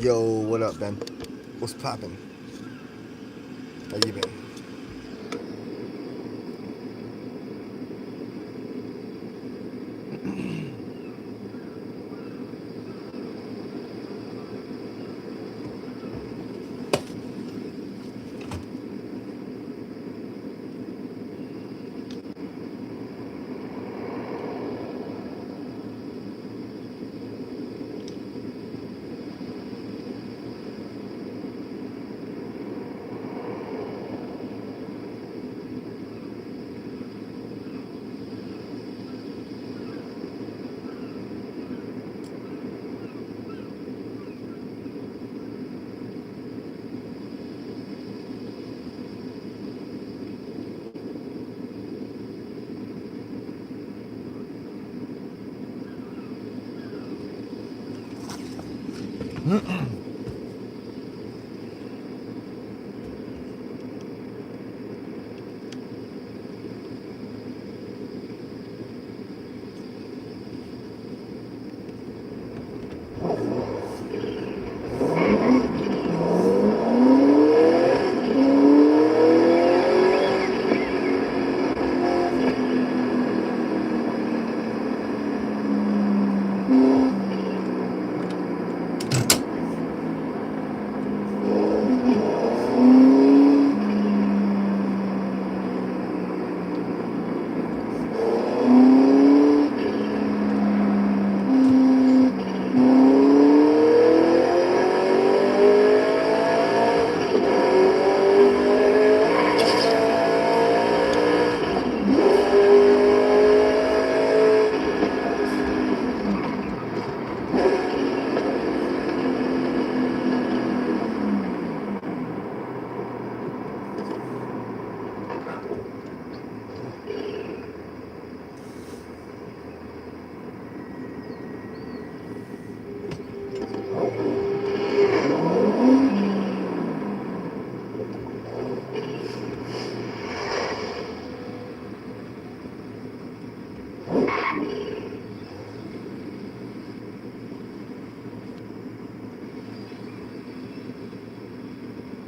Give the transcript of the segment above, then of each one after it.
Yo, what up, Ben? What's poppin'? How you been?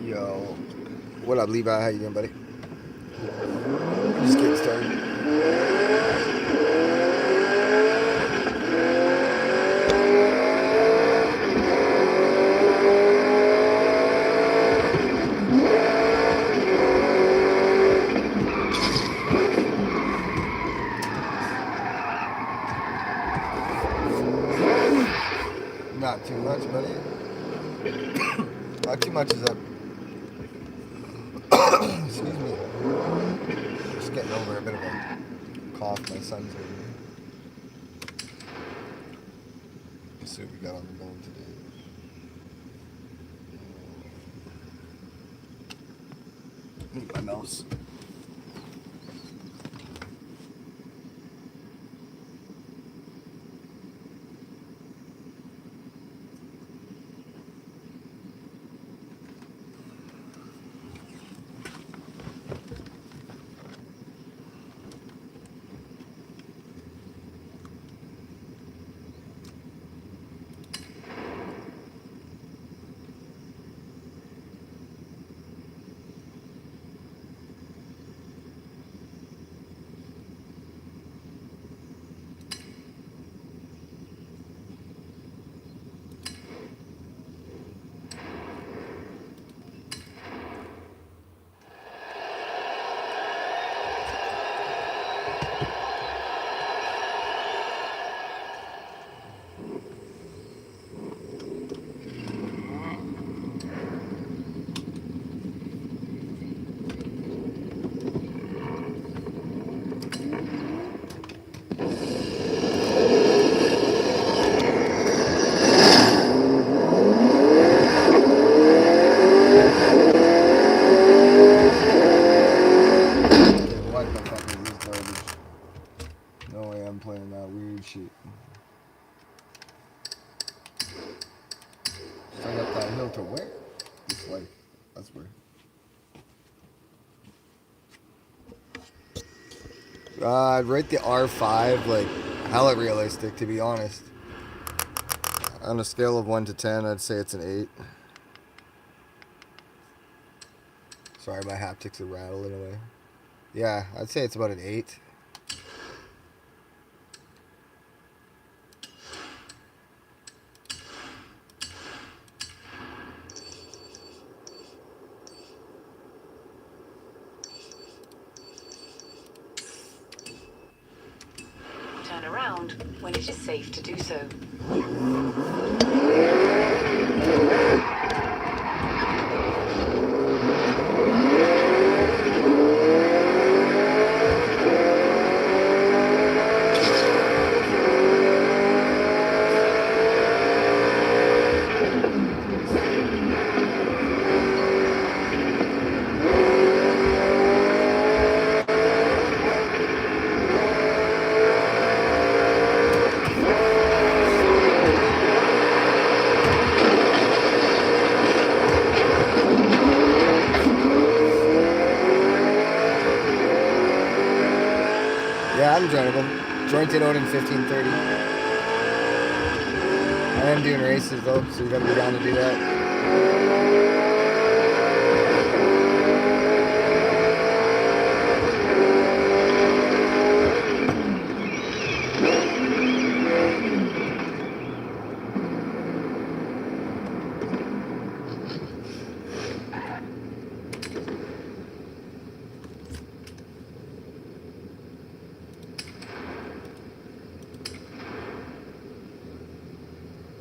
Yo, what up, Levi? How you doing, buddy? Just getting started. Not too much, buddy. Not too much is up. Excuse me. Just getting over a bit of a cough. My son's over here. Let's see what we got on the going today. Need my mouse. To where? This way. That's where. I'd rate the R5 like hella realistic, to be honest. On a scale of 1 to 10, I'd say it's an 8. Sorry, my haptics are rattling away. Yeah, I'd say it's about an 8. Turn around when it is safe to do so. Yeah, I'm joinable. Jointed out in 15:30. I am doing races though, so you gotta be down to do that.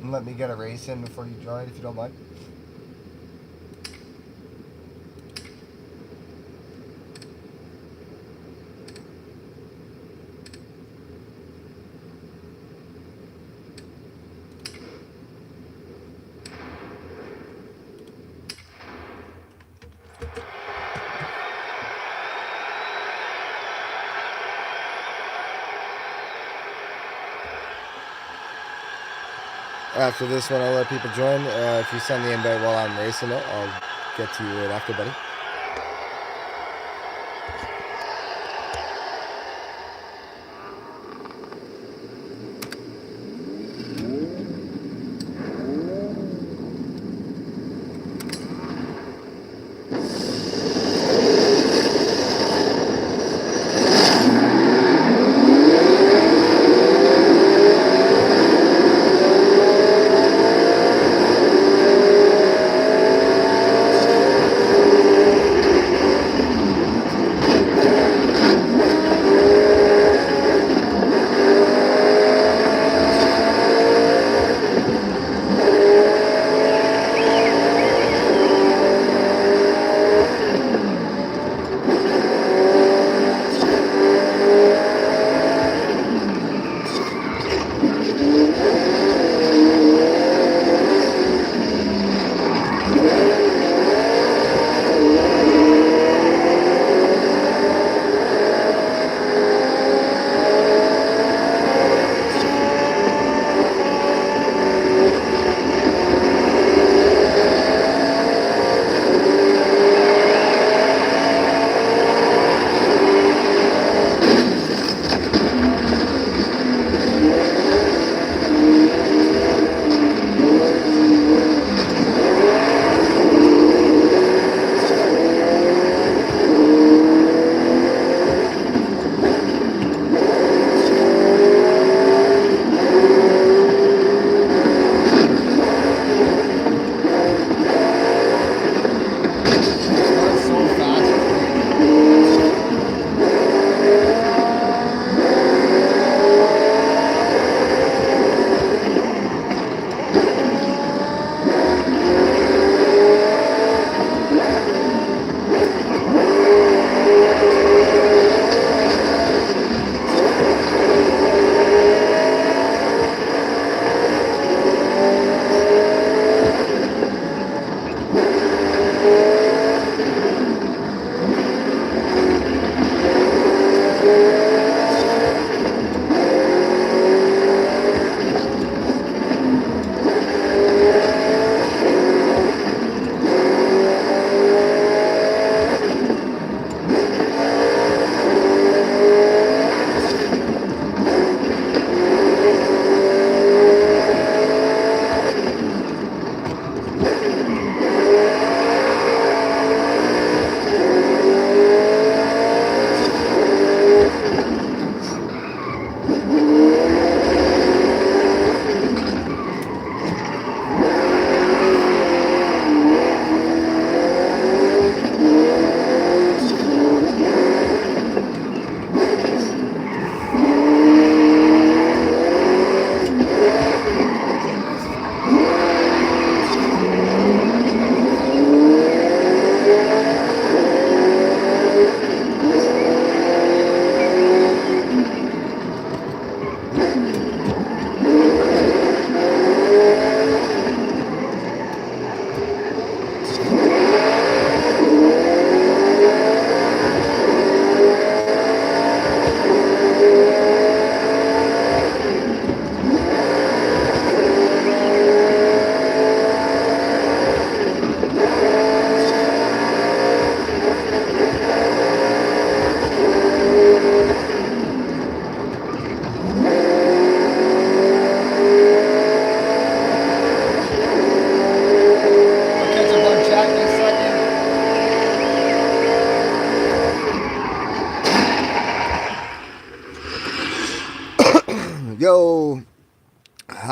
And let me get a race in before you join, if you don't mind. After this one, I'll let people join. If you send the invite while I'm racing it, I'll get to you right after, buddy.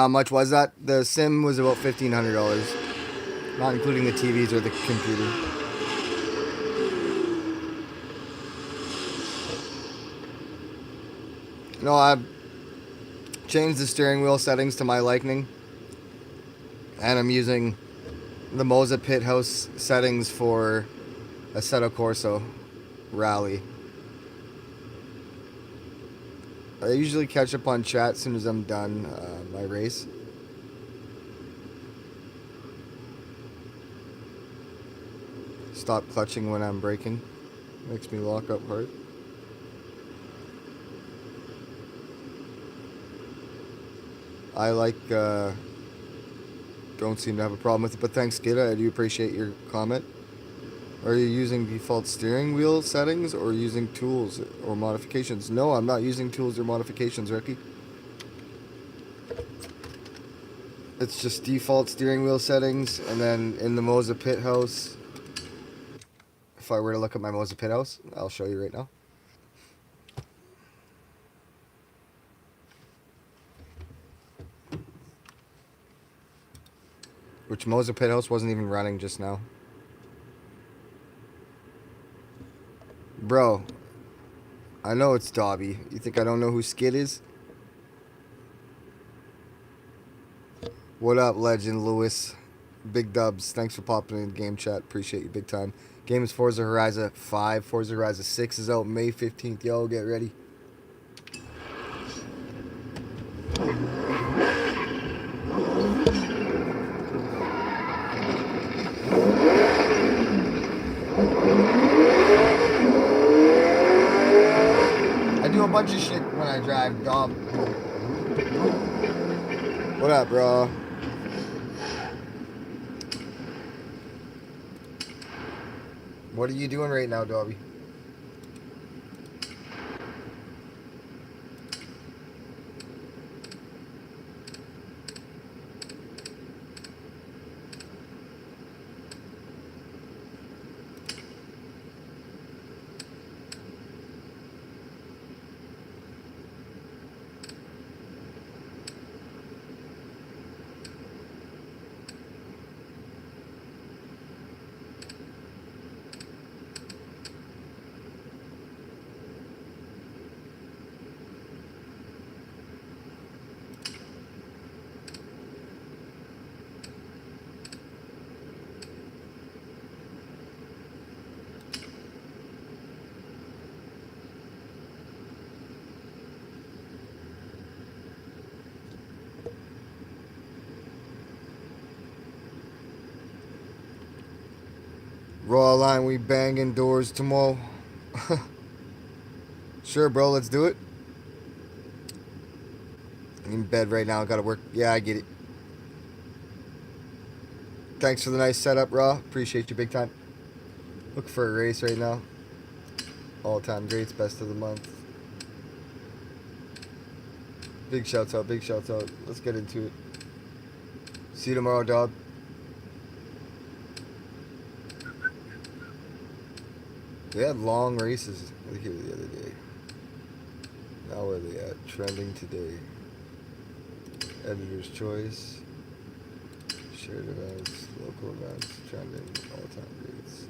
How much was that? The sim was about $1,500, not including the TVs or the computer. No, I've changed the steering wheel settings to my liking, and I'm using the Moza pit house settings for Assetto Rally. I usually catch up on chat as soon as I'm done my race. Stop clutching when I'm braking. Makes me lock up hard. I don't seem to have a problem with it, but thanks, Skida. I do appreciate your comment. Are you using default steering wheel settings or using tools or modifications? No, I'm not using tools or modifications, Ricky. It's just default steering wheel settings, and then in the Moza pit house, if I were to look at my Moza pit house, I'll show you right now. Which Moza pit house wasn't even running just now. Bro, I know it's Dobby. You think I don't know who Skid is? What up, Legend Lewis? Big dubs. Thanks for popping in the game chat. Appreciate you big time. Game is ForzaHorizon 5. ForzaHorizon 6 is out May 15th. Yo, get ready. I do a bunch of shit when I drive, dog. What up, bro? What are you doing right now, Dobby? Raw line, we banging doors tomorrow. Sure, bro, let's do it. I'm in bed right now, gotta work. Yeah, I get it. Thanks for the nice setup, Raw. Appreciate you big time. Look for a race right now. All-time greats, best of the month. Big shouts out, big shouts out. Let's get into it. See you tomorrow, dog. They had long races here the other day. Now where are they at? Trending today. Editor's choice. Shared events. Local events. Trending. All-time greats.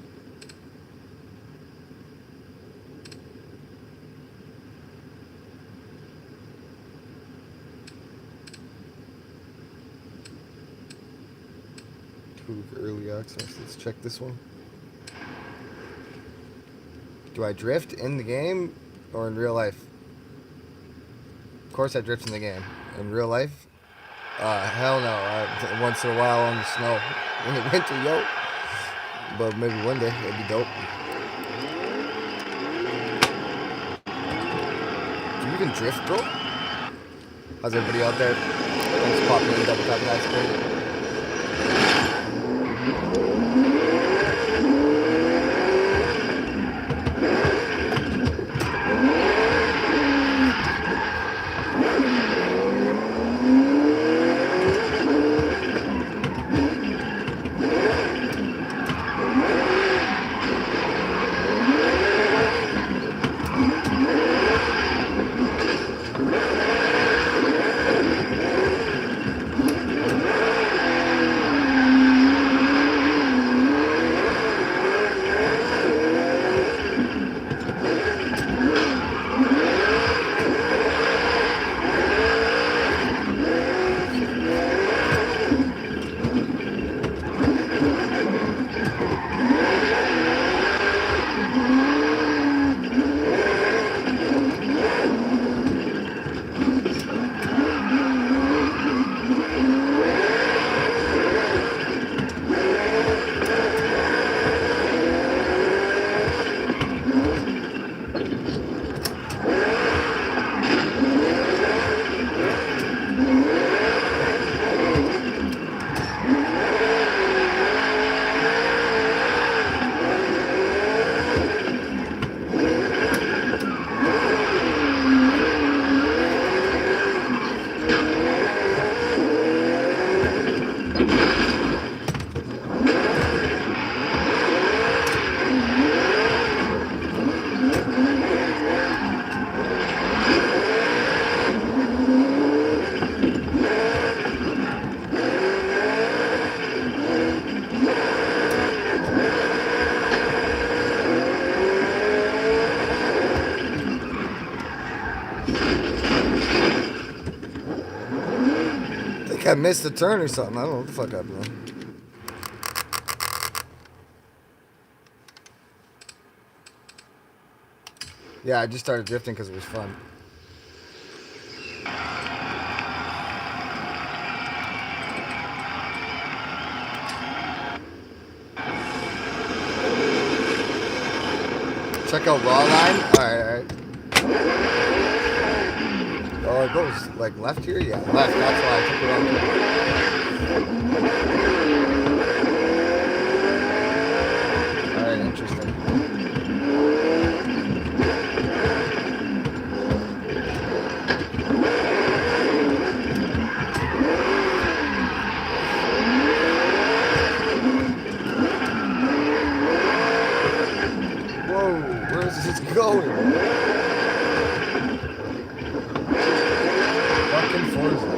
Early access. Let's check this one. Do I drift in the game or in real life? Of course I drift in the game. In real life? Hell no. Once in a while on the snow. In the winter, yo. But maybe one day it'd be dope. Do you even drift, bro? How's everybody out there? Thanks for popping in. Double tap that screen. I missed a turn or something. I don't know what the fuck happened. Yeah, I just started drifting because it was fun. Check out raw line. Alright. Oh, it goes like left here? Yeah, left. That's why I took it on. Alright, interesting. Whoa, where is this going? Fucking Forza.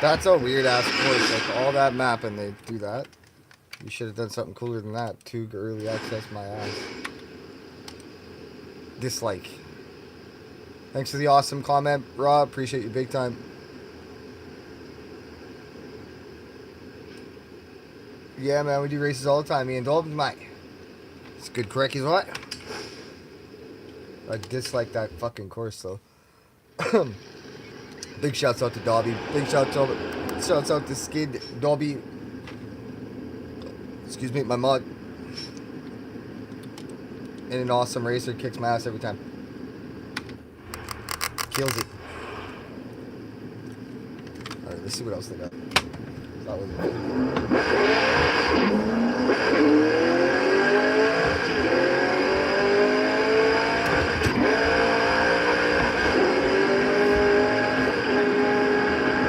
That's a weird ass course, like all that map and they do that. You should have done something cooler than that. Too early access my ass. Dislike. Thanks for the awesome comment, Rob. Appreciate you big time. Yeah, man, we do races all the time. Me and Dalton, mate. It's good correct, is what? I dislike that fucking course, though. Big shouts out to Dobby. Big shouts out to Skid, Dobby. Excuse me, my mod. And an awesome racer, kicks my ass every time. Kills it. Alright, let's see what else they got. That was it.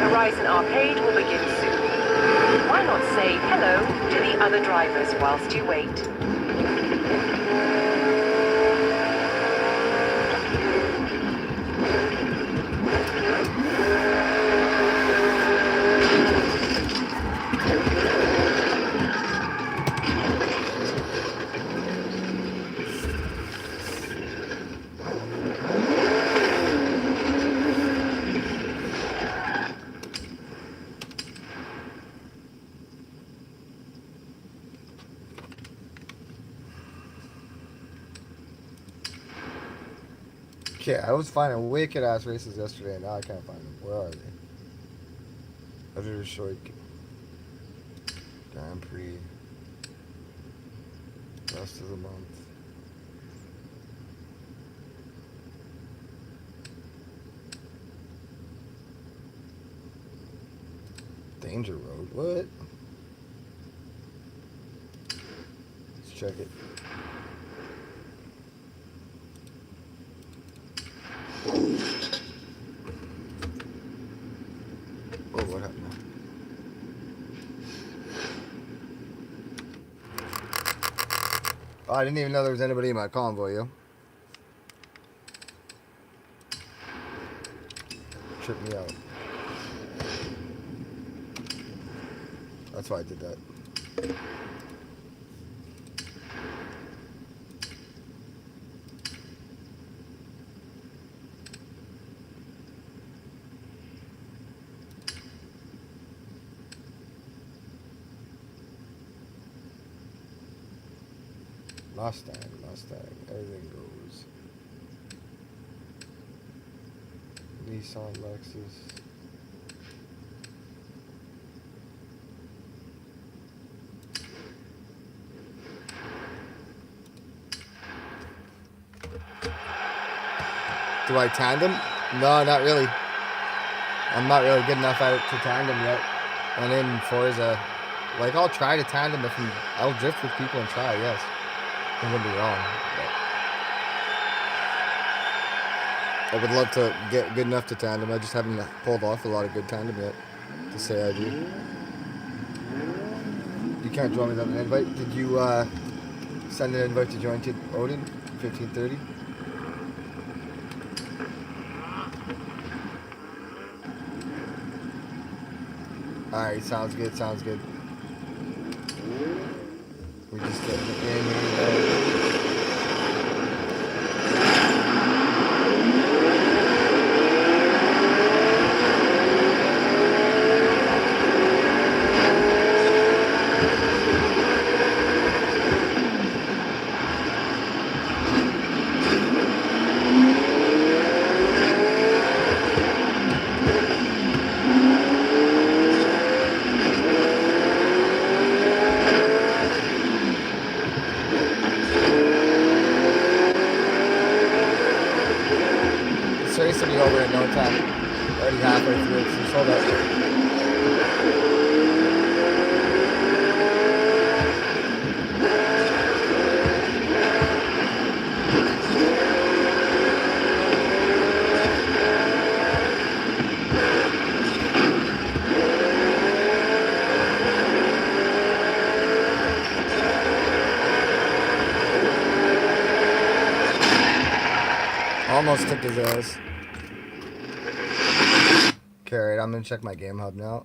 Horizon Arcade will begin soon. Why not say hello to the other drivers whilst you wait? Yeah, I was finding wicked ass races yesterday, and now I can't find them. Where are they? Editor Shoik. Grand Prix. Rest of the month. Danger Road. What? Let's check it. Oh, what happened? Oh, I didn't even know there was anybody in my convoy, yo. Tripped me out. That's why I did that. Mustang, everything goes. Nissan, Lexus. Do I tandem? No, not really. I'm not really good enough at it to tandem yet. And in Forza, like I'll try to tandem if I'll drift with people and try, yes. I'm gonna be wrong. I would love to get good enough to tandem. I just haven't pulled off a lot of good tandem yet to say I do. You can't join without an invite. Did you send an invite to join to Odin 1530? Alright, sounds good, sounds good. We just get in. This race will be over in no time. Already halfway through it, so just hold up. Almost took his ass. Okay, alright, I'm gonna check my game hub now.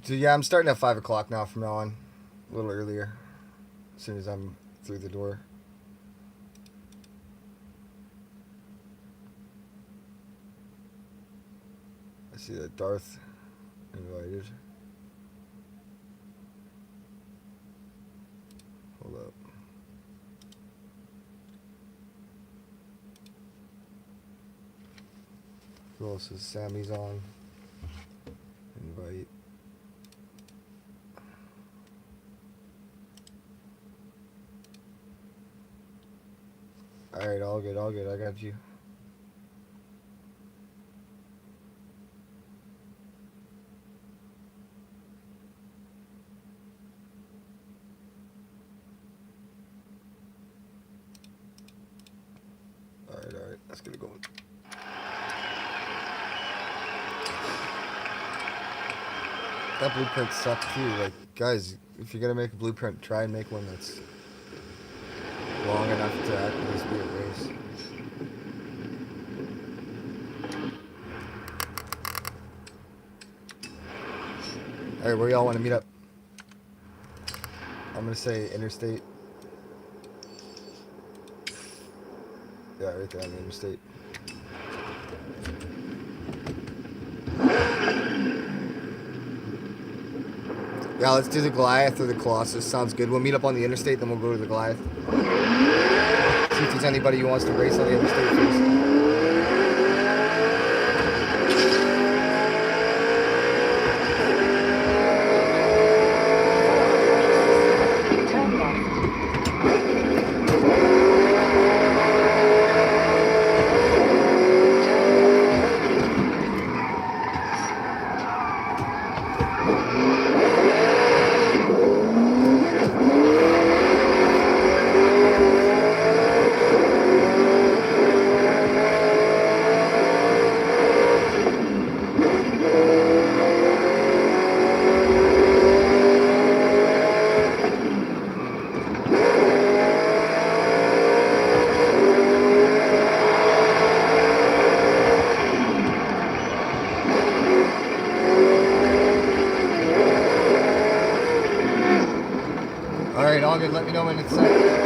Yeah, I'm starting at 5 o'clock now from now on. A little earlier. As soon as I'm through the door. I see that Darth invited. Hold up. Who else is Sammy's on? Invite. Alright, all good, all good. I got you. Alright, let's get it going. That blueprint sucked too. Like, guys, if you're gonna make a blueprint, try and make one that's long enough to actually be a race. Alright, where y'all want to meet up? I'm gonna say interstate. Yeah, right there on the interstate. Yeah, let's do the Goliath or the Colossus. Sounds good. We'll meet up on the interstate, then we'll go to the Goliath. See if there's anybody who wants to race on the interstate first. Alright, all good. Let me know when it's set.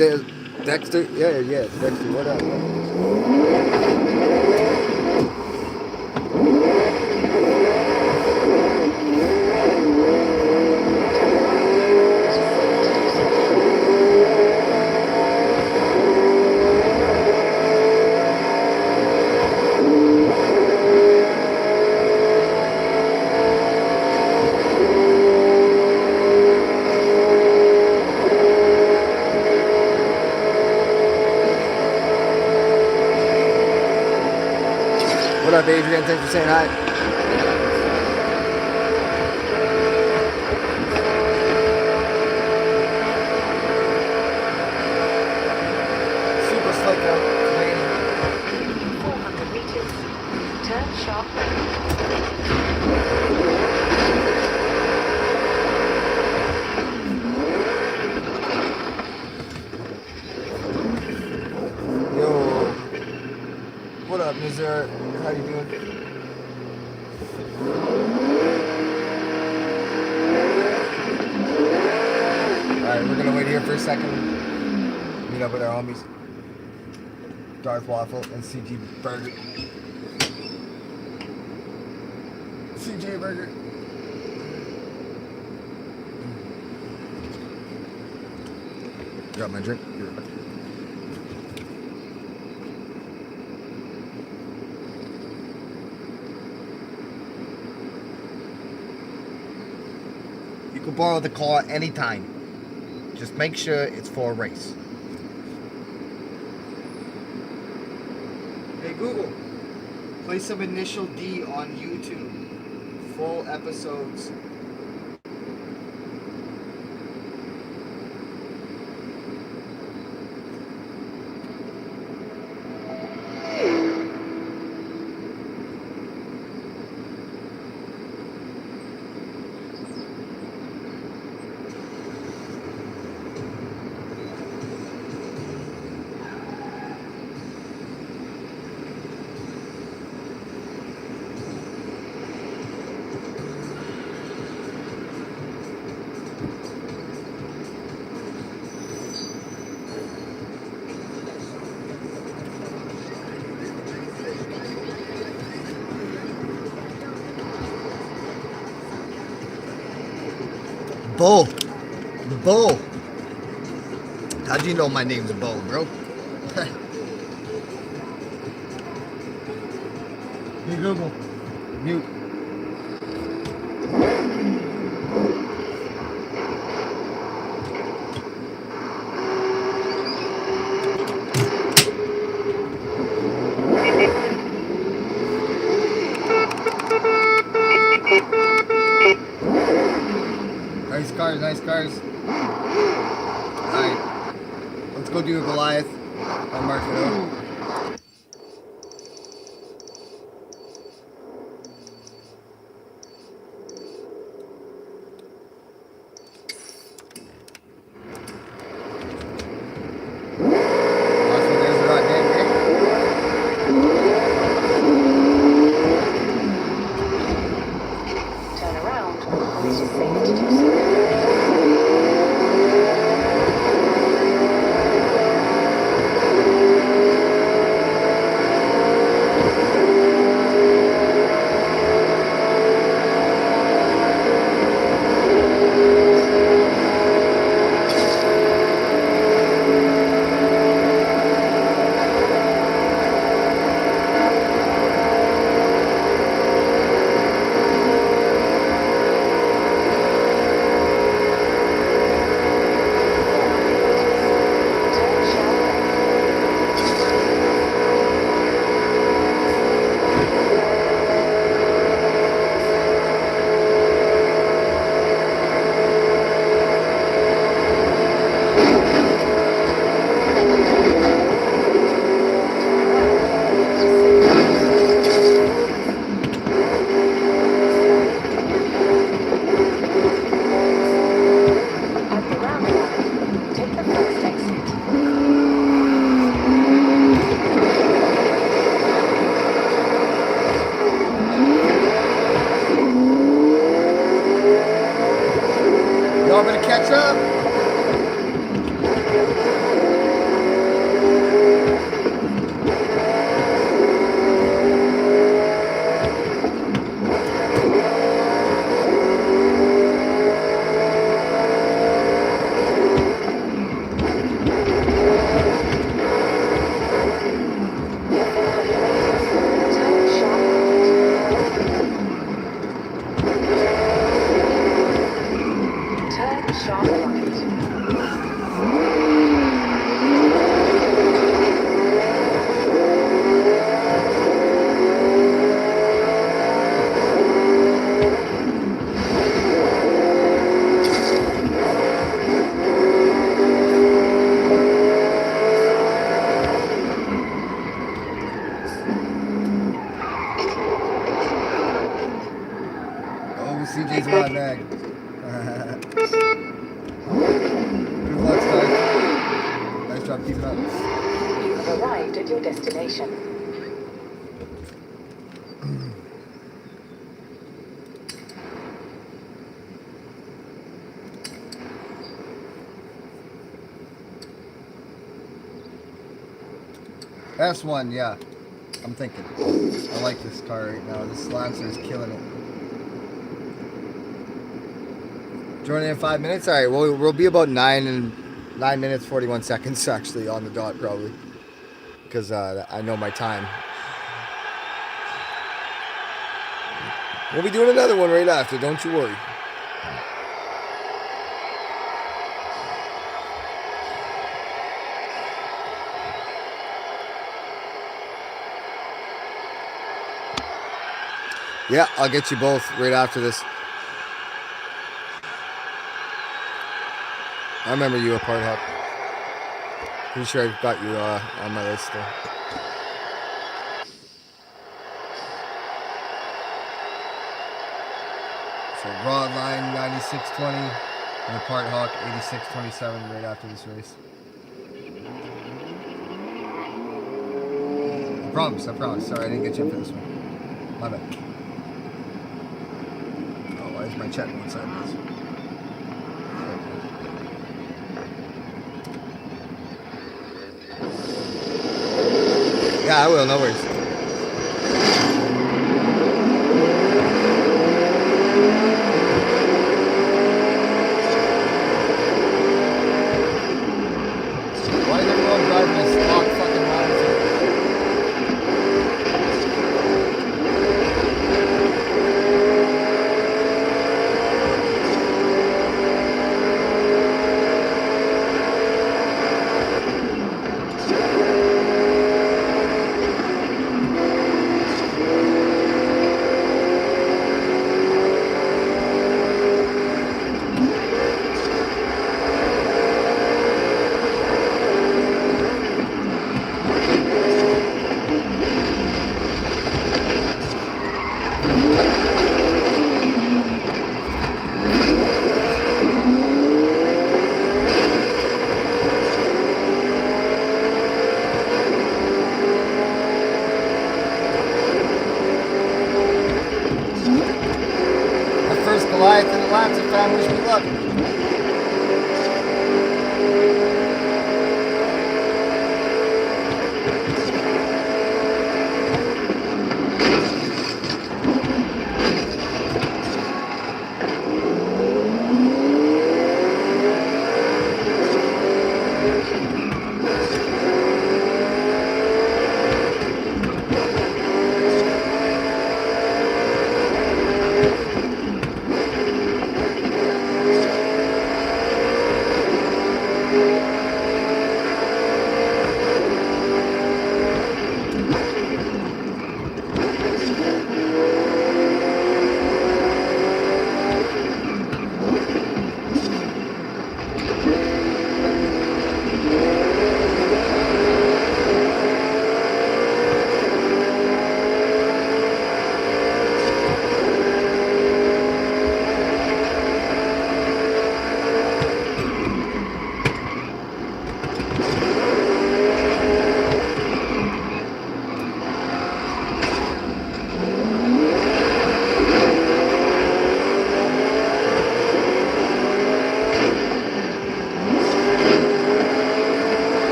Dexter? Yeah, Dexter, what up? What up, Adrian? Thanks for saying hi. Super slick out. Raining. 400 meters. Turn sharp right. Yo. What up, Nizar? How you doing? Alright, we're gonna wait here for a second. Meet up with our homies. Darth Waffle and CG Burger. CJ Burger. Got my drink. You can borrow the car anytime. Just make sure it's for a race. Hey Google, play some Initial D on YouTube. Full episodes. Bo. Bo. How'd you know my name's Bo, bro? Hey Google. Mute. Nice cars. Alright. Let's go do a Goliath. I'll mark it up. CJ's a lot nag. Good luck, guys. Nice job keeping up. You have arrived at your destination. S1, yeah. I'm thinking. I like this car right now. This Lancer is killing it. Joining in 5 minutes? Alright, we'll be about 9 minutes 41 seconds actually on the dot probably. Because I know my time. We'll be doing another one right after, don't you worry. Yeah, I'll get you both right after this. I remember you at Part Hop. Pretty sure I've got you on my list still. So Rod Line 9620 and the Part Hawk 8627 right after this race. I promise. Sorry, I didn't get you in for this one. My bad. Oh, why is my chat one side of this? Yeah, I will, no worries. Why is everyone driving a stock fucking Lancer? Goliath and the Lancer fan, wish me luck.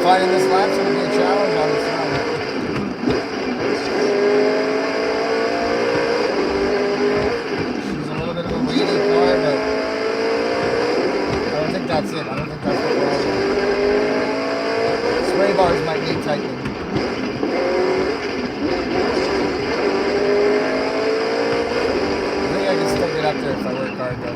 Finding this Lancer to be a challenge on this run. She's a little bit of a weighty car, but I don't think that's it. I don't think that's the problem. Sway bars might need tightening. I think I can still get up there if I work hard though.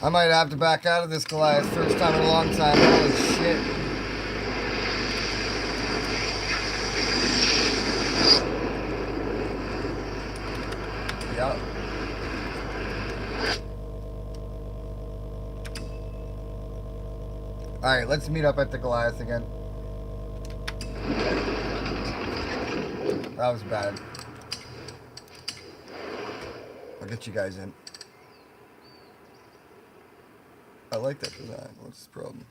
I might have to back out of this Goliath. First time in a long time. Holy shit. Yep. Alright, let's meet up at the Goliath again. That was bad. I'll get you guys in. I like that design. What's the problem?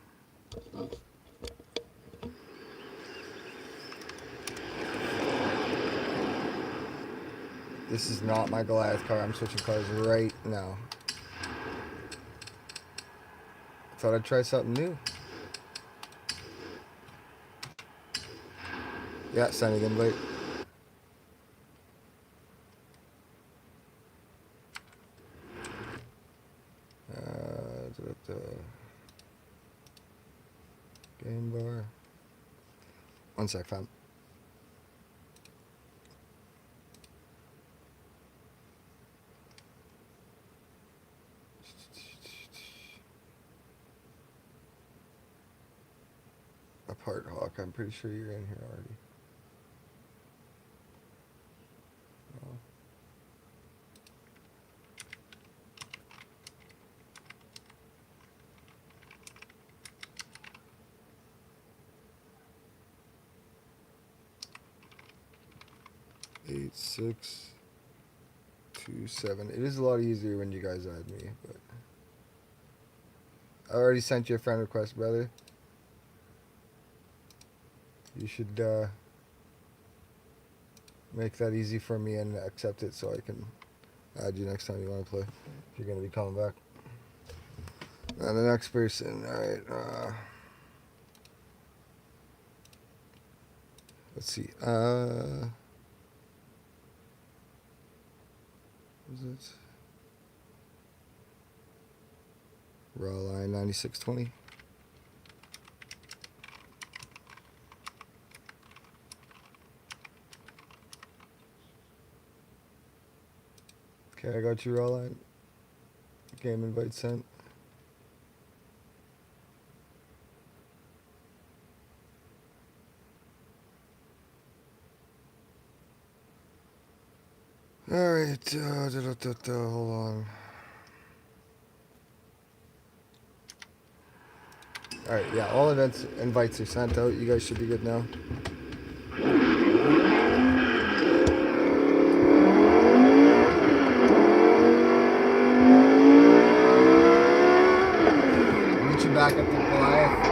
This is not my Goliath car. I'm switching cars right now. Thought I'd try something new. Yeah, sending invite. Game bar. One sec, fam. Apart Hawk, I'm pretty sure you're in here already. Oh. Eight, 6, 2, 7. It is a lot easier when you guys add me, but I already sent you a friend request, brother. You should make that easy for me and accept it so I can add you next time you want to play. If you're going to be coming back. And the next person, alright. Let's see. What is it? Raw line 9620. Okay, I got you raw line. Game invite sent. Alright, hold on. Alright, yeah, all invites are sent out. You guys should be good now. Meet you back at the Goliath.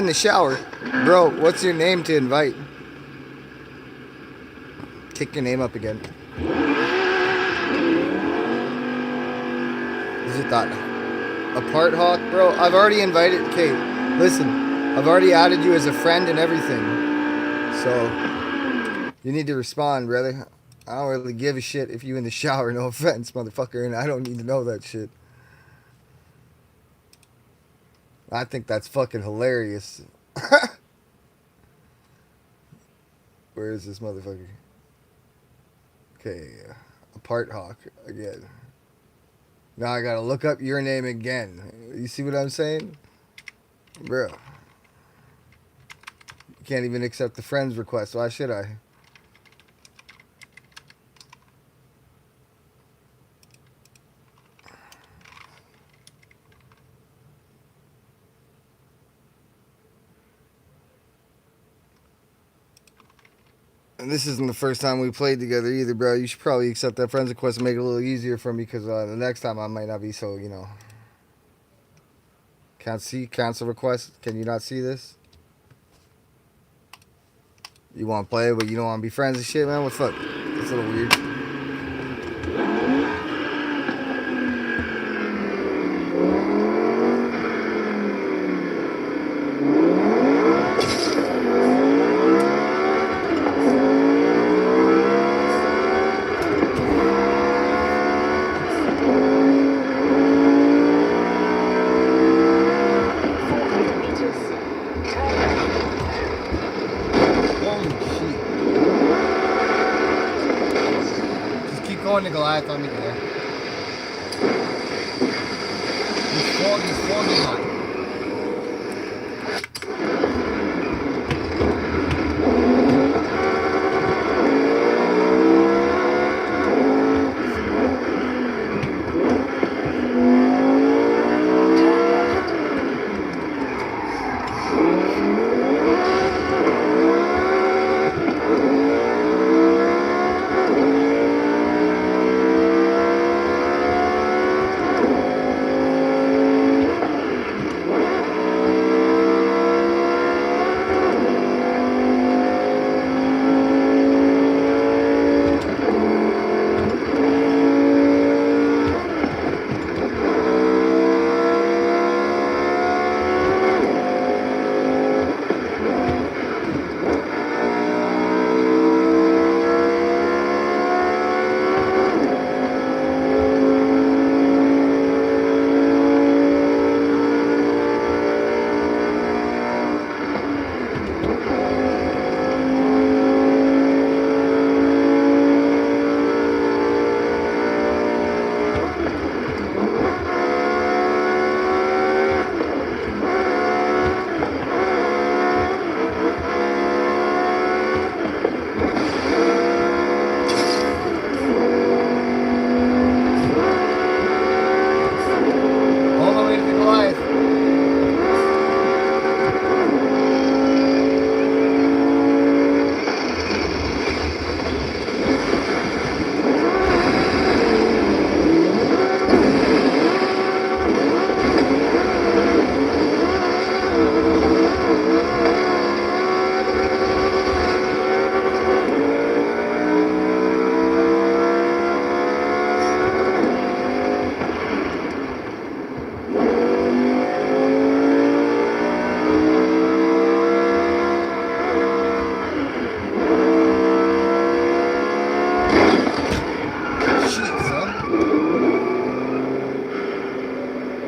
in the shower. Bro, what's your name to invite? Kick your name up again. Is it that apart hawk, bro? I've already invited. Okay, listen. I've already added you as a friend and everything. So, you need to respond, brother. I don't really give a shit if you in the shower. No offense, motherfucker. And I don't need to know that shit. I think that's fucking hilarious. Where is this motherfucker? Okay, apart hawk again. Now I gotta look up your name again. You see what I'm saying? Bro. You can't even accept the friends request. Why should I? And this isn't the first time we played together either, bro. You should probably accept that friends request and make it a little easier for me, because the next time I might not be so, you know. Can't see cancel request. Can you not see this? You want to play, but you don't want to be friends and shit, man? What's up? It's a little weird. Going to Goliath on me there. He's fogging hot.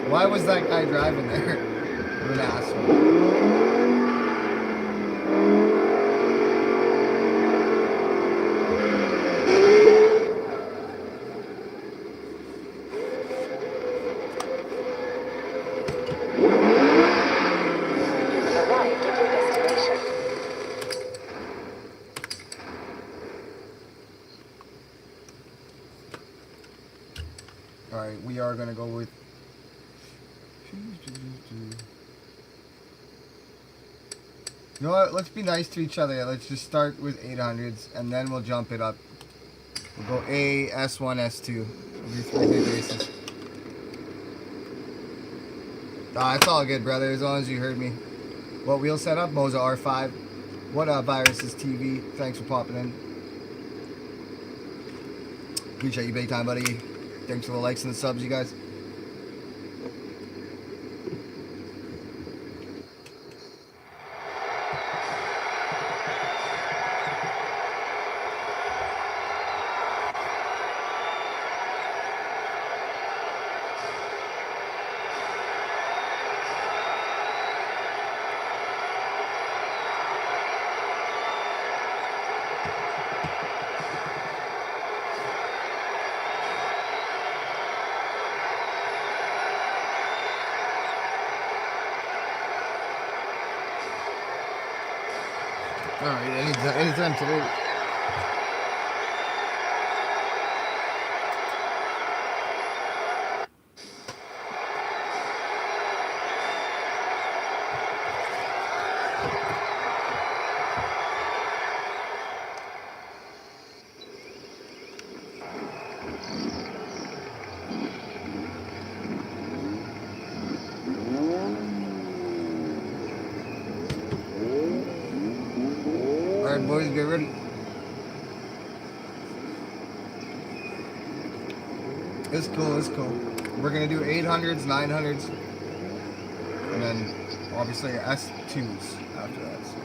Why was that guy driving there? What an asshole. Alright, we are going to go with... You know what? Let's be nice to each other. Let's just start with 800s, and then we'll jump it up. We'll go A, S1, S2. We'll do 3 big races. It's all good, brother, as long as you heard me. What wheel setup? Moza R5. What virus is TV? Thanks for popping in. Appreciate you big time, buddy. Thanks for the likes and the subs, you guys. Alright, anytime today. Alright, boys, get ready. It's cool, it's cool. We're gonna do 800s, 900s, and then obviously S2s after that. So.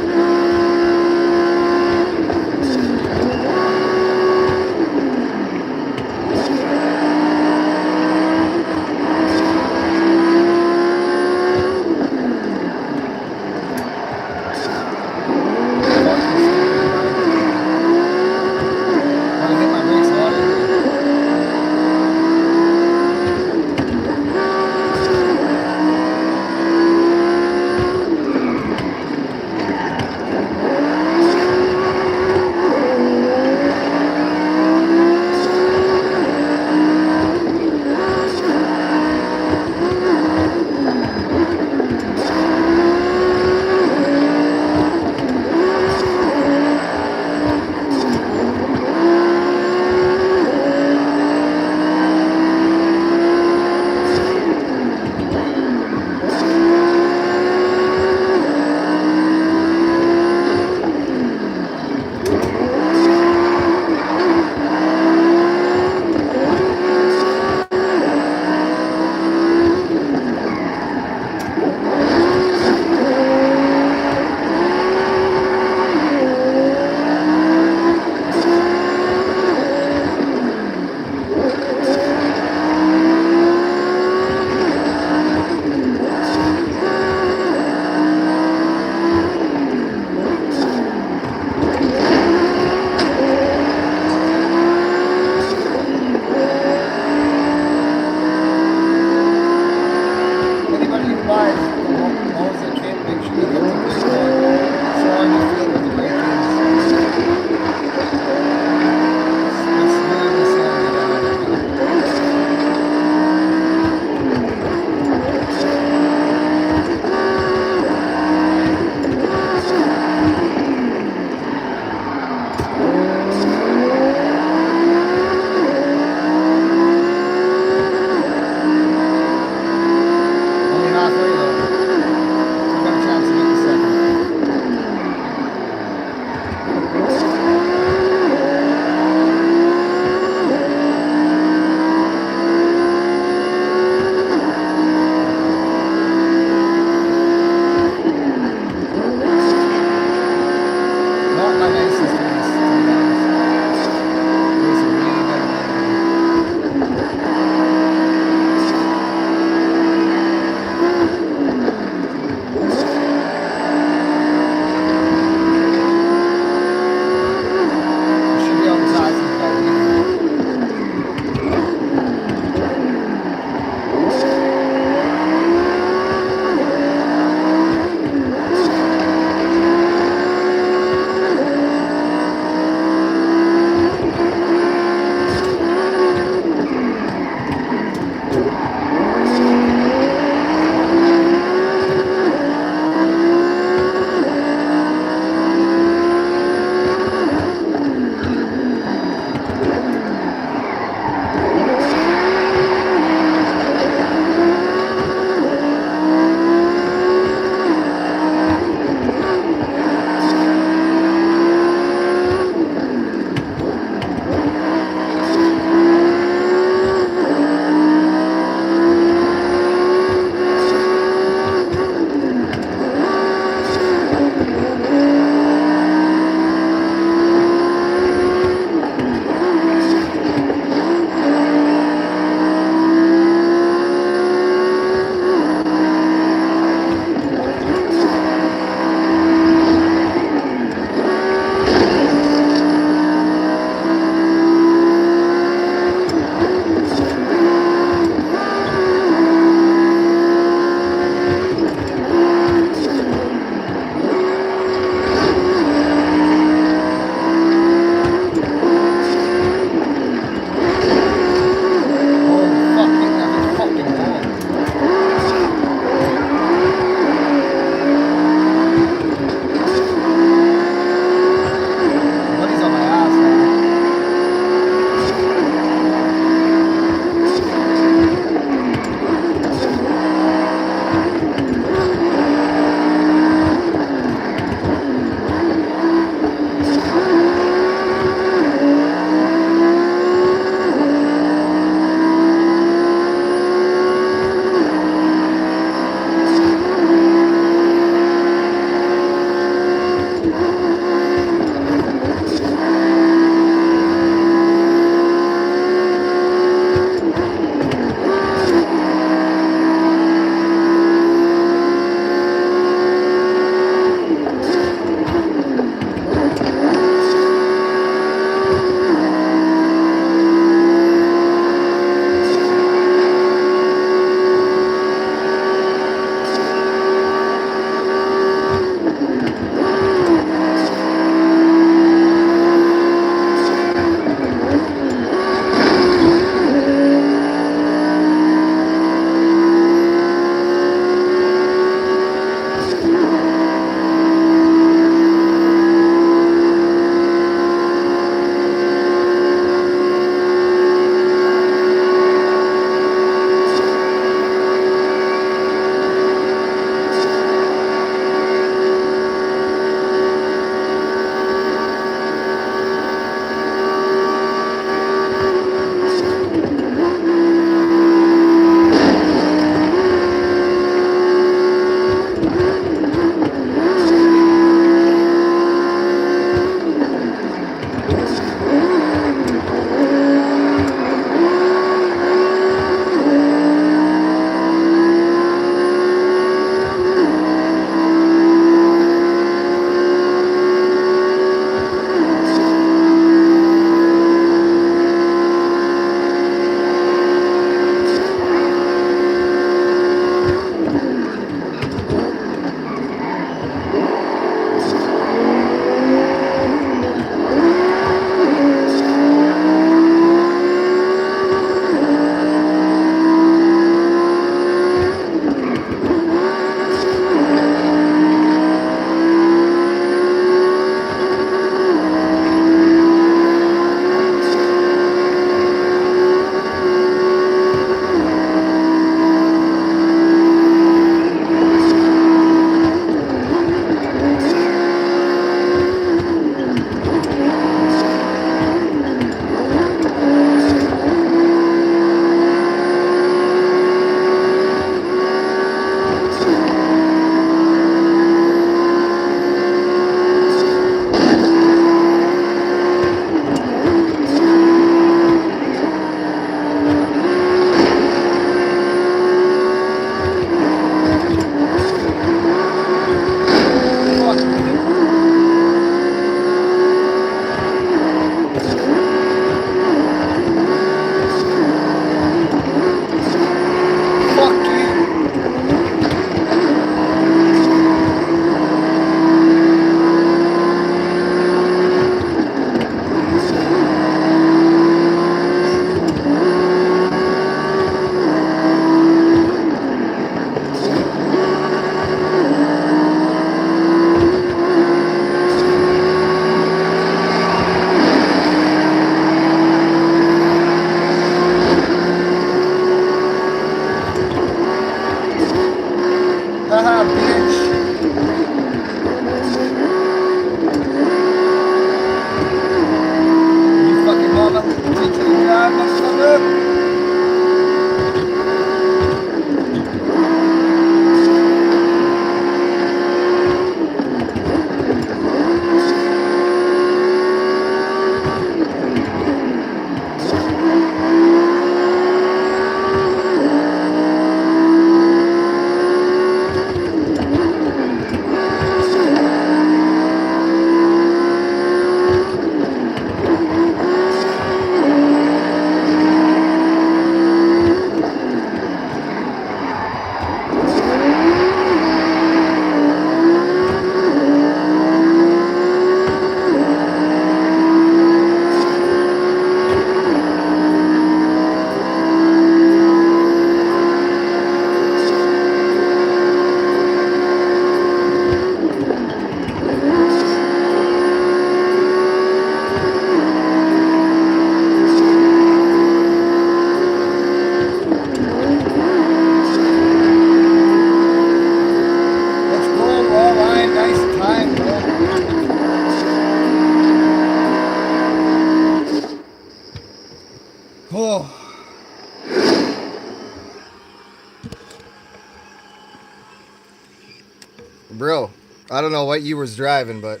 don't know what you was driving, but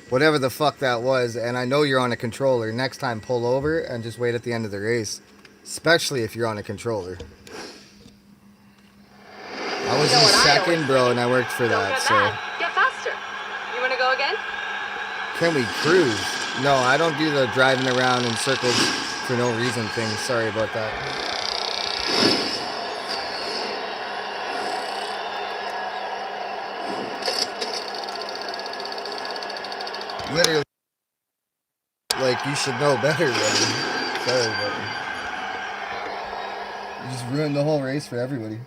whatever the fuck that was, and I know you're on a controller. Next time, pull over and just wait at the end of the race, especially if you're on a controller. I was in second, bro, and I worked for that, so. Get faster. You want to go again? Can we cruise? No, I don't do the driving around in circles for no reason thing. Sorry about that. Literally, like, you should know better, buddy. Sorry, buddy. You just ruined the whole race for everybody.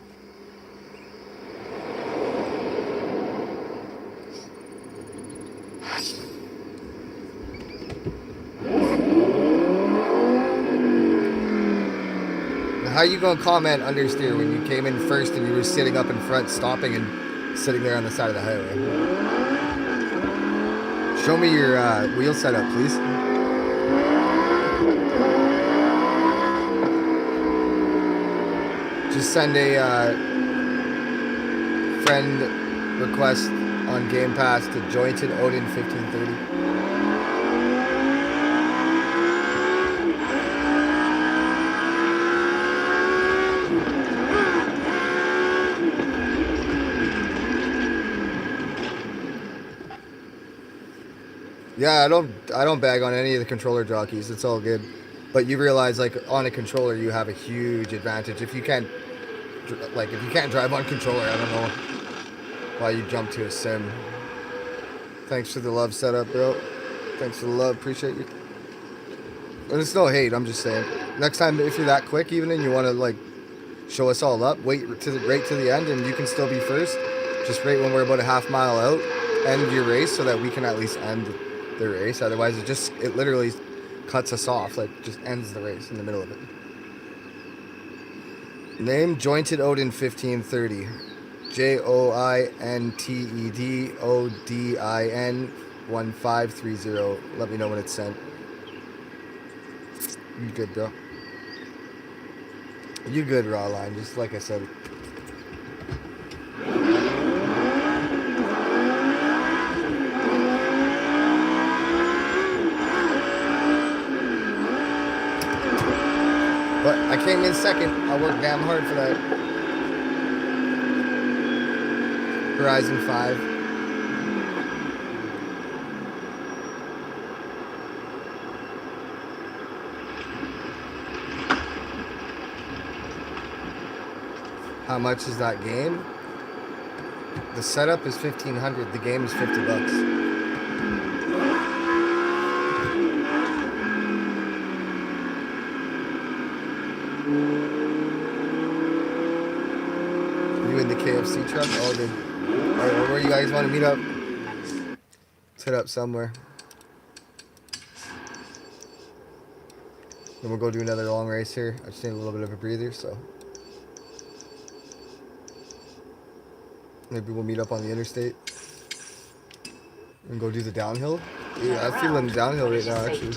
How you gonna comment understeer when you came in first and you were sitting up in front, stopping and sitting there on the side of the highway? Show me your wheel setup, please. Just send a friend request on Game Pass to Jointed Odin 1530. Yeah, I don't bag on any of the controller jockeys. It's all good. But you realize, like, on a controller, you have a huge advantage. If you can't drive on controller, I don't know why you jump to a sim. Thanks for the love setup, bro. Thanks for the love. Appreciate you. And it's no hate. I'm just saying. Next time, if you're that quick, even, and you want to, like, show us all up, wait right to the end, and you can still be first. Just right when we're about a half mile out, end your race so that we can at least end the race. Otherwise, it literally cuts us off, like, just ends the race in the middle of it. Name Jointed Odin 1530. JOINTED ODIN 1530. Let me know when it's sent. You good, bro? You good, raw line, just like I said. But I came in second. I worked damn hard for that. Horizon 5. How much is that game? The setup is $1,500. The game is $50. You in the KFC truck? All good. Alright, where you guys want to meet up? Let's head up somewhere. Then we'll go do another long race here. I just need a little bit of a breather, so. Maybe we'll meet up on the interstate. And go do the downhill. Yeah, I'm feeling downhill right now, actually.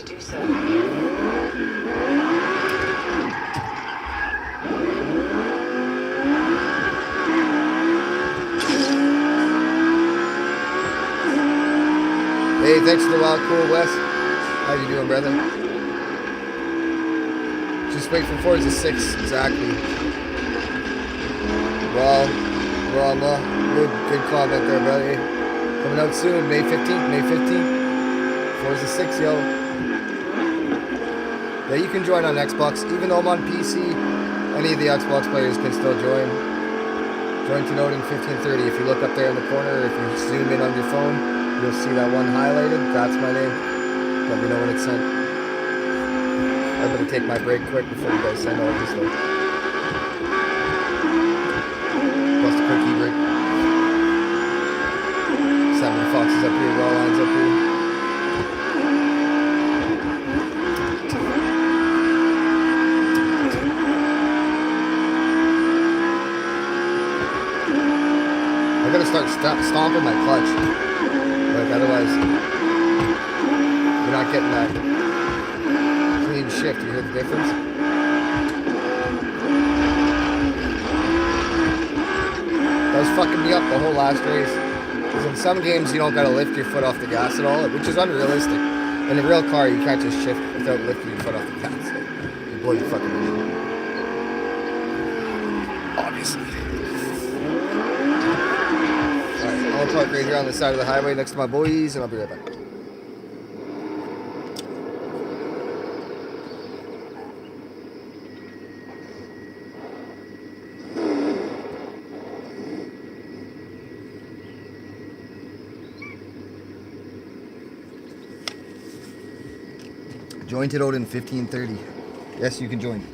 Hey, thanks for the wild cool, Wes. How you doing, brother? Just wait for Forza 6, exactly. Well, good comment there, buddy. Coming out soon, May 15th. Forza 6, yo. Yeah, you can join on Xbox. Even though I'm on PC, any of the Xbox players can still join. Join to Odin 1530. If you look up there in the corner, if you zoom in on your phone, you'll see that one highlighted. That's my name. Let me know when it's sent. I'm gonna take my break quick before you guys send all this stuff. Plus the quick e-break. 7 Foxes up here, raw lines up here. I gotta start stomping my clutch. Like, otherwise, you're not getting that clean shift. You hear the difference? That was fucking me up the whole last race. Because in some games you don't gotta lift your foot off the gas at all, which is unrealistic. In a real car, you can't just shift without lifting your foot off the gas. You blow your fucking engine. Obviously. Alright, I'll park right here on the side of the highway next to my boys, and I'll be right back. Join it out in 1530. Yes, you can join.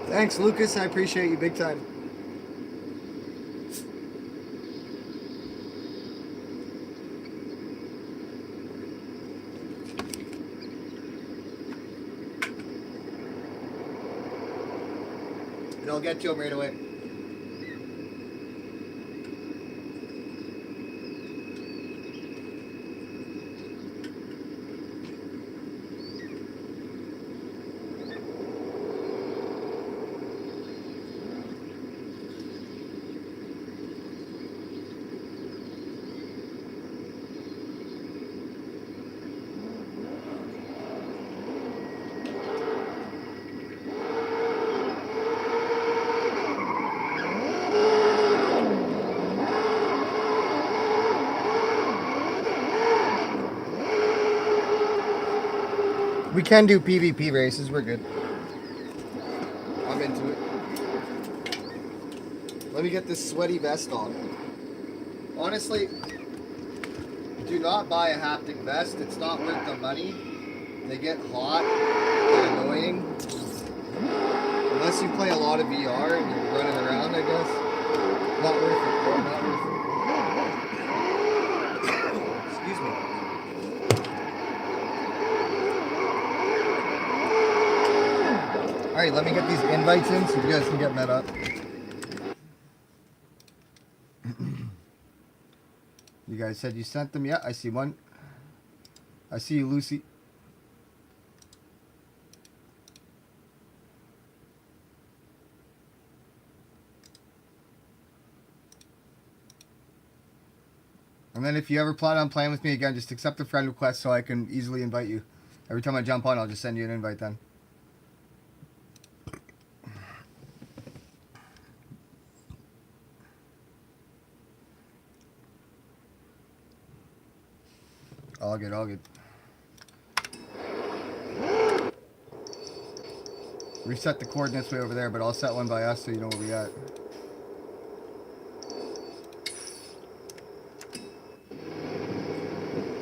Thanks, Lucas. I appreciate you big time. And I'll get to him right away. We can do PvP races, we're good. I'm into it. Let me get this sweaty vest on. Honestly, do not buy a haptic vest. It's not worth the money. They get hot, they're annoying. Unless you play a lot of VR and you're running around, I guess. Not worth it, bro, not worth it. Excuse me. Alright, let me get these invites in so you guys can get met up. You guys said you sent them? Yeah, I see one. I see you, Lucy. And then if you ever plan on playing with me again, just accept the friend request so I can easily invite you. Every time I jump on, I'll just send you an invite then. All good, all good. Reset the coordinates way over there, but I'll set one by us so you know where we at.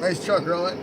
Nice truck, Roland.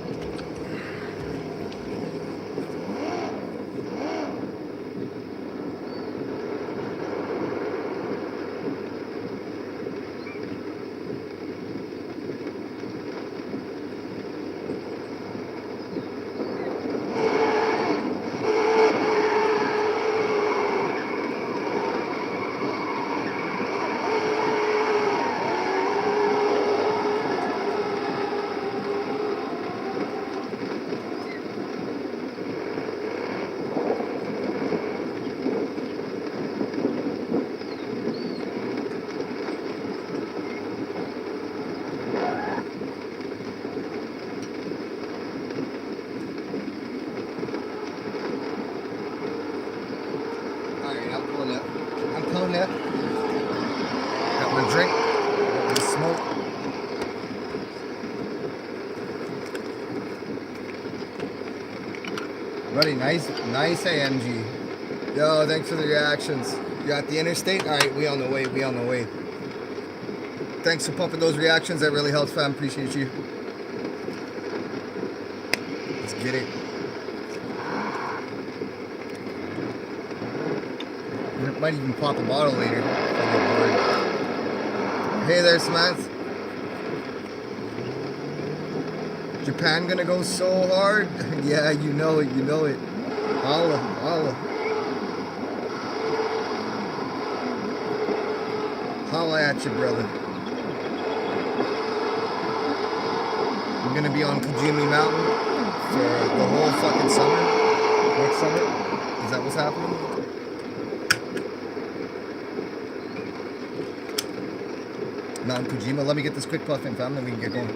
Buddy, nice AMG. Yo, thanks for the reactions. You at the interstate? Alright, we on the way, Thanks for pumping those reactions, that really helps, fam. Appreciate you. Let's get it. Might even pop a bottle later. Hey there, Samantha. Japan gonna go so hard? Yeah, you know it. Holla. Holla at you, brother. I'm gonna be on Kajimi Mountain for the whole fucking summer. Next summer? Is that what's happening? Mount Kojima. Let me get this quick puff in, fam, then we can get going.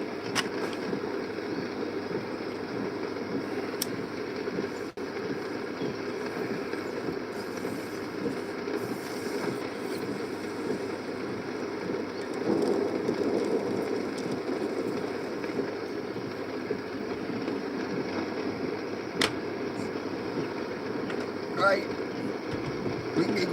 Alright. We can go.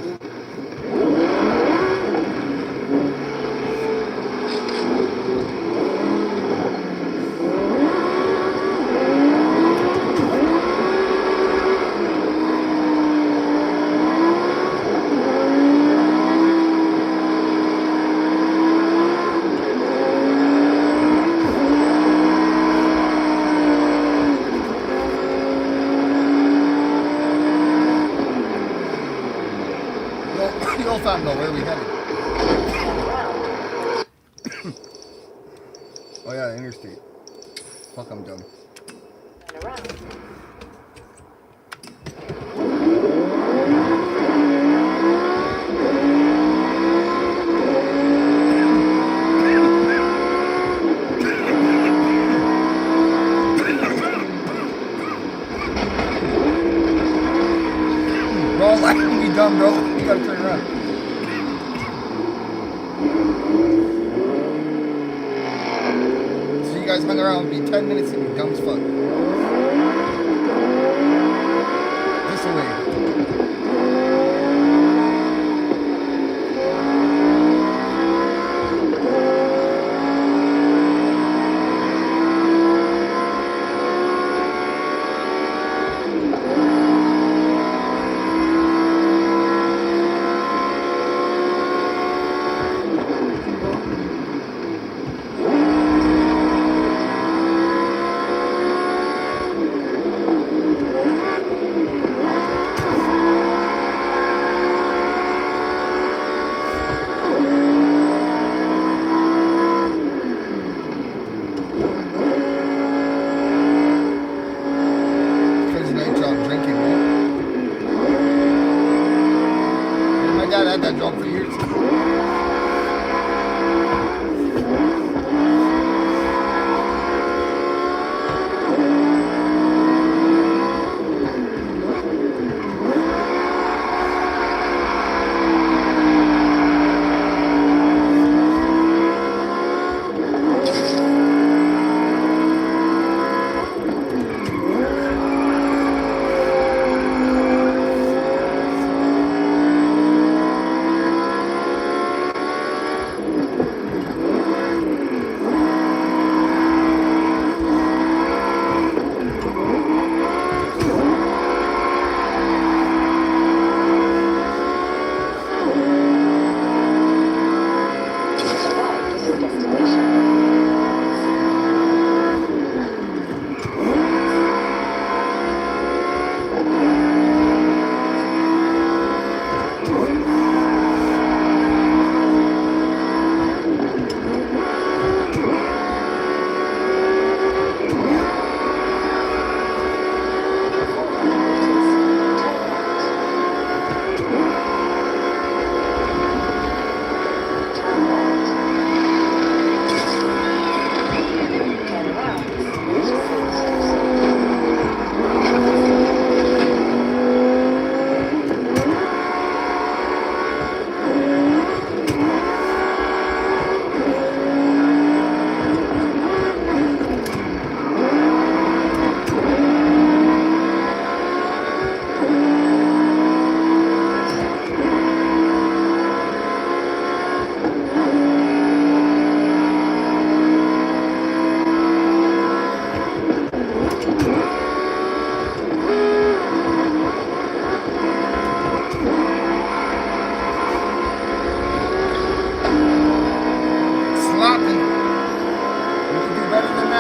Fam, no, where are we headed? Oh yeah, interstate. Fuck, I'm dumb. And around. Bro, like me dumb, bro. You gotta turn around. So you guys hung around with me 10 minutes and you're dumb as fuck. This way.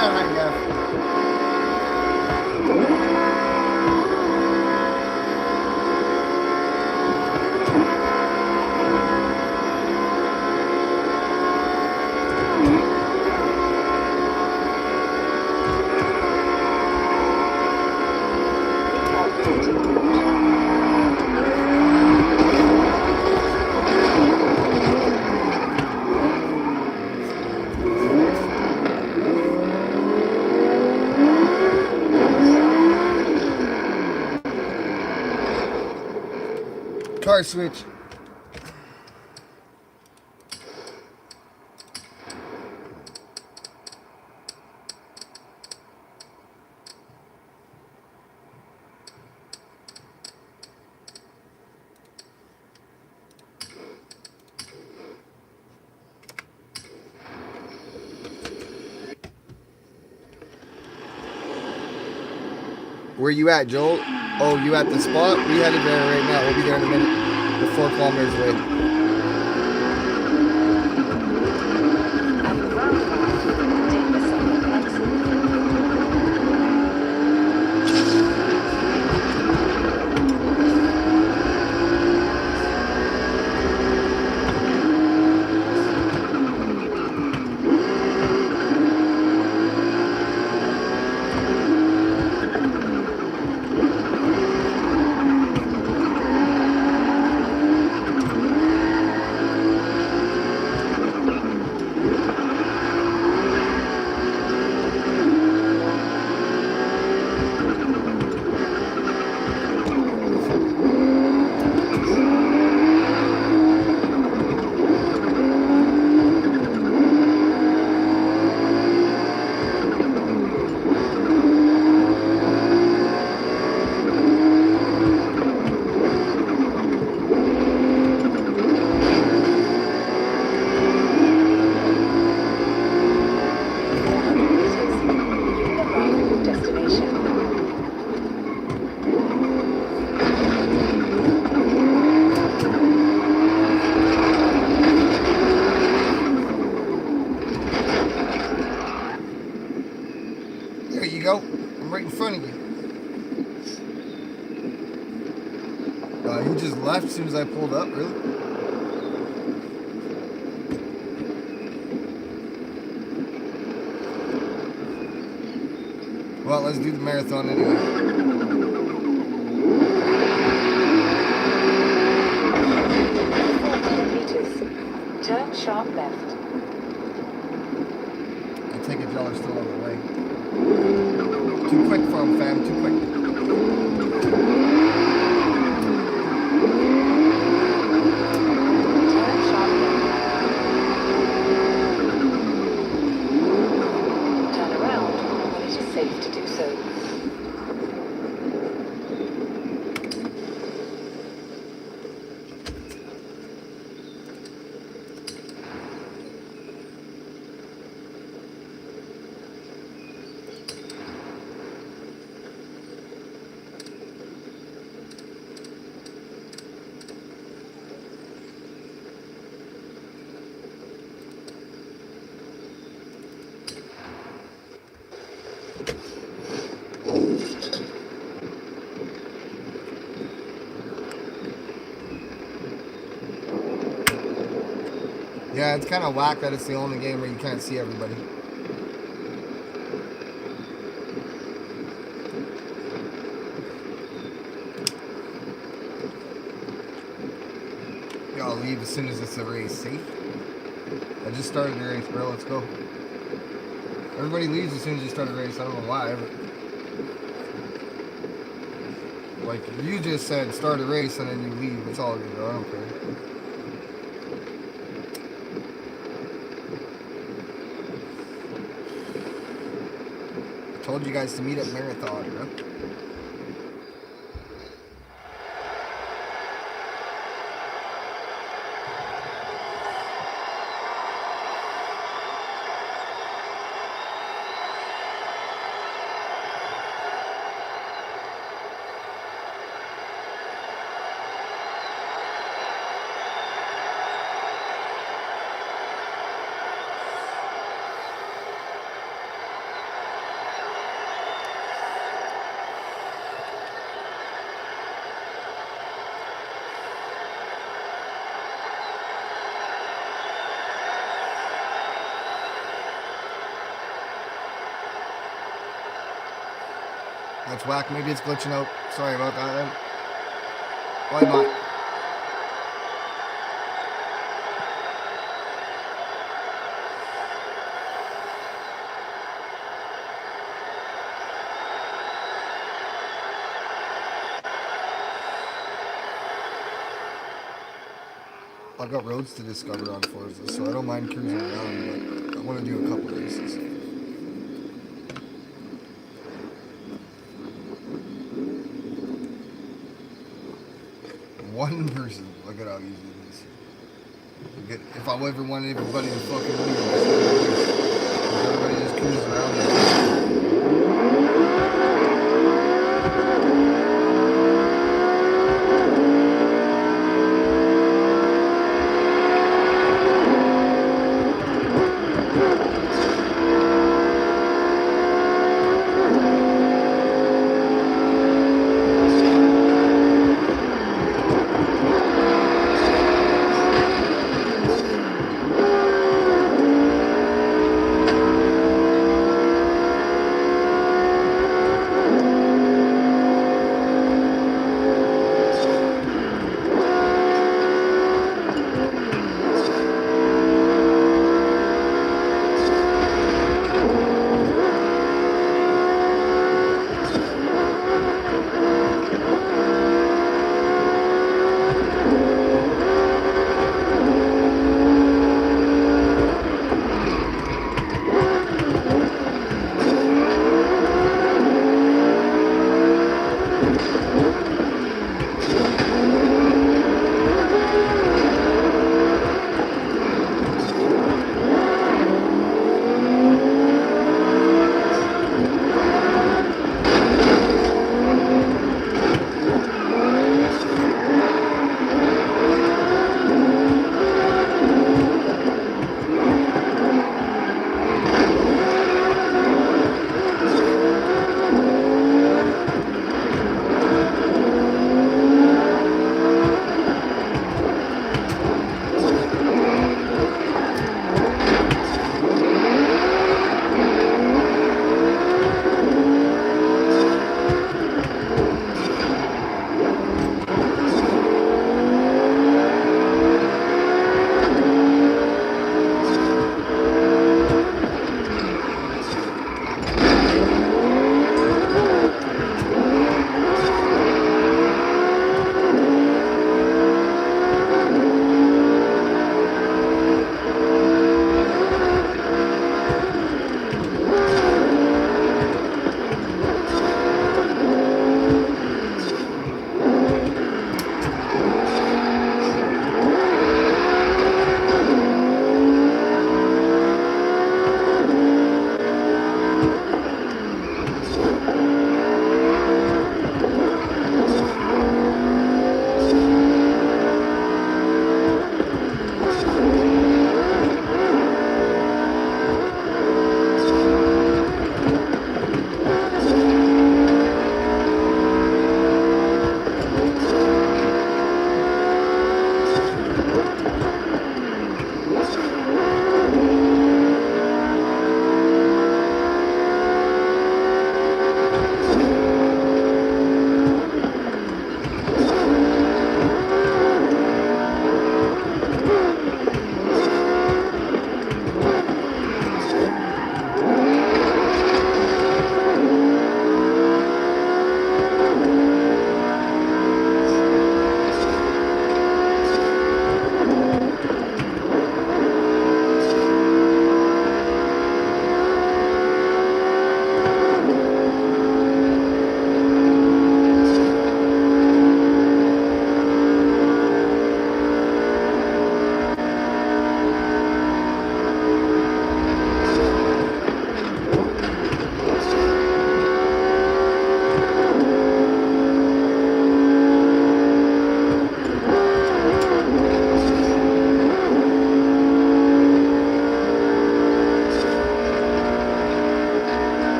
at highdef. Car switch. Where you at, Joel? Oh, you at the spot? We headed there right now. We'll be there in a minute. We're 4 kilometers away. At the roundabout, take the second exit. There you go. I'm right in front of you. You just left as soon as I pulled up, really? Well, let's do the marathon anyway. 400 meters. Turn sharp left. I take it y'all are still on the way. Too quick for him, fam. Too quick. Turn sharp left. Turn around when it is safe to do so. Yeah, it's kind of whack that it's the only game where you can't see everybody. Y'all leave as soon as it's a race. See? I just started the race, bro. Let's go. Everybody leaves as soon as you start a race. I don't know why. But like, you just said start a race and then you leave. It's all good, though. I don't care. Told you guys to meet at Marathon, bro. That's whack. Maybe it's glitching out. Sorry about that then. Why not? I've got roads to discover on Forza, so I don't mind cruising around, but I want to do a couple races. One person, look at how easy it is. If I ever wanted everybody to fucking leave, everybody just cruises around.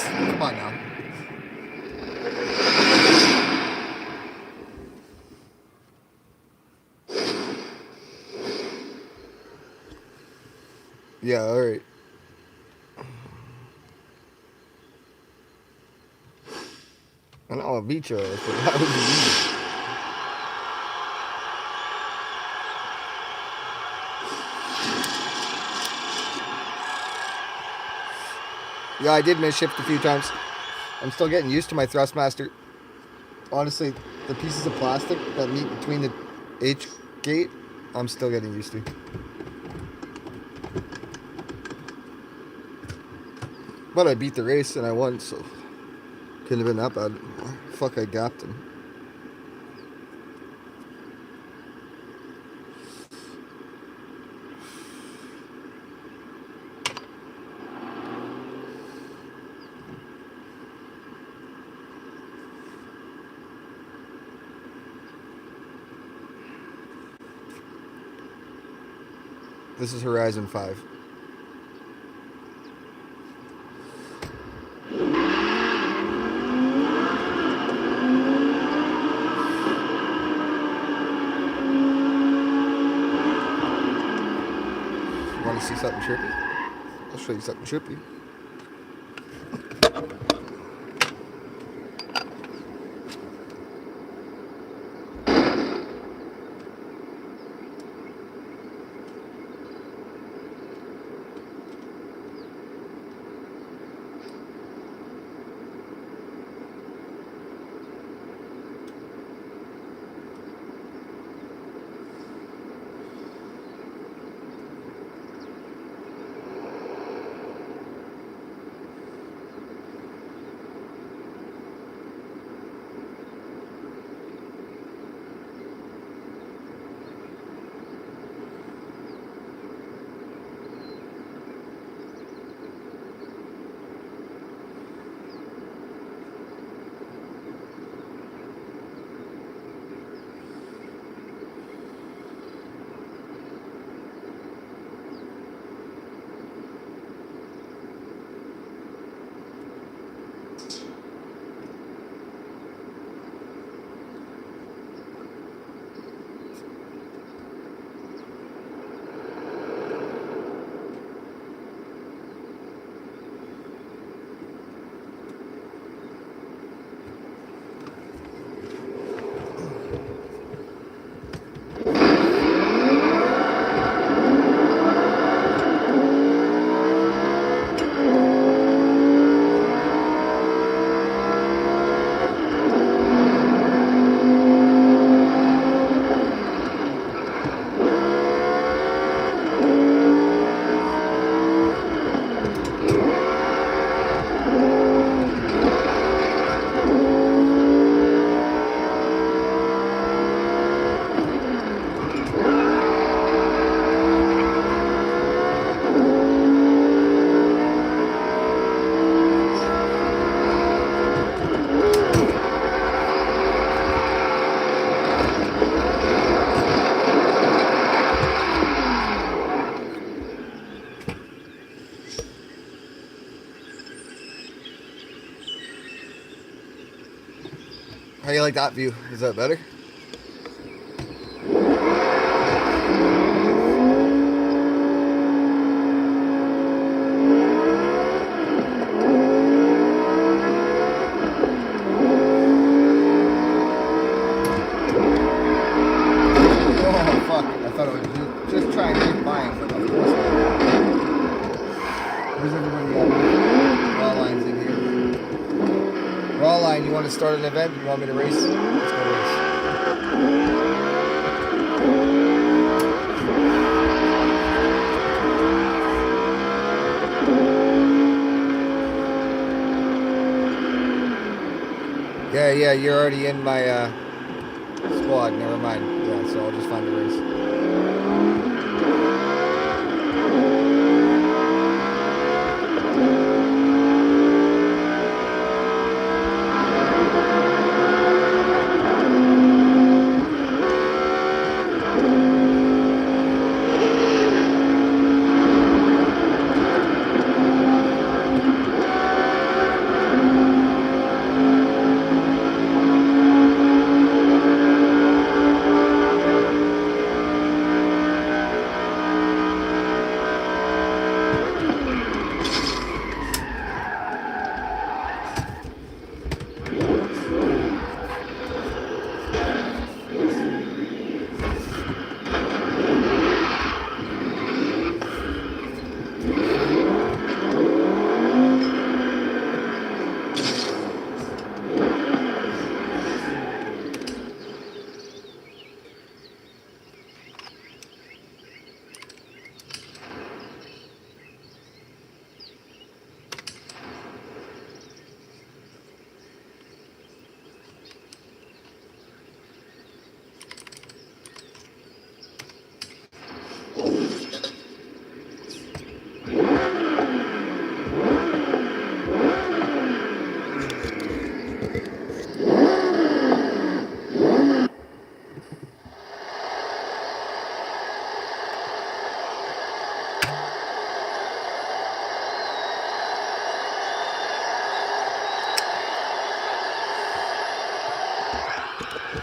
Come on now. Yeah, alright. I know I'll beat your ass, but why would you leave it? Yeah, I did miss shift a few times. I'm still getting used to my Thrustmaster. Honestly, the pieces of plastic that meet between the H gate, I'm still getting used to. But I beat the race and I won, so couldn't have been that bad. Fuck, I gapped him. This is Horizon 5. Want to see something trippy? I'll show you something trippy. How do you like that view? Is that better? Oh fuck, I thought it was just try and keep buying, but of course not. Where's everybody at? Raw line's in here. Raw line, you want to to start an event? You want me to race? Let's go race. Yeah, you're already in my squad. Never mind. Yeah, so I'll just find a race.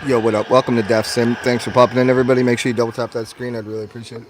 Yo, what up? Welcome to Def Sim. Thanks for popping in, everybody. Make sure you double tap that screen. I'd really appreciate it.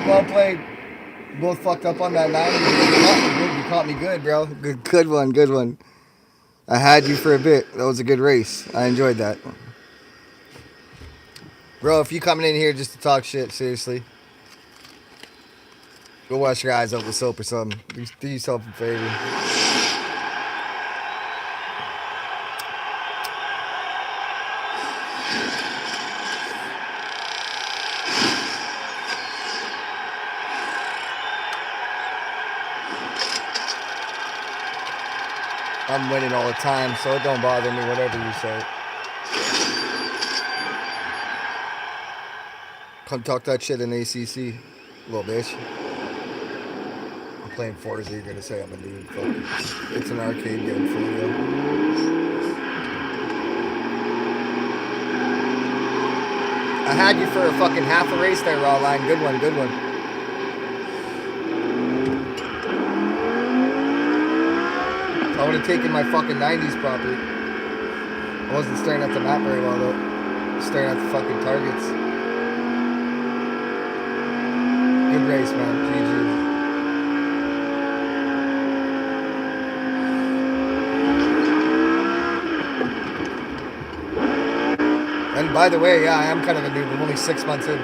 Well played. Both fucked up on that 90. You caught me good, bro. Good one. I had you for a bit. That was a good race. I enjoyed that. Bro, if you coming in here just to talk shit, seriously, go wash your eyes out with soap or something. Do yourself a favor. I'm winning all the time, so it don't bother me, whatever you say. Come talk that shit in ACC, little bitch. I'm playing Forza, you're gonna say I'm a noob. Fuck. It's an arcade game for you. I had you for a fucking half a race there, Raw Line. Good one, good one. I would have taken my fucking 90s properly. I wasn't staring at the map very well though. Staring at the fucking targets. Good race, man. GG. And by the way, yeah, I am kind of a noob. I'm only 6 months in.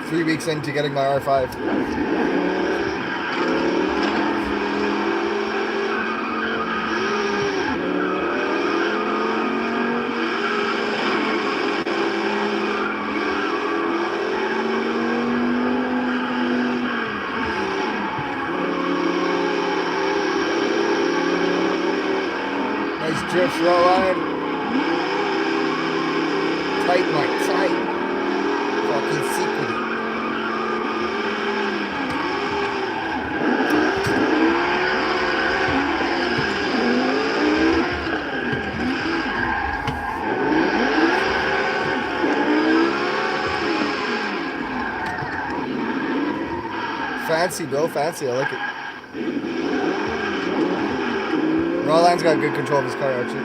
3 weeks into getting my R5. Drifts, roll line. Tight, Mike, tight. Fucking secret. Fancy, bro, fancy. I like it. Rawline's got good control of his car, actually.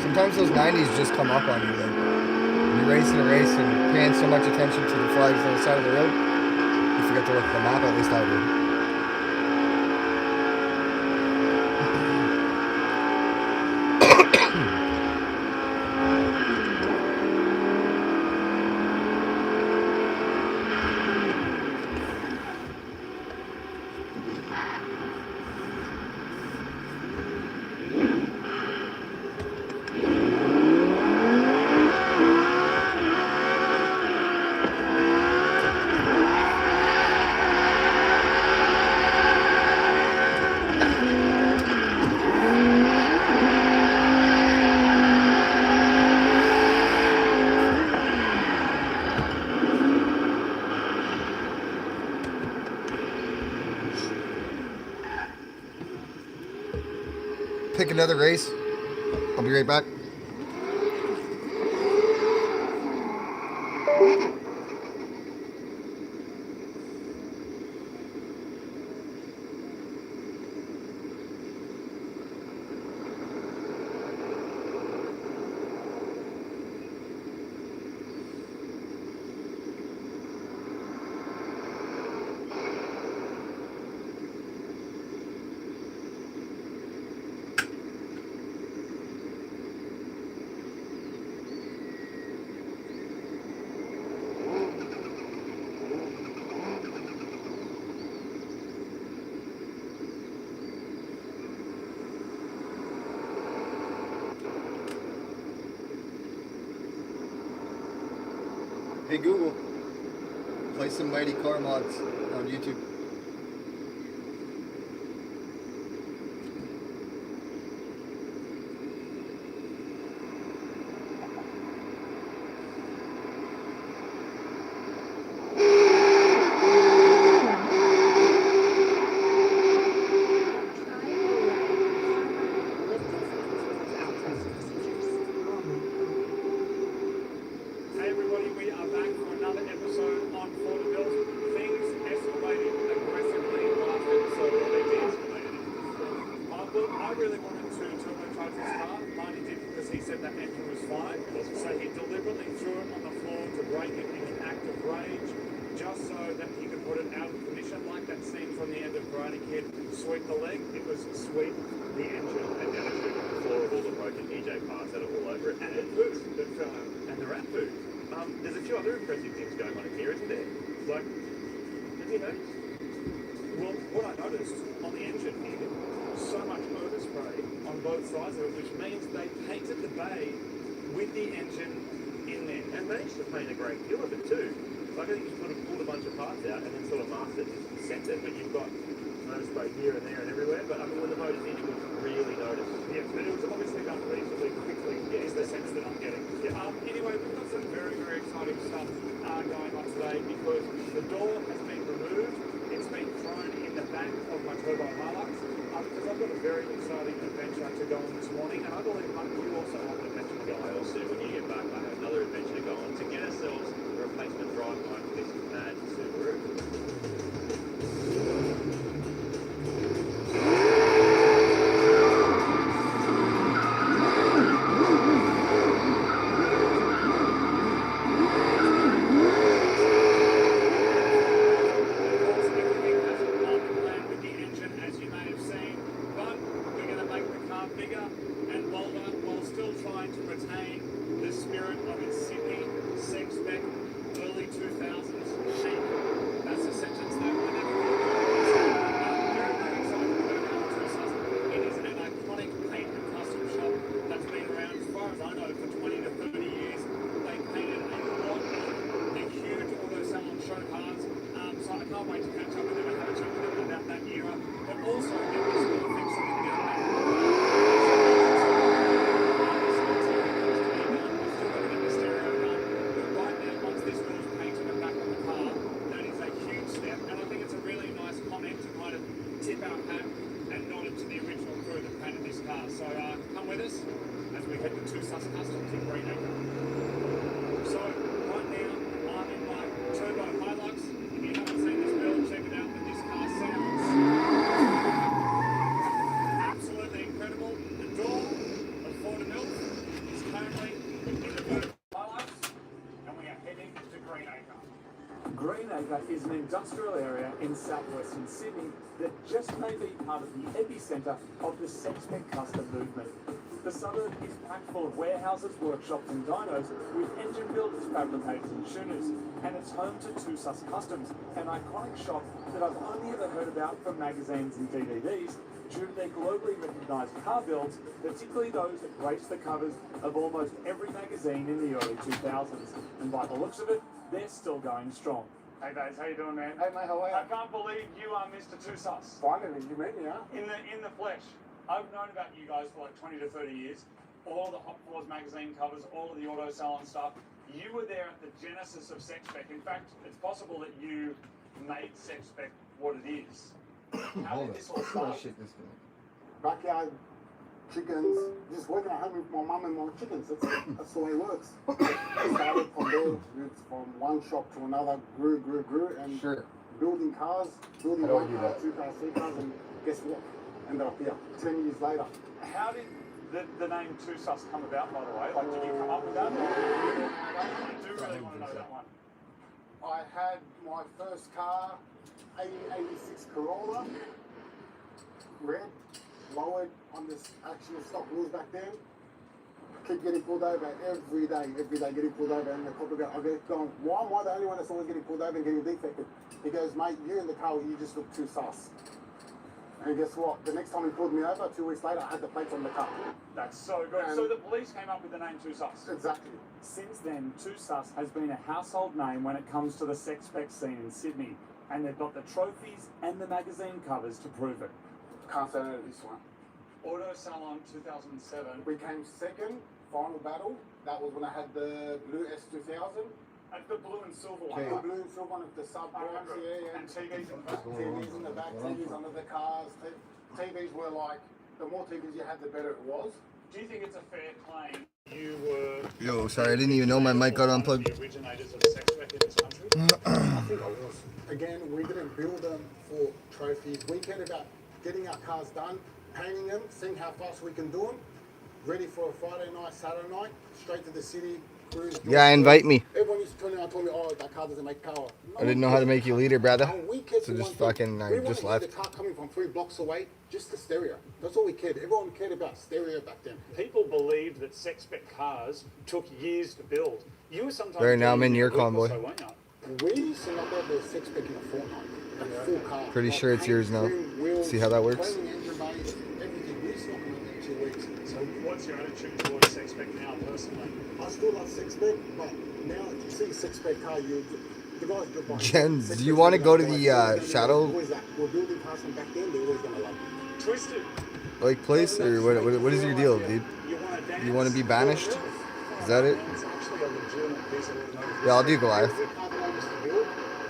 Sometimes those 90s just come up on you, though. When you're racing a race and paying so much attention to the flags on the side of the road, you forget to look at the map, at least I do. Pick another race. I'll be right back. Hey Google, play some Mighty Car mods on YouTube. just so that he could put it out of commission, like that scene from the end of Karate Kid, Sweep the Leg. It was sweep the engine and then it the floor of all the broken EJ parts that are all over it, and the food that fell out, and the rat food. There's a few other impressive things going on in here, isn't there? Like, have you noticed? Well, what I noticed on the engine here, so much overspray on both sides of it, which means they painted the bay with the engine in there, and managed to paint a great deal of it too. Like, I think you sort of pulled a bunch of parts out and then sort of masked it, just sent it, but you've got overspray here and there and everywhere. But I mean, when the motor's in, you would really notice. Yes, but it was obviously done reasonably quickly, is the sense that I'm getting. Yeah. Anyway, we've got some very, very exciting stuff going on today, because the door has been removed. It's been thrown in the back of my Turbo Hilux, because I've got a very exciting adventure to go on this morning, and I believe you also have an adventure to go on. I also, when you get back, I have another adventure to go on to get ourselves a replacement driveline for this mad Subaru. Is an industrial area in southwestern Sydney that just may be part of the epicentre of the sex-spec custom movement. The suburb is packed full of warehouses, workshops and dynos, with engine builders, fabricators and tuners, and it's home to Tusus Customs, an iconic shop that I've only ever heard about from magazines and DVDs due to their globally recognised car builds, particularly those that grace the covers of almost every magazine in the early 2000s. And by the looks of it, they're still going strong. Hey guys, how you doing, man? Hey mate, how are you? I can't believe you are Mr. Tusus. Finally, you met me, huh? In the flesh. I've known about you guys for like 20 to 30 years. All the Hot Wars magazine covers, all of the auto salon stuff. You were there at the genesis of Sex-Spec. In fact, it's possible that you made Sex-Spec what it is. How did this all start? Backyard chickens, just working at home with my mum and my chickens. That's the way it works. Started from there, from one shop to another, grew, and building cars, building one car, 2 cars, 3 cars, and guess what? Ended up here 10 years later. How did the name Tusus come about, by the way? Like, did you come up with that? I do really want to know that one. I had my first car, 1886 Corolla, red, lowered on this actual stock wheels back then. Keep getting pulled over every day getting pulled over, and the cop will go, I get going, why am I the only one that's always getting pulled over and getting defected? He goes, mate, you in the car, you just look too sus. And guess what? The next time he pulled me over, 2 weeks later, I had the plates on the car. That's so good. And so the police came up with the name Tusus. Exactly. Since then, Tusus has been a household name when it comes to the sex-spec scene in Sydney, and they've got the trophies and the magazine covers to prove it. Can't say no to this one. Auto Salon 2007. We came second, final battle. That was when I had the blue S2000. And the blue and silver one. The blue and silver one with the sub box, And TVs in the back. TVs in the back, TVs under the cars. TVs were like, the more TVs you had, the better it was. Do you think it's a fair claim you were... Yo, sorry, I didn't even know my mic got unplugged. ...the originators of sex-spec in this country? I think I was. Again, we didn't build them for trophies. We cared about getting our cars done, painting them, seeing how fast we can do them, ready for a Friday night, Saturday night, straight to the city, cruise. Yeah, invite me. Everyone used to turn around and told me, oh, that car doesn't make power. I didn't know how to make you leader, brother. No, we cared So for just one thing. fucking, I We just wanted to left. hear the car coming from 3 blocks away, just the stereo. That's all we cared. Everyone cared about stereo back then. People believed that sex spec cars took years to build. You were sometimes Right now I'm in doing it your a week or convoy. so, weren't you? We used to knock out the 6-pack in a fortnight. A full car. Pretty sure it's yours now. Trim, wheels, See how that works? trailing engine bays, everything. We used to knock them out in 2 weeks. So what's your attitude towards sex spec now, personally? I still love 6-pack, but now if you see a 6-pack car, the guys do buy. Jens, do you want to go to the Shadow We're building cars from back then. They're always gonna love it. Twisted. like place, or what is your deal, dude? You want to be banished? Is that it? It's actually a legitimate piece of automotive. Yeah, I'll do Goliath. Every car that I used to build,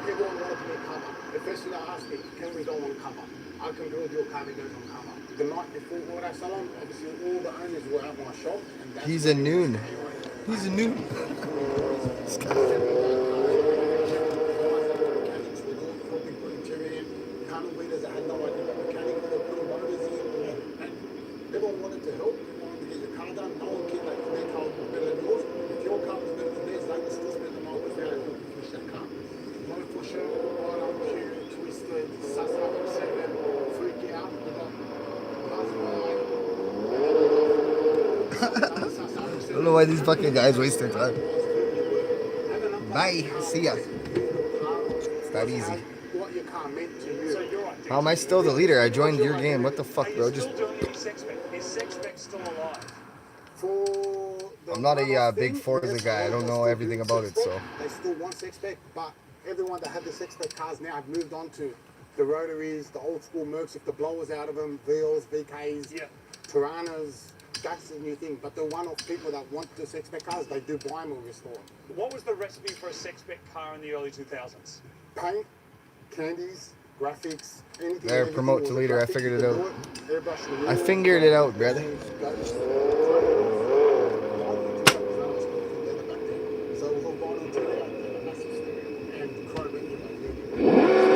everyone wanted to be a cover. The first thing they asked me, can we go on cover? I can build your car that goes on cover. The night before all that salon, obviously all the owners were at my shop. And that's He's a when- noon. He's a noon. Everyone wanted to help, wanted to get your car done. No one cared that their car was better than yours. If your car was better than theirs, they would still spend the night with you to finish that car. No pusher, right on cue, twisted, suss up, upset them, freak out. I don't know why these fucking guys waste their time. Bye. See ya. It's that easy. What your car meant to you. So you're right. How am I still the leader? I joined your game. What the fuck, Are you bro? still Just doing any sex spec? Is sex spec still alive? For the I'm not a one-off big thing, Forza yes, guy. I don't they know still everything do about it, six-pack. so. They still want 6-pack, but everyone that had the 6-pack cars now have moved on to the rotaries, the old school Mercs with the blowers out of them, VLs, VKs, Yeah. Tiranas. That's the new thing. But the one-off people that want the 6-pack cars, they do buy them or restore them. What was the recipe for a sex spec car in the early 2000s? Paint, candies, graphics, anything. There, everything promote was to a leader. I graphic, figured you it could out. do it, airbrush the I wheels, fingered it out, brother. So it was all bought onto the massive stereo and chrome engine.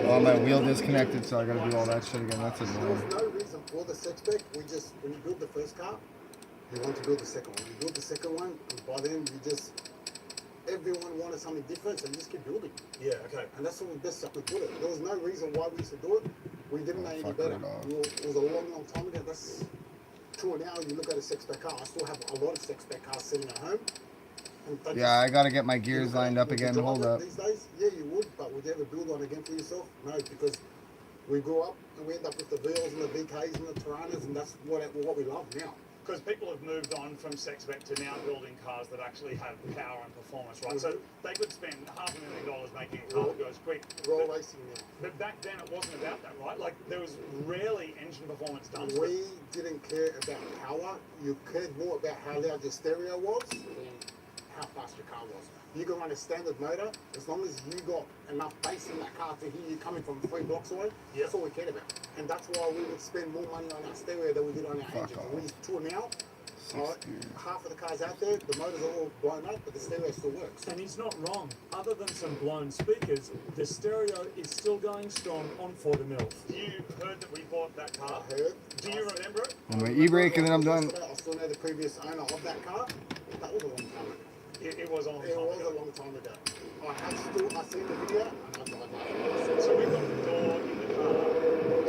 Oh, my wheel disconnected, so I gotta do all that shit again. That's There annoying. was no reason for the 6-pack. We just, when you build the first car, you want to build the second one. You build the second one, and by then you just, everyone wanted something different, so you just keep building. Yeah, okay. And that's the best stuff we put it. There was no reason why we used to do it. We didn't know any fuck better. it off. It was a long time ago. That's to now. You look at a 6-pack car. I still have a lot of 6-pack cars sitting at home. And they Yeah, I gotta get my gears lined up would you again. drive Hold it up. These days, yeah, you would. But would you ever build one again for yourself? No, because we grew up and we end up with the VLs and the VKs and the Tiranas, and that's what we love now. Because people have moved on from sex spec to now building cars that actually have power and performance, right? So they could spend $500,000 making a car that goes quick. We're all racing now. But back then it wasn't about that, right? Like there was rarely engine performance done. We didn't care about power. You cared more about how loud your stereo was than how fast your car was. You could run a standard motor as long as you got enough bass in that car to hear you coming from 3 blocks away. Yeah. That's all we cared about. And that's why we would spend more money on our stereo than we did on our Fuck engine. off. We tour now. Half of the cars out there, the motors are all blown up, but the stereo still works. And he's not wrong. Other than some blown speakers, the stereo is still going strong on 40 mils. You heard that we bought that car. I heard. Do you remember it? On my e-brake, and then I'm done. I still know the previous owner of that car. That was a long time ago. It was a long It time was ago. a long time ago. I seen the video and I was like, So we got the door in the car,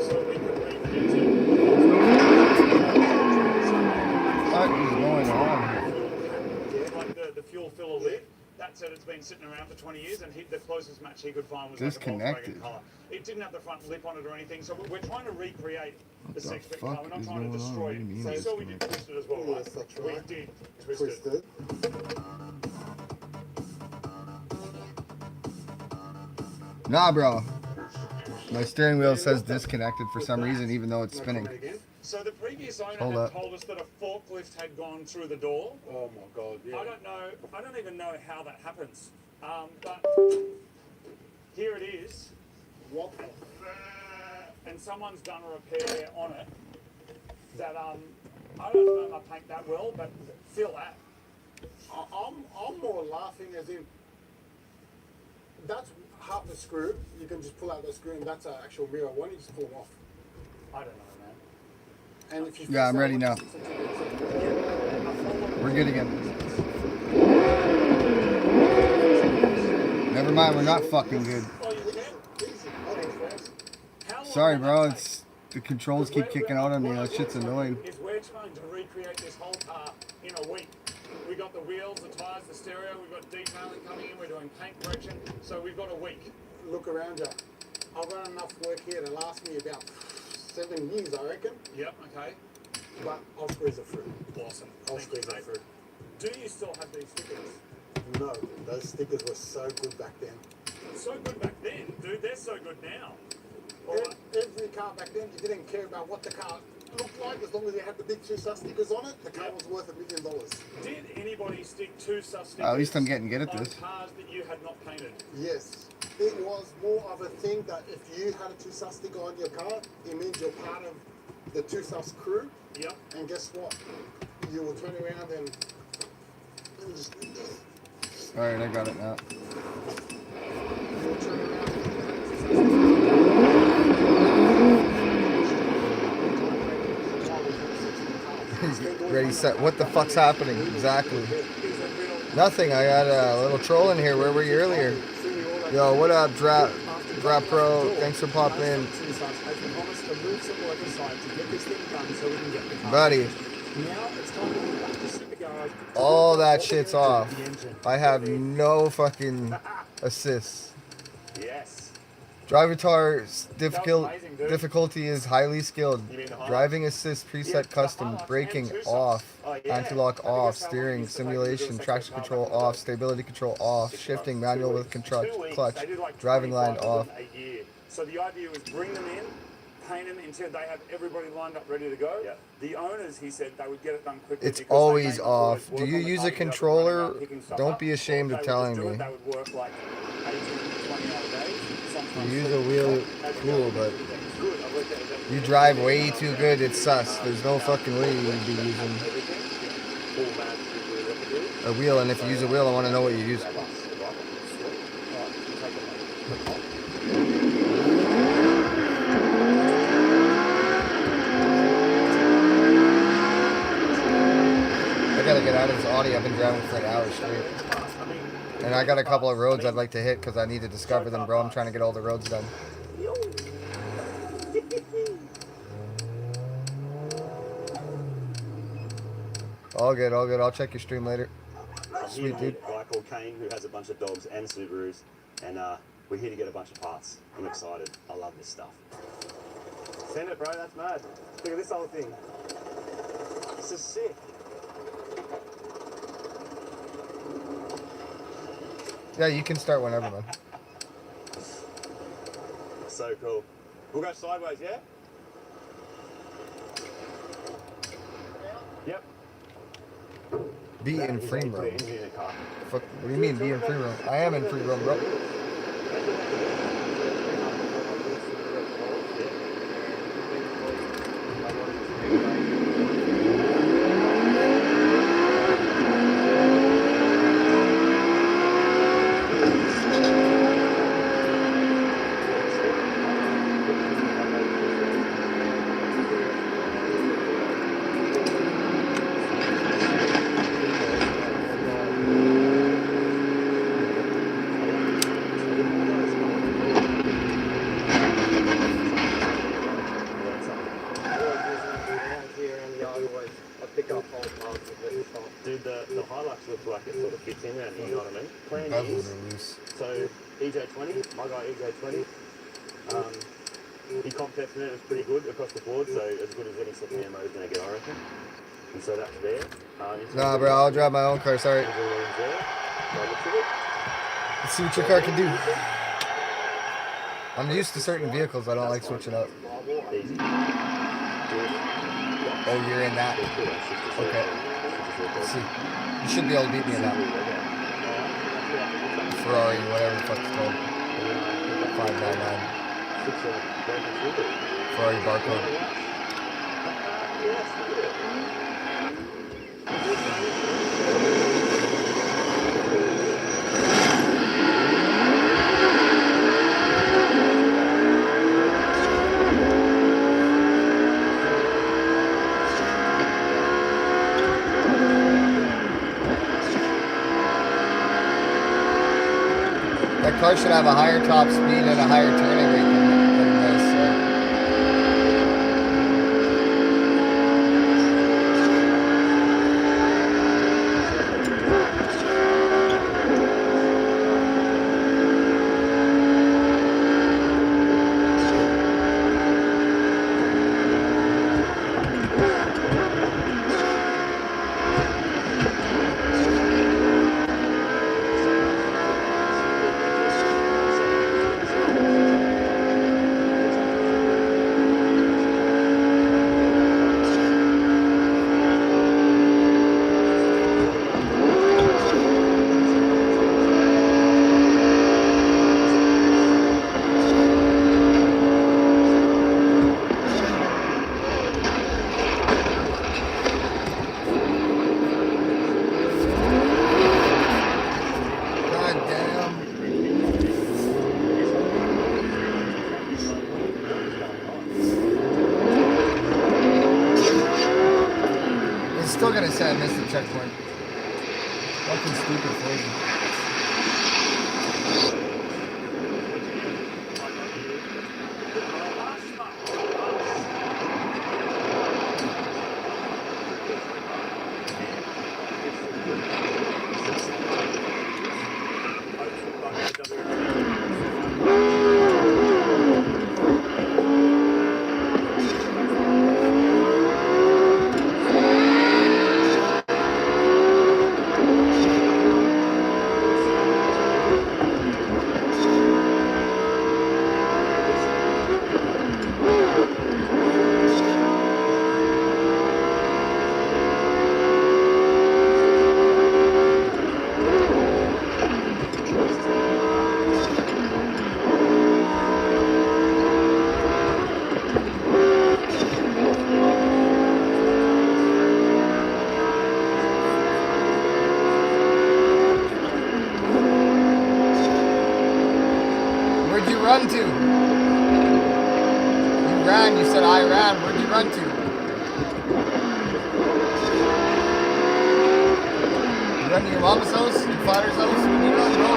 so we could reuse it. What is going on? Like the fuel filler lid. That said, it's been sitting around for 20 years, and the closest match he could find was like a Disconnected. Volkswagen colour. It didn't have the front lip on it or anything, so we're trying to recreate the the sex spec car. fuck We're not is trying to going on? destroy What do you mean it. So we did disconnected? Twisted as well, right? Yes, that's We right. did Twisted. twisted. Nah, bro. My steering wheel says disconnected for some reason, even though it's spinning. So the previous owner Hold had up. told us that a forklift had gone through the door. Oh my god, yeah. I don't even know how that happens. But here it is, What? and someone's done a repair on it that I don't know my paint that well, but feel that. I'm more laughing as in that's half the screw. You can just pull out the screw and that's an actual mirror. Why don't you just pull them off? I don't know, man. And if you Yeah, I'm fix that ready one, now. just- We're good again. Never mind, we're not fucking good. Sorry, bro. It's the controls keep kicking out on me. That shit's annoying. Is we're trying to recreate this whole car in a week. We got the wheels, the tires, the stereo. We've got detailing coming in. We're doing paint correction. So we've got a week. Look around you. I've got enough work here to last me about 7 years, I reckon. Yep. Okay. But I'll squeeze it through. Awesome. I'll Thank you, squeeze it mate. through. Do you still have these stickers? No, those stickers were so good back then. So good back then, dude. They're so good now. Every car back then, you didn't care about what the car looked like, as long as you had the big 2 sus stickers on it, the car was worth $1 million. Did anybody stick 2 sus stickers At least I'm getting good at this. on cars that you had not painted? Yes. It was more of a thing that if you had a 2 sus sticker on your car, it means you're part of the 2 sus crew. Yep. And guess what? You will turn around and just do this. Alright, I got it now. You will turn around and Ready, set. What the fuck's happening? Exactly. Nothing. I got a little troll in here. Where were you earlier? Yo, what up, Drop Pro? Thanks for popping in. Buddy. All that shit's off. I have no fucking assists. Yes. Driver tolerance difficulty is highly skilled. Driving assist preset custom. Braking off. Anti-lock off. Steering simulation. Traction control off. Stability control off. Shifting manual with clutch. Driving line off. So the idea was bring them in, paint them until they have everybody lined up ready to go. Yep. The owners, he said, they would get it done quickly. It's always off. Do you use a controller? Don't be ashamed of telling me. They would work like 18, 20-hour days. You use a wheel, cool, but you drive way too good. It's sus. There's no fucking way you would be using a wheel, and if you use a wheel, I want to know what you use. I gotta get out of this Audi. I've been driving for an hour straight. And I got a couple of roads I'd like to hit because I need to discover them, bro. I'm trying to get all the roads done. All good, all good. I'll check your stream later. Sweet dude. A guy called Kane who has a bunch of dogs and Subarus, and we're here to get a bunch of parts. I'm excited. I love this stuff. Send it, bro. That's mad. Look at this whole thing. This is sick. Yeah, you can start whenever, man. So cool. We'll go sideways, yeah? Yep. Be in free roam. Fuck, what do you mean, be in free roam? I am in free roam, bro. Dude, the Hilux looks like it sort of fits in around here, you know what I mean? Plan Bezel is, are loose. so EJ20, my guy EJ20, he comp tested it, it was pretty good across the board, so as good as any second ammo is going to get, I reckon. And so that's there. Nah, bro, I'll drive my own car, sorry. Let's see what your car can do. I'm used to certain vehicles, I don't like switching up. Easy. Oh, you're in that. Okay. Let's see. You should be able to beat me in that. Ferrari, whatever the fuck it's called. 599. Ferrari barcode. car should have a higher top speed and a higher turning rate than this. So. Still gonna say I missed the checkpoint. Fucking stupid Forza. Run to? You ran, you said I ran. Where'd you run to? You run to your mama's house? Your father's house? When you run, bro?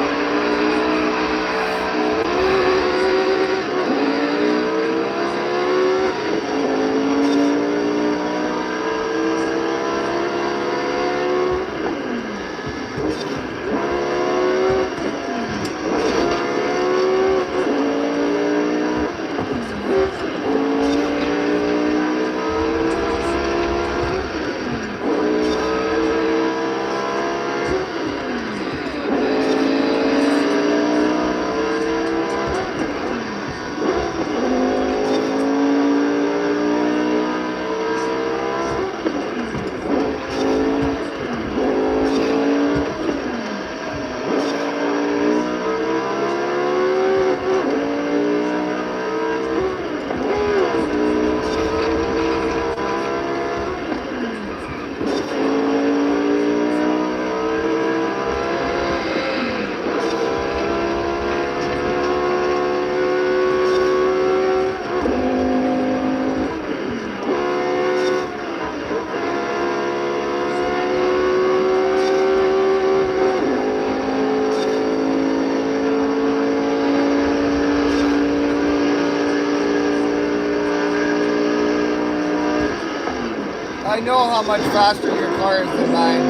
I know how much faster your car is than mine.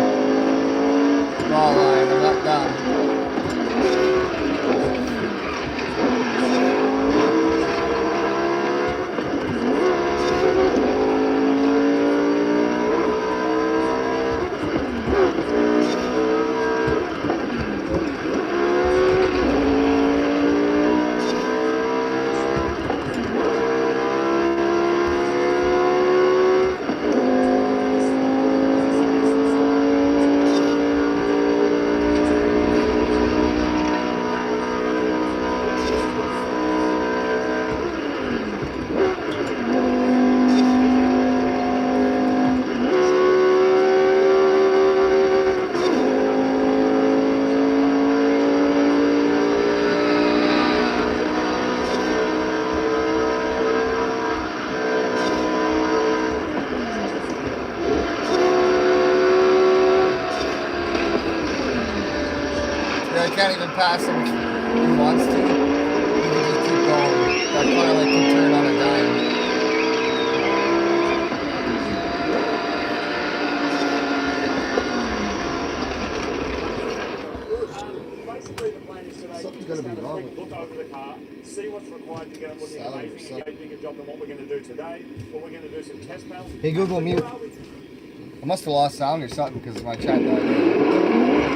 Draw a line, I'm not done. I can't even pass him. wants to, he can just keep going. That car like can turn on a dime. Basically, the plan is today Something's to gonna just be have a wrong quick with look over the car, see what's required to get it looking Salad or amazing, something. a bigger job than what we're going to do today, but we're going to do some test panels. Hey Google, But mute. where are we? I must have lost sound or something because my chat died.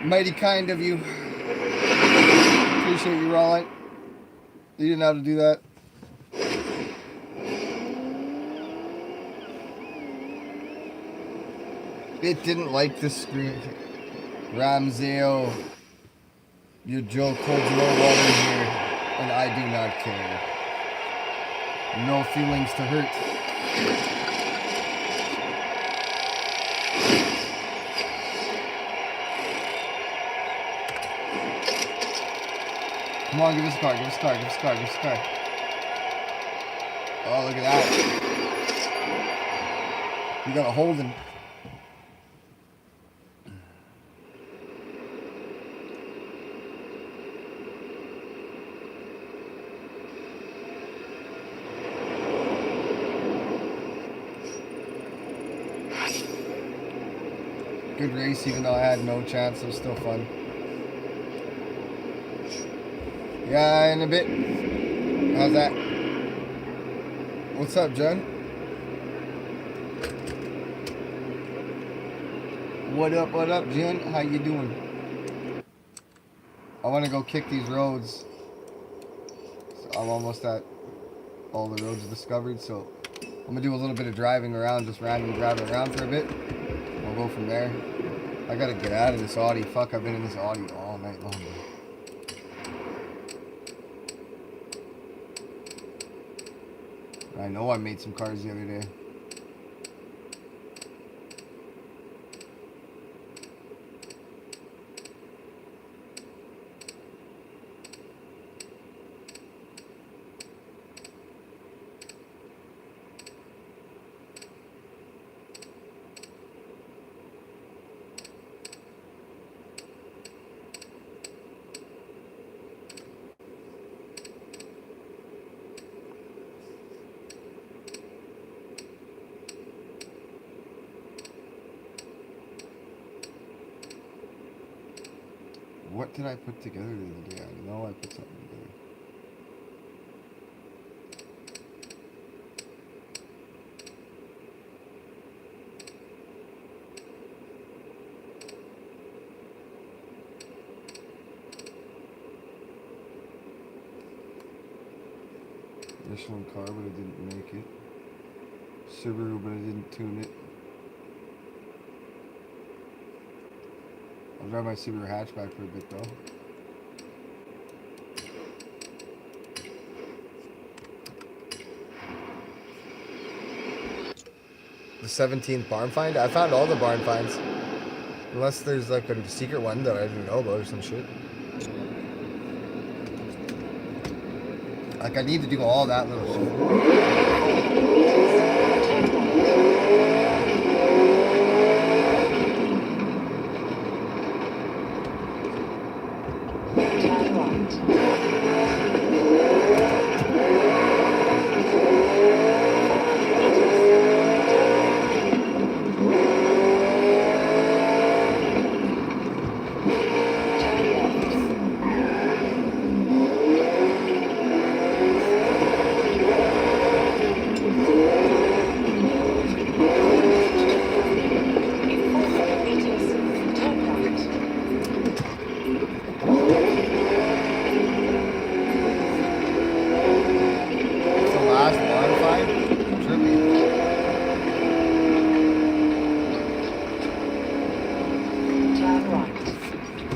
Mighty kind of you. Appreciate you, Roland. You didn't know how to do that. It didn't like the screen. Ramseo, you Joe cold no water here, and I do not care. No feelings to hurt. Come on, give us a car, give us a car, give us a car, give us a car. Oh, look at that. You got a Holden. Good race, even though I had no chance. It was still fun. Yeah, in a bit. How's that? What's up, John? What up, Jen? How you doing? I want to go kick these roads. So I'm almost at all the roads discovered, so I'm going to do a little bit of driving around, just randomly driving around for a bit. We'll go from there. I got to get out of this Audi. Fuck, I've been in this Audi all night long. I know I made some cars the other day. What did I put together the other day? I know I put something together. Michelin car, but I didn't make it. Subaru, but I didn't tune it. I'll drive my Subaru hatchback for a bit though. The 17th barn find? I found all the barn finds. Unless there's like a secret one that I didn't know about or some shit. Like I need to do all that little shit.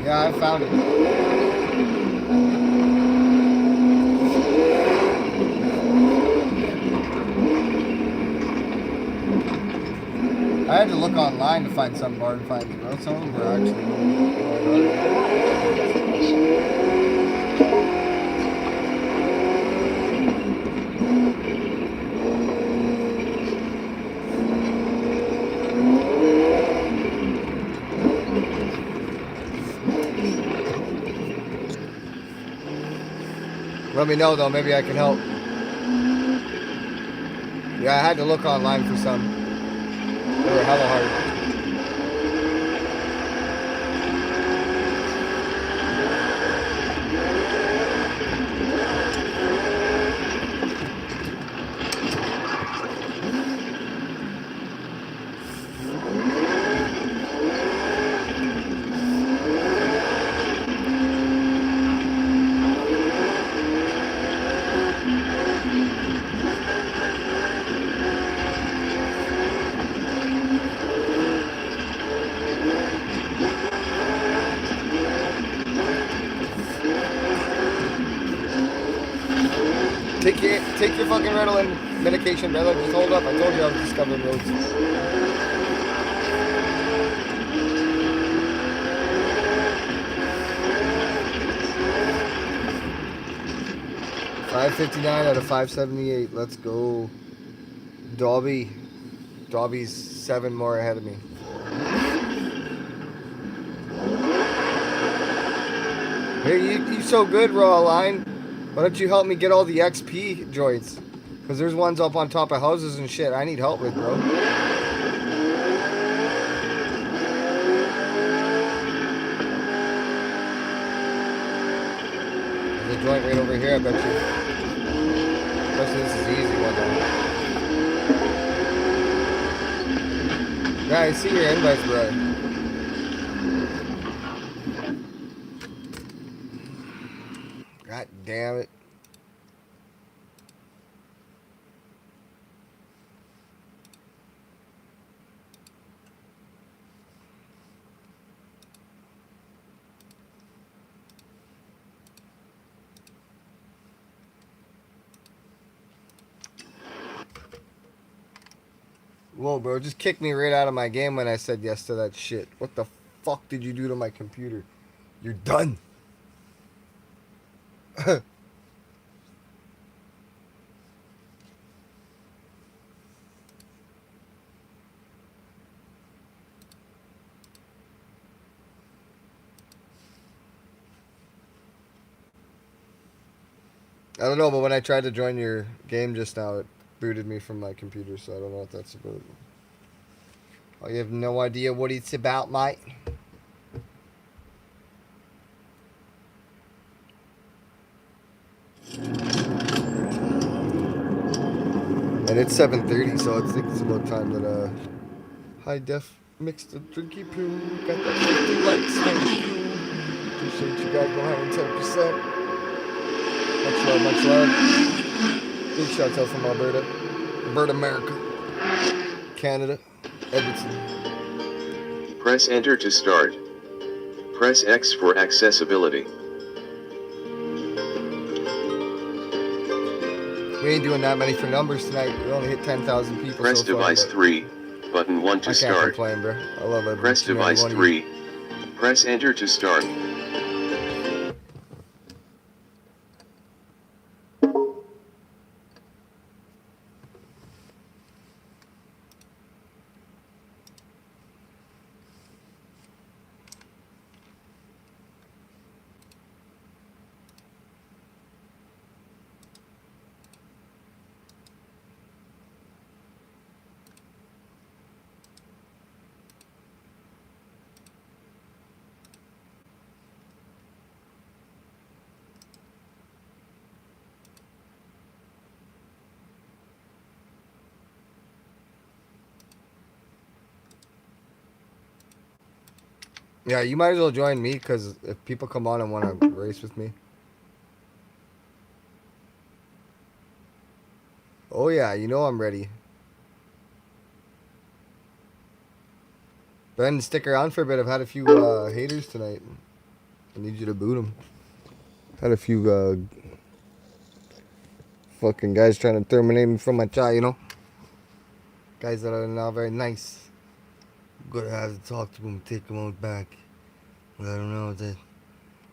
Yeah, I found it. I had to look online to find some barn finds, bro. Some of them were actually Let me know though, maybe I can help. Yeah, I had to look online for some. They were hella hard. Take your fucking Ritalin medication, brother. Just hold up. I told you I was discovering roads. .559 out of 578. Let's go. Dobby's 7 more ahead of me. Hey, you so good, Raw Line. Why don't you help me get all the XP joints? Because there's ones up on top of houses and shit I need help with, bro. There's a joint right over here, I bet you. Especially this is the easy one, though. Yeah, I see your invites, bro. God damn it. Whoa, bro, just kicked me right out of my game when I said yes to that shit. What the fuck did you do to my computer? You're done. I don't know, but when I tried to join your game just now, it booted me from my computer, so I don't know what that's about. Oh, you have no idea what it's about, mate? And it's 7:30, so I think it's about time that high def mixed the drinky poo. Got that 50 likes. Thank you. Appreciate you guys 110%. Much love. Big shouts out from Alberta. Alberta, America. Canada. Edmonton. Press Enter to start. Press X for accessibility. We ain't doing that many for numbers tonight. We only hit 10,000 people. Press so far, device 3, button 1 to I can't start. complain, bro. I love it. Press device 3. Press Enter to start. Yeah, you might as well join me, because if people come on and want to race with me. Oh yeah, you know I'm ready. Ben, stick around for a bit. I've had a few haters tonight. I need you to boot them. Had a few fucking guys trying to terminate me from my chat, you know? Guys that are not very nice. I'm gonna have to talk to them, take them out back. Let them know that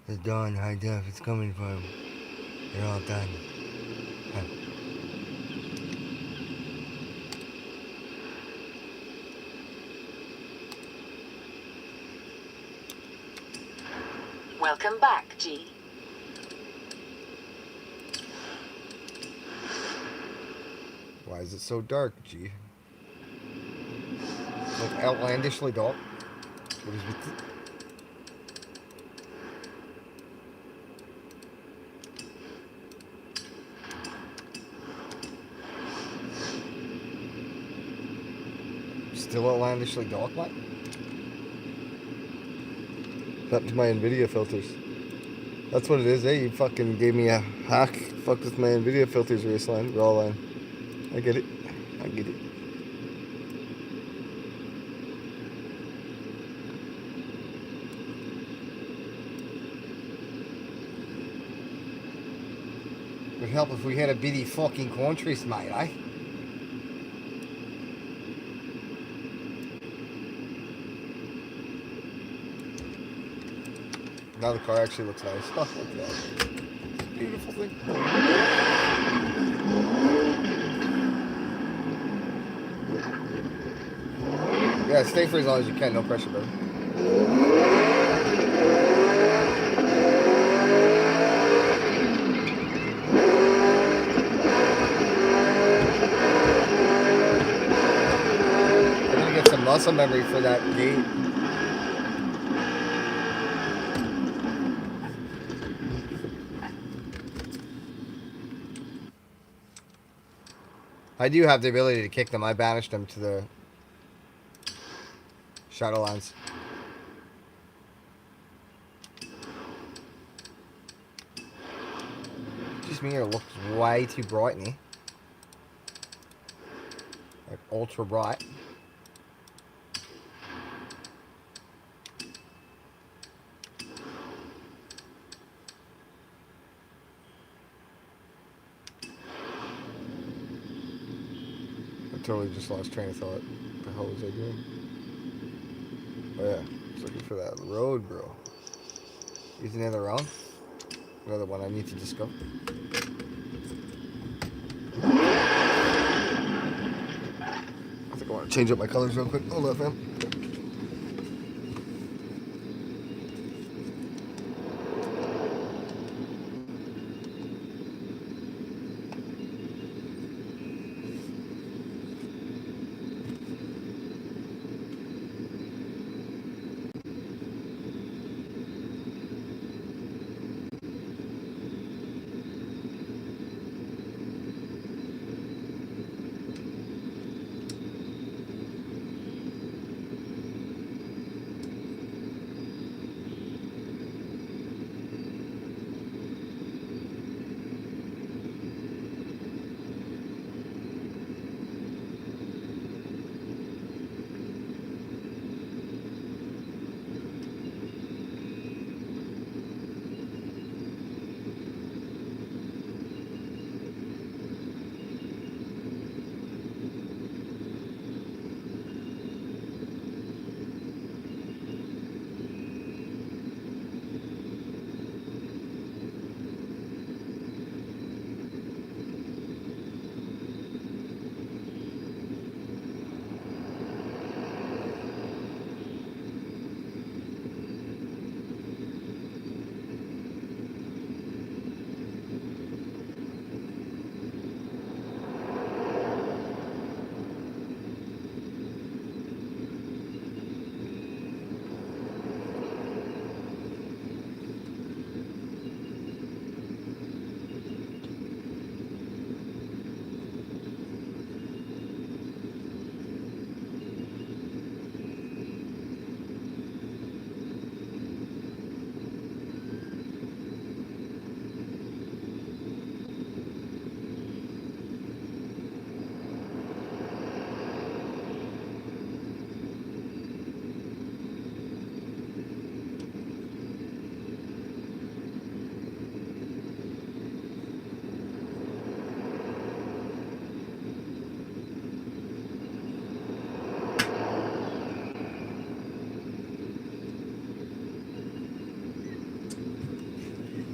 the Dawn high def is coming for them. They're all done. Huh. Welcome back, G. Why is it so dark, G? Like outlandishly dark? What is with it? Still outlandishly dark, mate? Up to my NVIDIA filters. That's what it is, eh? You fucking gave me a hack. Fuck with my NVIDIA filters, Raceline, raw line. I get it. I get it. Would help if we had a bitty fucking countries, mate, eh? Now the car actually looks nice. Oh, look at that. Beautiful thing. Yeah, stay for as long as you can. No pressure, bro. I'm gonna get some muscle memory for that gate. I do have the ability to kick them. I banished them to the shadow lines. Just me, it looks way too bright in here. Like ultra bright. Totally just lost train of thought. What the hell was I doing? Oh yeah, I was looking for that road, bro. Is another round? Another one I need to discover. I think I want to change up my colors real quick. Hold up, fam.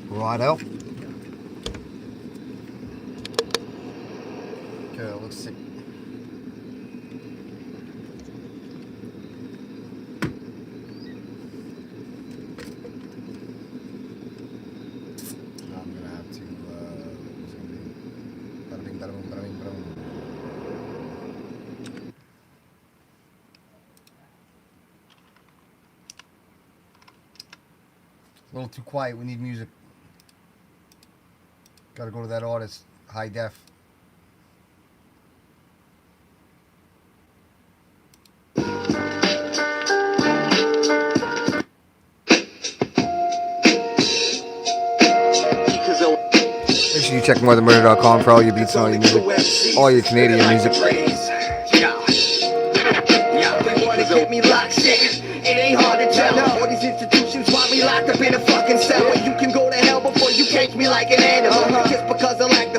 Righto. Okay, that looks sick. I'm gonna have to, what's it gonna be? Bada bing, bada boom, bada bing, bada boom. A little too quiet, we need music. Gotta go to that artist, high def. Make sure you check morethanmurder.com for all your beats and all your music, all your Canadian music. Keep me locked, shit. It ain't hard to tell. All these institutions want me locked up in a fucking cell. You can go to hell before you cage me like an animal. Just because I like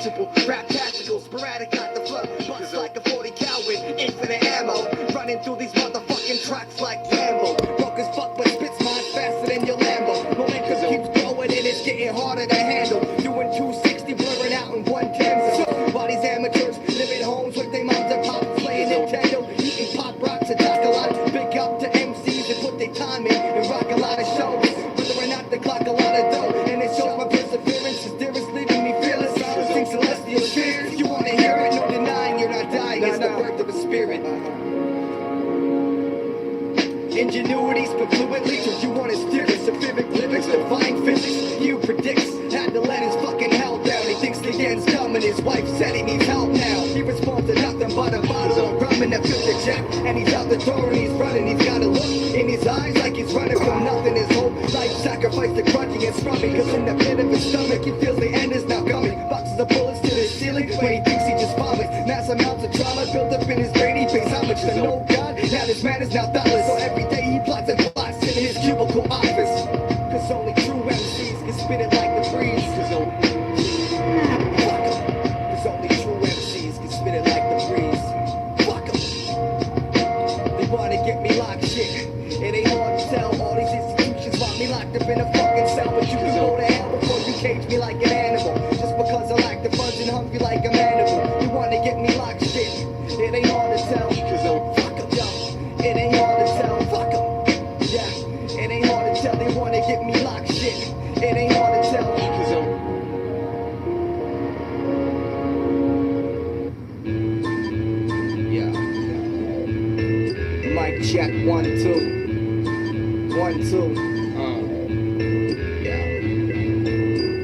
tangible. Rap tactical, sporadic, got the flow. Bust like a 40 cal with infinite ammo. Running through these motherfucking tracks like Rambo. Broke as fuck, but spits mine faster than your Lambo. Momentum keeps growing and it's getting harder to handle. Doing 260, blurring out in 110. While these amateurs live in homes with their moms and pops, playing Nintendo, eating pop rocks and talk a lot. Big up to MCs that put their time in and rock a lot of shows. Whether or not they clock a lot of dough, and it shows my perseverance is dearest, leaving me fearless. Silencing celestial spheres. You wanna hear it? No denying you're not dying. It's the birth of a spirit. Ingenuity's but fluidly till you wanna steer it. Sophic lyrics, defying physics. You predicts had to let his fucking hell down. He thinks the end's coming. His wife said he needs help now. He responds to nothing but a bottle of rum and a filter jack. And he's out the door and he's running. He's got a look in his eyes like he's running from nothing. His whole life sacrificed to crunching and scrubbing. Cause in the pit of his stomach he feels the end is now coming. Boxes of bullets to the ceiling when he thinks he just vomits. Mass amounts of trauma built up in his brain. He pays homage to no God. Now this man is now thoughtless. So every day he plots and plots in his cubicle office. Cause only true MCs can spit it like the breeze. Cause only true MCs can spit it like the breeze. Fuck 'em. They wanna get me locked, shit. It ain't hard to tell. All these institutions want me locked up in a fucking cell. But you can go to hell before you cage me like an animal. Just because I lack the funds and hungry like a manimal. You wanna get me locked, shit. It ain't hard to tell. Fuck 'em, yo. It ain't hard to tell. Fuck 'em. Yeah. It ain't hard to tell. They wanna get me locked, shit. It ain't hard to tell. Yeah. Mic check 1 2. 1 2. Yeah.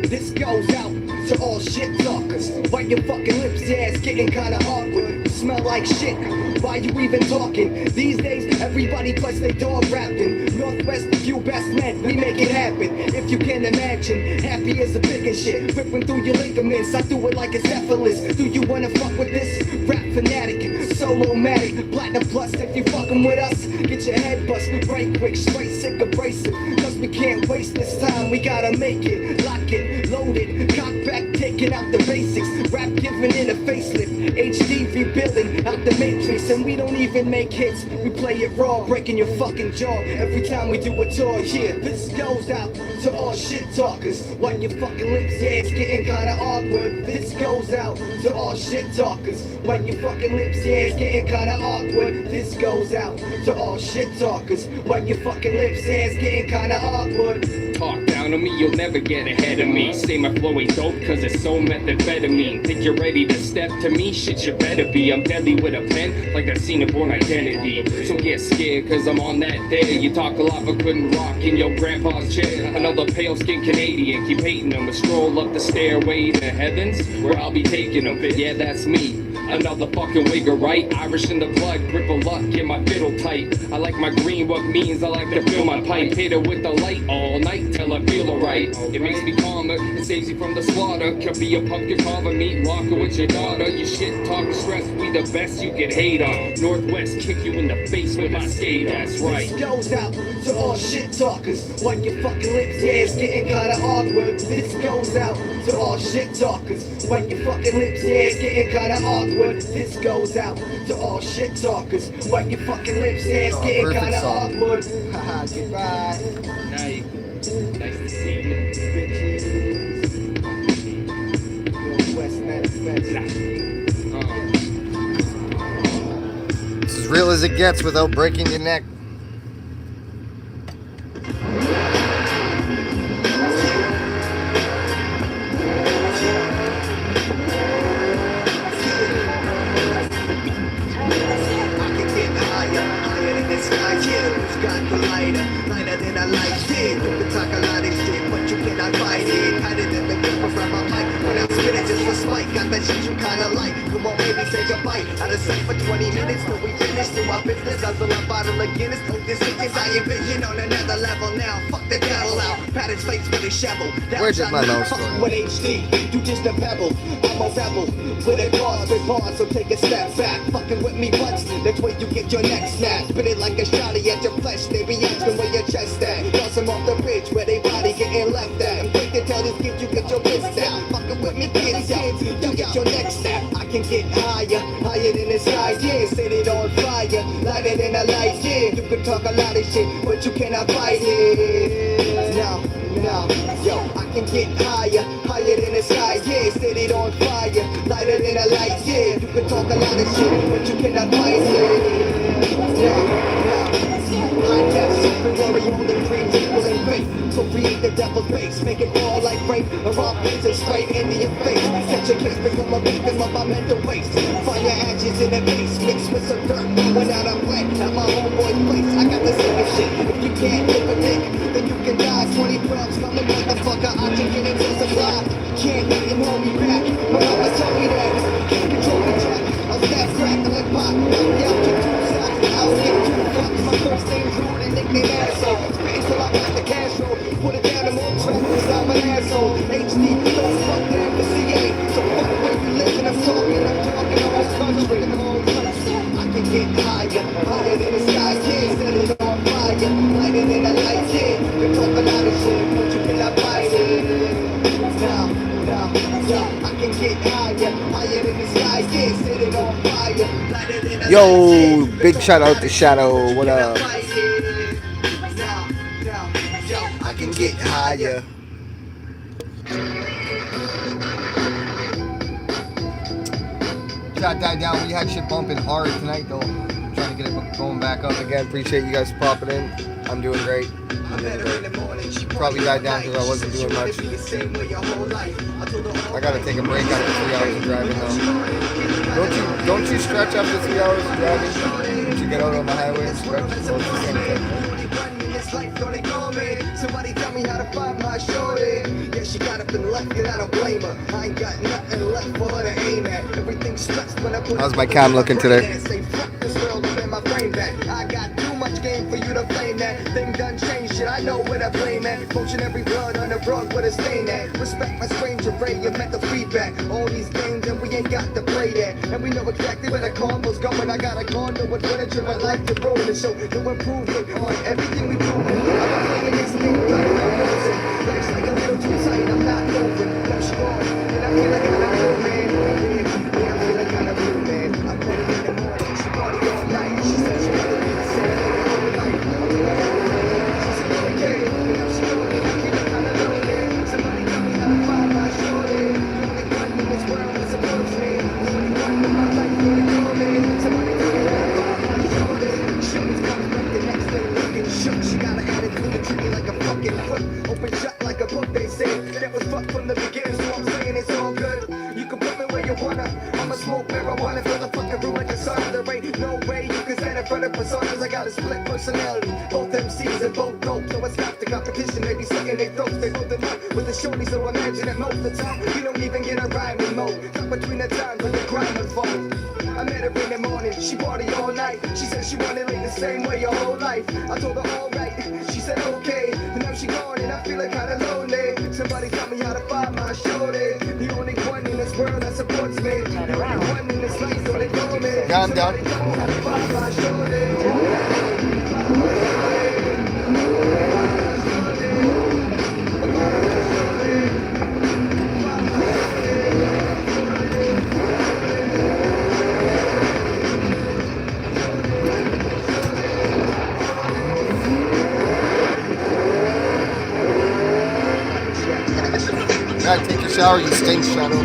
This goes out to all shit talkers. Wipe your fucking lips, yeah, it's getting kinda awkward. You smell like shit. Why you even talking? These days, everybody plus they dog rapping. Northwest, few best men, we make it happen. If you can imagine, happy as a pig and shit. Ripping through your ligaments, I do it like a cephalus. Do you wanna fuck with this? Rap fanatic, solo-matic, platinum plus. If you fucking with us, get your head bust right quick, straight sick abrasive. Cause we can't waste this time, we gotta make it. Lock it, load it, cock back, taking out the basics. Rap giving it a facelift, HD rebuilding out the matrix. And we don't even make hits, we play it raw, breaking your fucking jaw every time we do a tour. Yeah, this goes out to all shit talkers. Wipe your fucking lips, yeah, it's getting kinda awkward. This goes out to all shit talkers. Wipe your fucking lips, yeah, it's getting kinda awkward. This goes out to all shit talkers. Wipe your fucking lips, yeah, it's getting kinda awkward. Talk down on me, you'll never get ahead of me. Say my flow ain't dope cause it's so methamphetamine. Think you're ready to step to me? Shit, you better be. I'm deadly with a pen like that scene of Born Identity. So get scared cause I'm on that day. You talk a lot but couldn't rock in your grandpa's chair. Another pale skinned Canadian, keep hating them. A stroll up the stairway to heavens where I'll be taking them. But yeah, that's me. Another fucking wigger, right? Irish in the blood, grip of luck, get my fiddle tight. I like my green, what means I like to fill my pipe. Hit it with the light all night till I feel alright. It makes me calmer, it saves you from the slaughter. Could be a pumpkin carver, meat locker with your daughter. You shit talk stress, we the best you can hate on. Northwest, kick you in the face with my skate, that's right. This goes out to all shit talkers. Wipe your fucking lips, yeah, it's getting kinda awkward. This goes out to all shit talkers. Wipe your fucking lips, yeah, it's getting kinda awkward. This goes out to all shit talkers. Wipe your fucking lips, yeah, it's getting kinda awkward. Haha, goodbye. Nice. Nice to see you. Northwest manifest. It's as real as it gets without breaking your neck. Lighter than a light stick. We talk a lot of shit, but you cannot fight it. Tighter than the paper from my mic. When I'm spinning just for spite, got that shit you kinda like. Come on, baby, take a bite. Out of sight for 20 minutes till we finish. Do our business, guzzle a bottle of Guinness. This is I envision on another level now. Fuck the devil out. Pat his face with a shovel. Where's just my nose going? With HD, you just a pebble. I'm a rebel with a cause with bars, so take a step back. Fucking with me once, that's where you get your neck snapped. Spit it like a shotty at your flesh. They be asking where your chest at. Toss them off the bridge where they body getting left at. I'm quick to tell these kids you get your wrist out. Fucking with me, kids, yo. shit, but you cannot fight it. No, yo, I can get higher, higher than the sky, yeah, set it on fire, lighter than a light, yeah. You can talk a lot of shit, but you cannot fight it. No. Highdef, superiority, only dreams equal in faith. So create the devil's base, make it fall like rain. A rock blazing straight into your face. Catch a case, become a victim of my mental waste. Find your ashes in the base, mixed with some dirt. Without a plan, at my homeboy's place. I got the same shit. If you can't live a dick, then you can die. 20 grams coming, motherfucker. Oxygen into supply. Can't hit and hold me back. My mama told me that. Can't control the track. I'll snap, crack, and let pop. Yeah, I'll get too soft. I'll get too fucked. My first name's rude and nickname asshole. Spitting till I got the cash roll. Put it down and more track cause I'm an asshole. HD, don't fuck the FCA. So fuck where you live and I'm talking all country. I can get higher, higher than the sky. Yeah, set it on fire, lighter than a light. Yeah, you talk a lot of shit, but you cannot fight it. I can get higher, higher than the sky. Yeah, set it on fire, lighter than a light. Yo, big shout out to Shadow. What up? I can get higher. Shot died down. We had shit bumping hard tonight though. Trying to get it going back up again. Appreciate you guys popping in. I'm doing great. Probably died down because I wasn't doing much. I gotta take a break after 3 hours of driving though. Don't you stretch after 3 hours of driving? Don't you get out on the highway and stretch? Well, it's the same thing. Somebody tell me how to find my shorty. Yeah, she got up and left, and I don't blame her. I ain't got nothing left for her to aim at. Everything's stressed when I put. How's my cam looking today? Say fuck this world and my brain back. I got too much game for you to blame that. Thing done changed, shit. I know where to blame at. Poaching every blood on the rug with a stain at. Respect my stranger Ray, you met the feedback. All these games and we ain't got to play that. And we know exactly where the combo's going. I got a condo with furniture, I'd like to roll the show. No improvement on everything we do. I'm playing this thing, life's like a little too tight, I'm not open. No strong, and I feel like I'm a blue man. Yeah, I feel like I'm a blue man. I'm better in the morning, she party all night. She said she wanted me to say all night. She said okay, now she told me I feel like I'm alone. Somebody tell me how to find my shorty. The only one in this world that supports me. The only one in my life that ignore me. Somebody tell me how to find my shorty. Shorty's coming like the next thing looking shook. She got an attitude and treat me like a fucking foot. Open shut like a book, they say. That was fucked from the beginning, so I'm saying it's all good. You can put me where you wanna. I'ma smoke marijuana for the fucking room like the sun. There ain't no way you can stand in front of personas. I got a split personality. Both MCs and both dope. So it's not the competition. They be slitting their throats. They hold the nut with the shorty, so imagine that most of the time you don't even get a rhyme in mode. Cut between the times when the grind unfolds. I met her in the morning, she party all night. She said she wanted it the same way your whole life. I told her alright, she said okay. And now she gone and I feel like kinda lonely. Somebody tell me how to find my shorty. The only one in this world that supports me. The only one in this life that they call me. Calm down. Somebody tell me how to find my shorty. Yeah, take your shower, you stink, Shadow.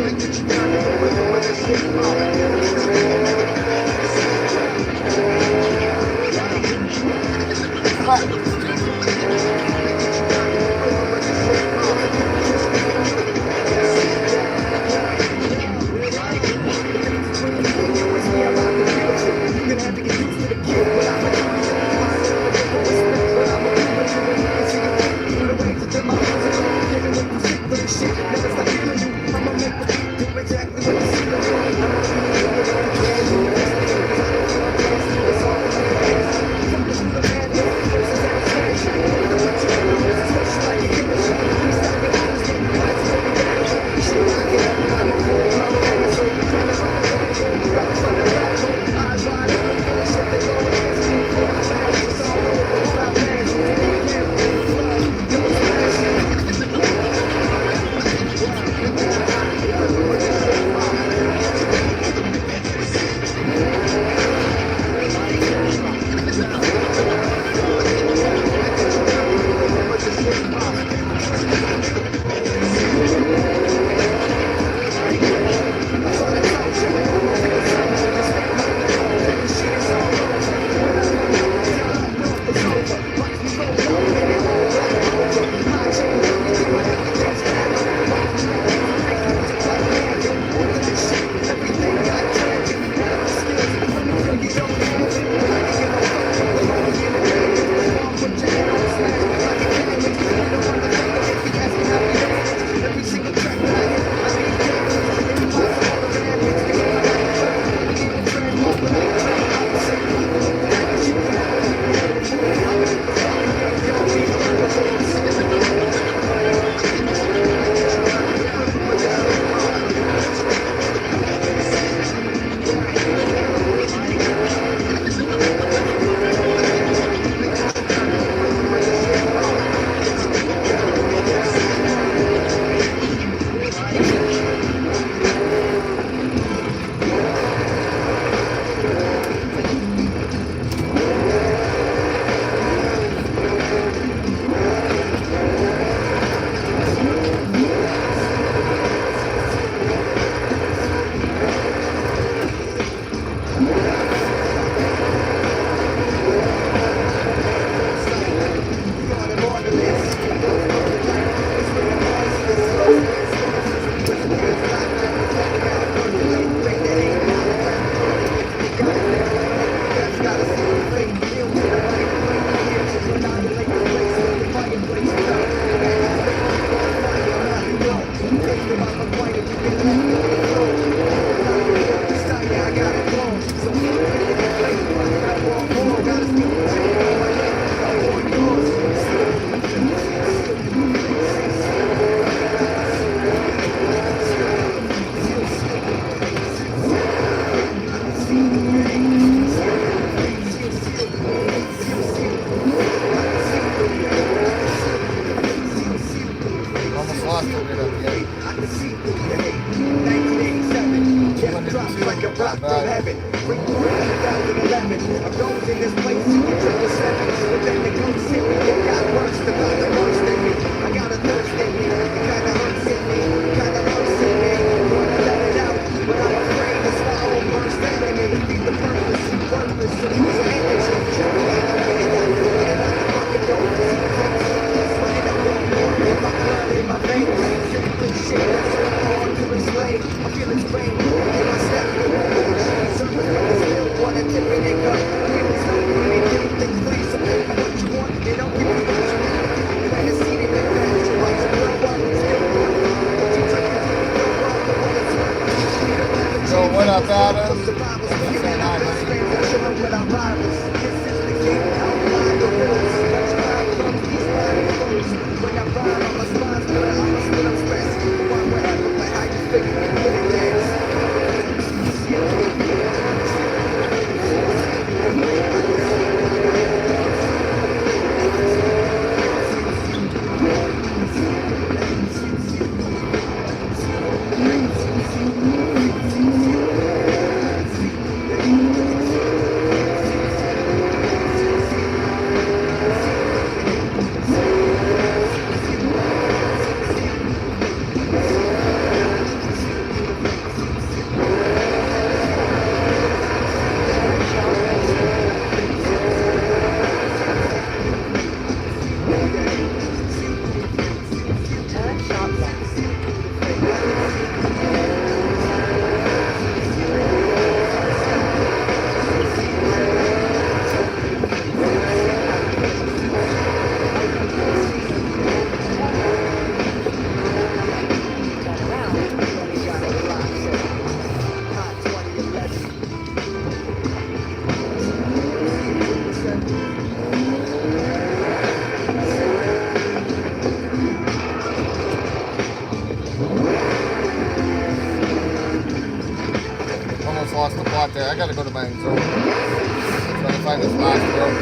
So what up, Adam? Almost lost the plot there. I gotta go to my zone. Trying to find this last road.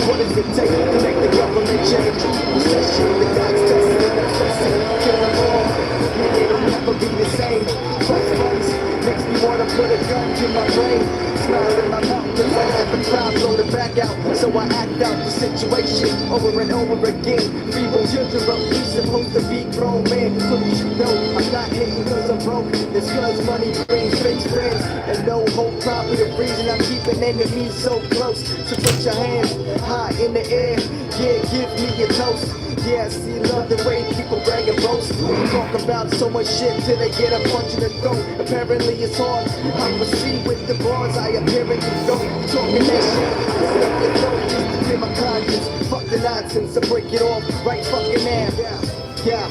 What does it take to make the government change? Recession, the God's testing, kill them all. It'll never be the same. Trust funds makes me wanna put a gun to my brain. Smile in my mouth cause I have a crowd loaded back out. So I act out the situation over and over again. Feeble children, but we supposed to be grown men. So you should know I'm not hating cause I'm broke. It's cause money brings fake friends. And no hope, probably the reason I'm keeping enemies so close. So put your hands high in the air. Yeah, give me a toast. Yeah, I see love the way people brag and boast. Talk about so much shit till they get a punch in the throat. Apparently it's hard. I proceed with the bars I apparently don't. Talking that shit, I stuck your throat just to clear my conscience. Fuck the nonsense, so break it off right fucking now. Yeah.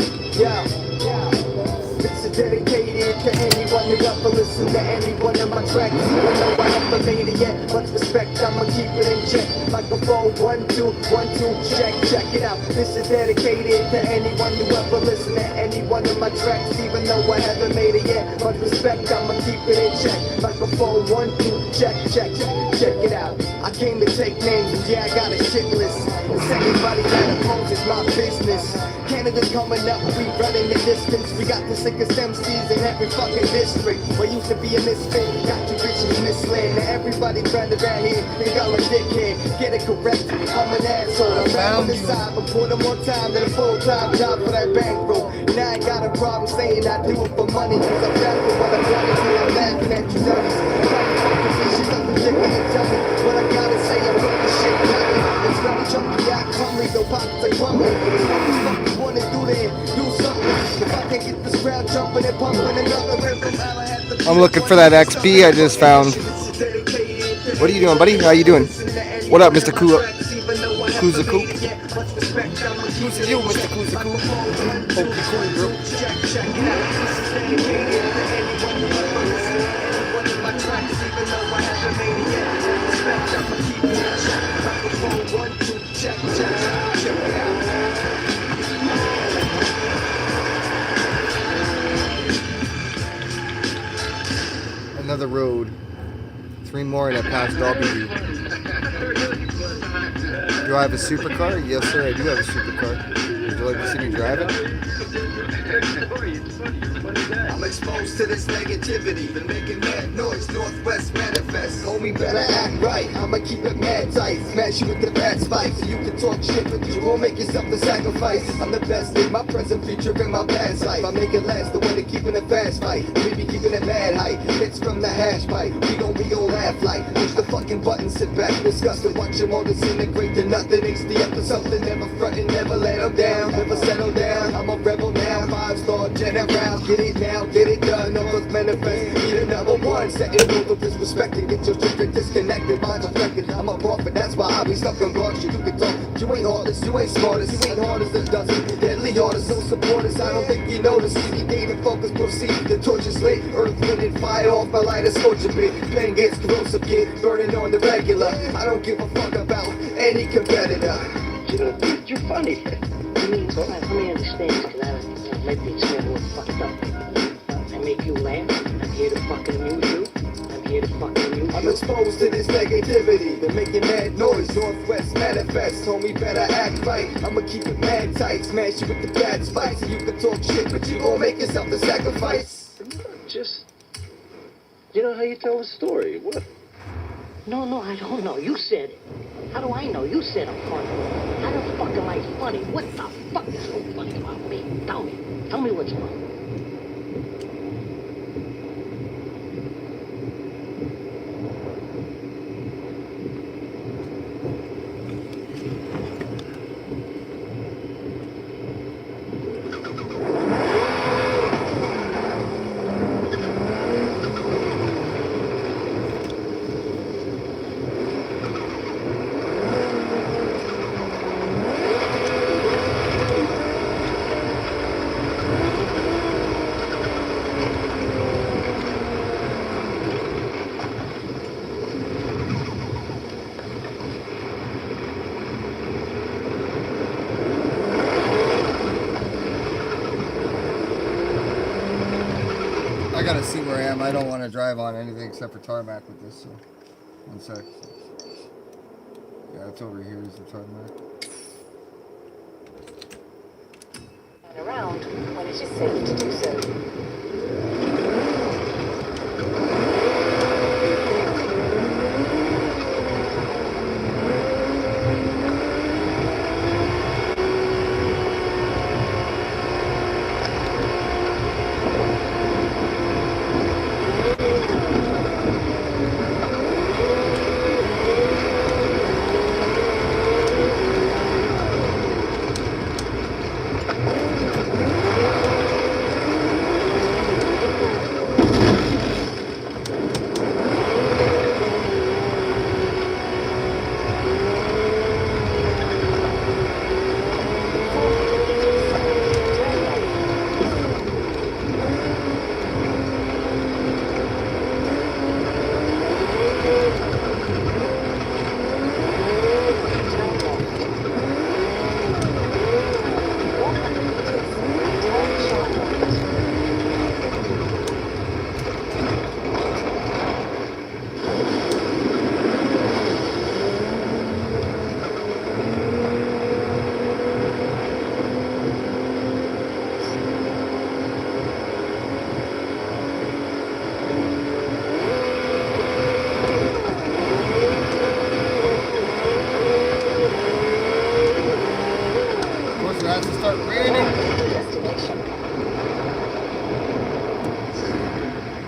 This is dedicated to anyone who ever listen to any one of my tracks. Even though I haven't made it yet, much respect, I'ma keep it in check. Microphone 1, 2, 1, 2, check it out. This is dedicated to anyone who ever listen to any one of my tracks. Even though I haven't made it yet, much respect, I'ma keep it in check. Microphone 1, 2, check it out. I came to take names, and yeah, I got a shit list. It's anybody that opposes my business. Canada's coming up, we running the distance. We got the sickest MCs in every fucking district. What used to be a misfit, got you bitches misled. Now everybody trying to around here, they got a dickhead. Get it correct, I'm an asshole. I'm back on the side, but put more time than a full-time job for that bankroll. And I ain't got a problem saying I do it for money, cause I'm down for what I'm wanting to. I'm laughing at you dummies. She's up the chicken and tell me what I gotta say. I'm with the shit coming. It's very chunky, I comely, no pockets are crumbling. What you wanna do then? Do something. If I can't get this crowd jumping and pumping another rhythm, I'll have to. I'm looking for that XP I just found. What are you doing, buddy? How you doing? What up, Mr. Kuzaku? Who's you, Mr. Kuzaku? Hope you're cool, bro. another road. 3 more and I passed W. Do I have a supercar? Yes, sir, I do have a supercar. Would you like to see me drive it? I'm exposed to this negativity, been making mad noise, Northwest manifest. Homie, better act right, I'ma keep it mad tight. Smash you with the bad spikes, so you can talk shit, but you won't make yourself the sacrifice. I'm the best in my present, future, and my past life. I make it last, the way to keeping it fast fight. We be keeping it mad height, hits from the hash pipe. We gon' laugh like, push the fucking button, sit back, disgust and watch them all disintegrate to nothing. HD up to something, never frontin', never let them down, never settle down. I'm a rebel now, 5-star general. Get it now, get it done, numbers manifest. Need a number one, setting rules of disrespect and get your children disconnected. Minds affected, I'm a prophet, that's why I be stuck on guard. You can talk, you ain't hardest, you ain't smartest, you ain't hardest as dozen. Deadly artists, no supporters, I don't think you notice. CD David focus, proceed, the torch is lit. Earth, wind, and fire off my light, a scorch a bit. Pain gets corrosive, kid, burning on the regular. I don't give a fuck about any competitor. You're funny. I mean, let me understand this, because I don't maybe it's a little fucked up. I make you laugh. I'm here to fucking amuse you. I'm here to fucking amuse you. I'm exposed to this negativity, been making mad noise, Northwest manifest. Homie, better act right, I'ma keep it mad tight. Smash you with the bad spikes, so you can talk shit, but you gon' make yourself the sacrifice. Just, you know how you tell a story. What? No, I don't know. You said it. How do I know? You said I'm funny. How the fuck am I funny? What the fuck is so funny about me? Tell me. Tell me what's funny. I gotta see where I am. I don't want to drive on anything except for tarmac with this, so 1 sec. Yeah, it's over here is the tarmac. And around when it is safe to do so.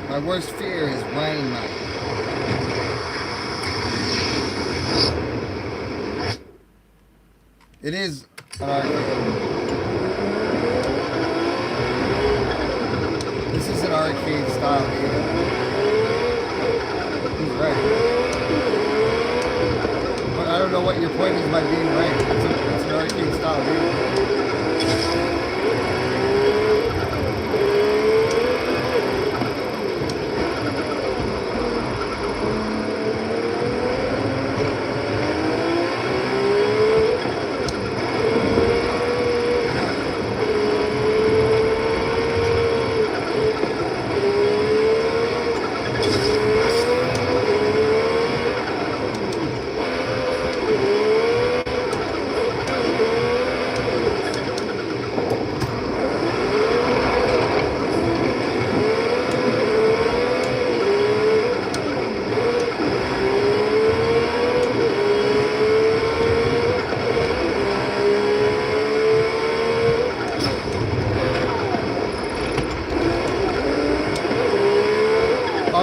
My worst fear is rain night. It is an arcade. This is an arcade style game. He's right. But I don't know what your point is by being right. It's an arcade style game.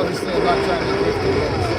obviously I'm not trying to drift against.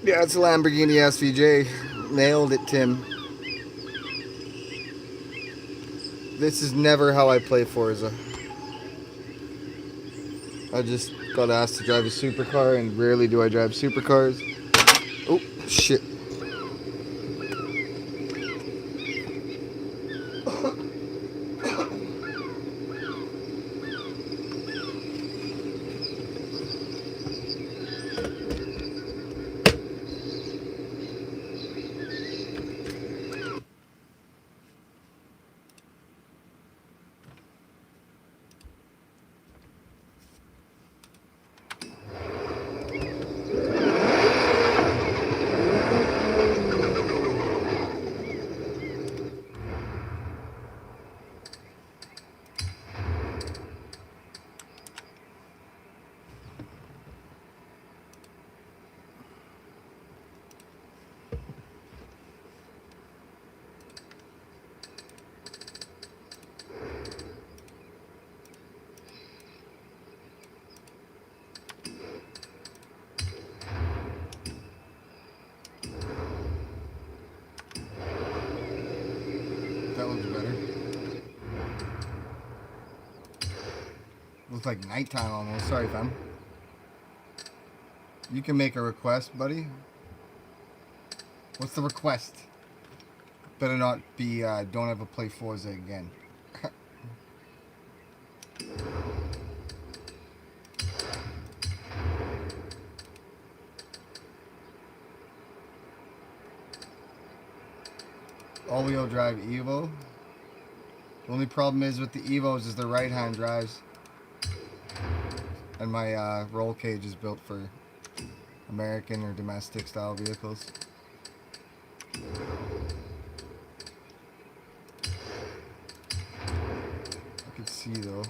Yeah, it's a Lamborghini SVJ. Nailed it, Tim. This is never how I play Forza. I just got asked to drive a supercar, and rarely do I drive supercars. Oh, shit. looks better. Looks like nighttime almost. Sorry, fam. You can make a request, buddy. What's the request? Better not be, don't ever play Forza again. All-wheel drive Evo. The only problem is with the Evos is the right-hand drives. And my roll cage is built for American or domestic style vehicles. I could see though.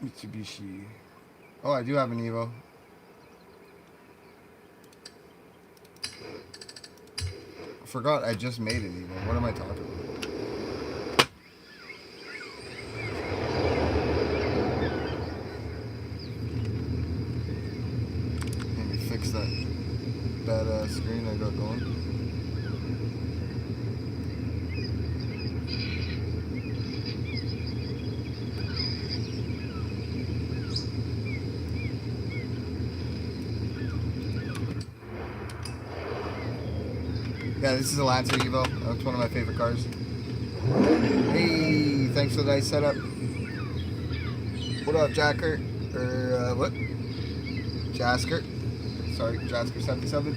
Mitsubishi. Oh, I do have an Evo. I forgot I just made an Evo. What am I talking about? Let me fix that badass screen I got going. Yeah, this is a Lancer Evo. That's one of my favorite cars. Hey, thanks for the nice setup. What up, Jacker? Or, what? Jasker. Sorry, Jasker77.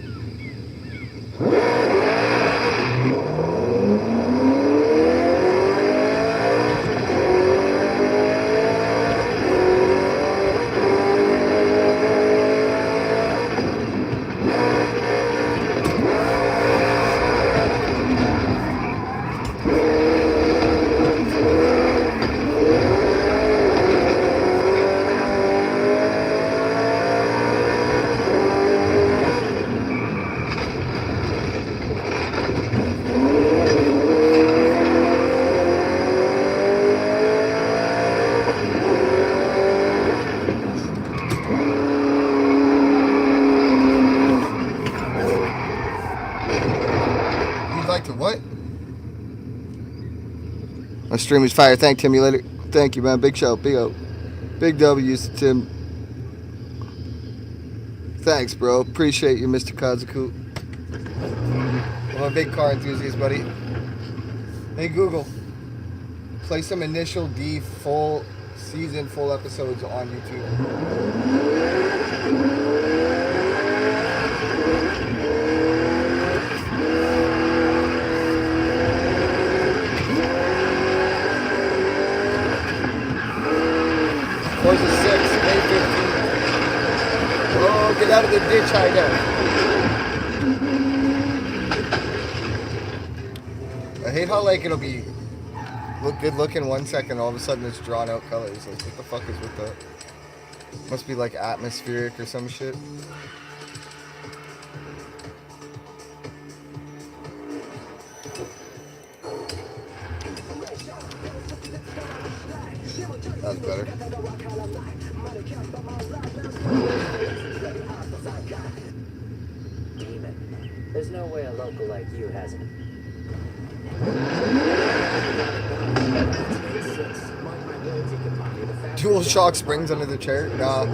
My stream is fire. Thank Tim. You later. Thank you, man. Big show. Big O. Big W's to Tim. Thanks, bro. Appreciate you, Mr. Kazuku. I'm a big car enthusiast, buddy. Hey, Google. Play some Initial D full season, full episodes on YouTube. Forza 6, May 15th. Oh, get out of the ditch, highdef. I hate how, like, it'll be look good looking 1 second, all of a sudden it's drawn out colors. Like, what the fuck is with that? Must be like atmospheric or some shit. That's better. Demon. There's no way a local like you has it. Dual shock springs under the chair? Nah. I'm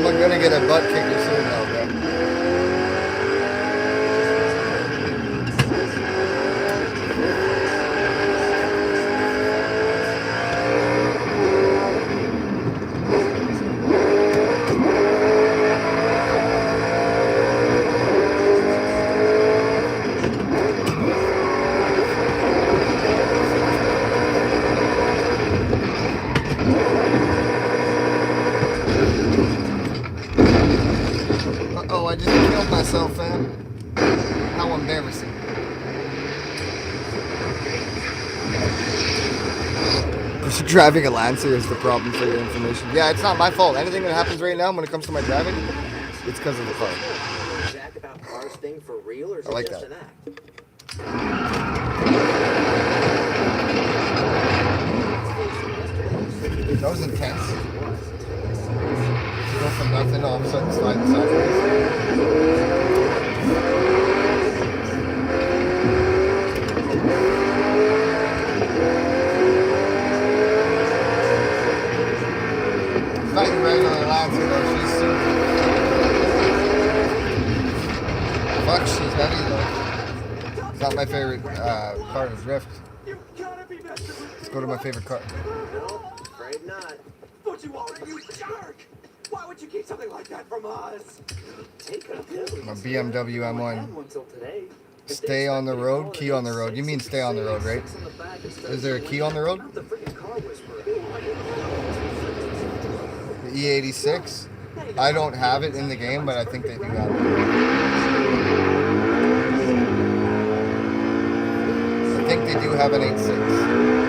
gonna get a butt kicker soon now, bro. yourself, fam? How embarrassing. Driving a Lancer is the problem, for your information. Yeah, it's not my fault. Anything that happens right now when it comes to my driving, it's because of the car. Jack about cars thing for real, or is I like it just that. an act? That was intense. You go from nothing, all of a sudden sliding sideways. It's not your regular Lancer though, she's super. Fuck, she's heavy though. It's not my favorite car to drift. Let's go to my favorite car. No, afraid not. But you are, you jerk! Why would you keep something like that from us? Take a pill. My BMW I M1. had one till today. Stay on the road, key on the road. You mean stay on the road, right? Is there a key on the road? Not the freaking car whisperer. The E86? I don't have it in the game, but I think they do have it. I think they do have an 8.6.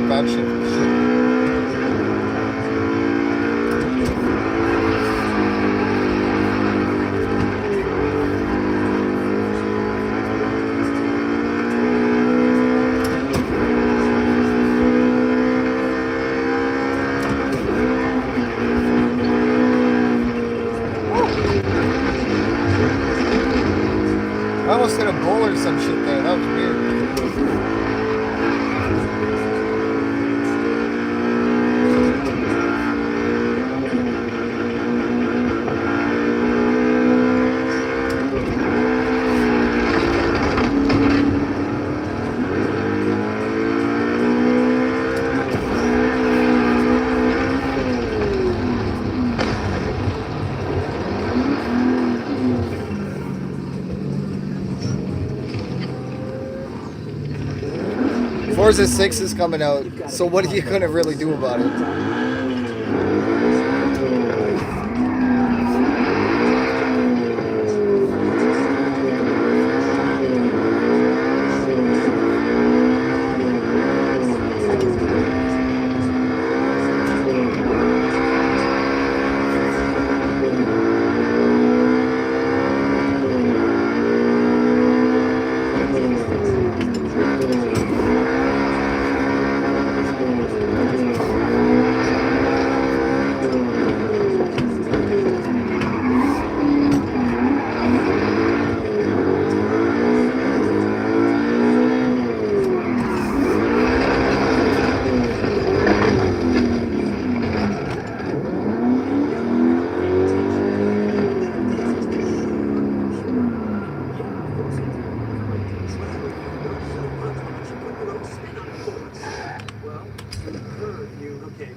Bad shit. I almost hit a bull or some shit there. That was weird. Forza 6 is coming out, so what are you gonna really do about it?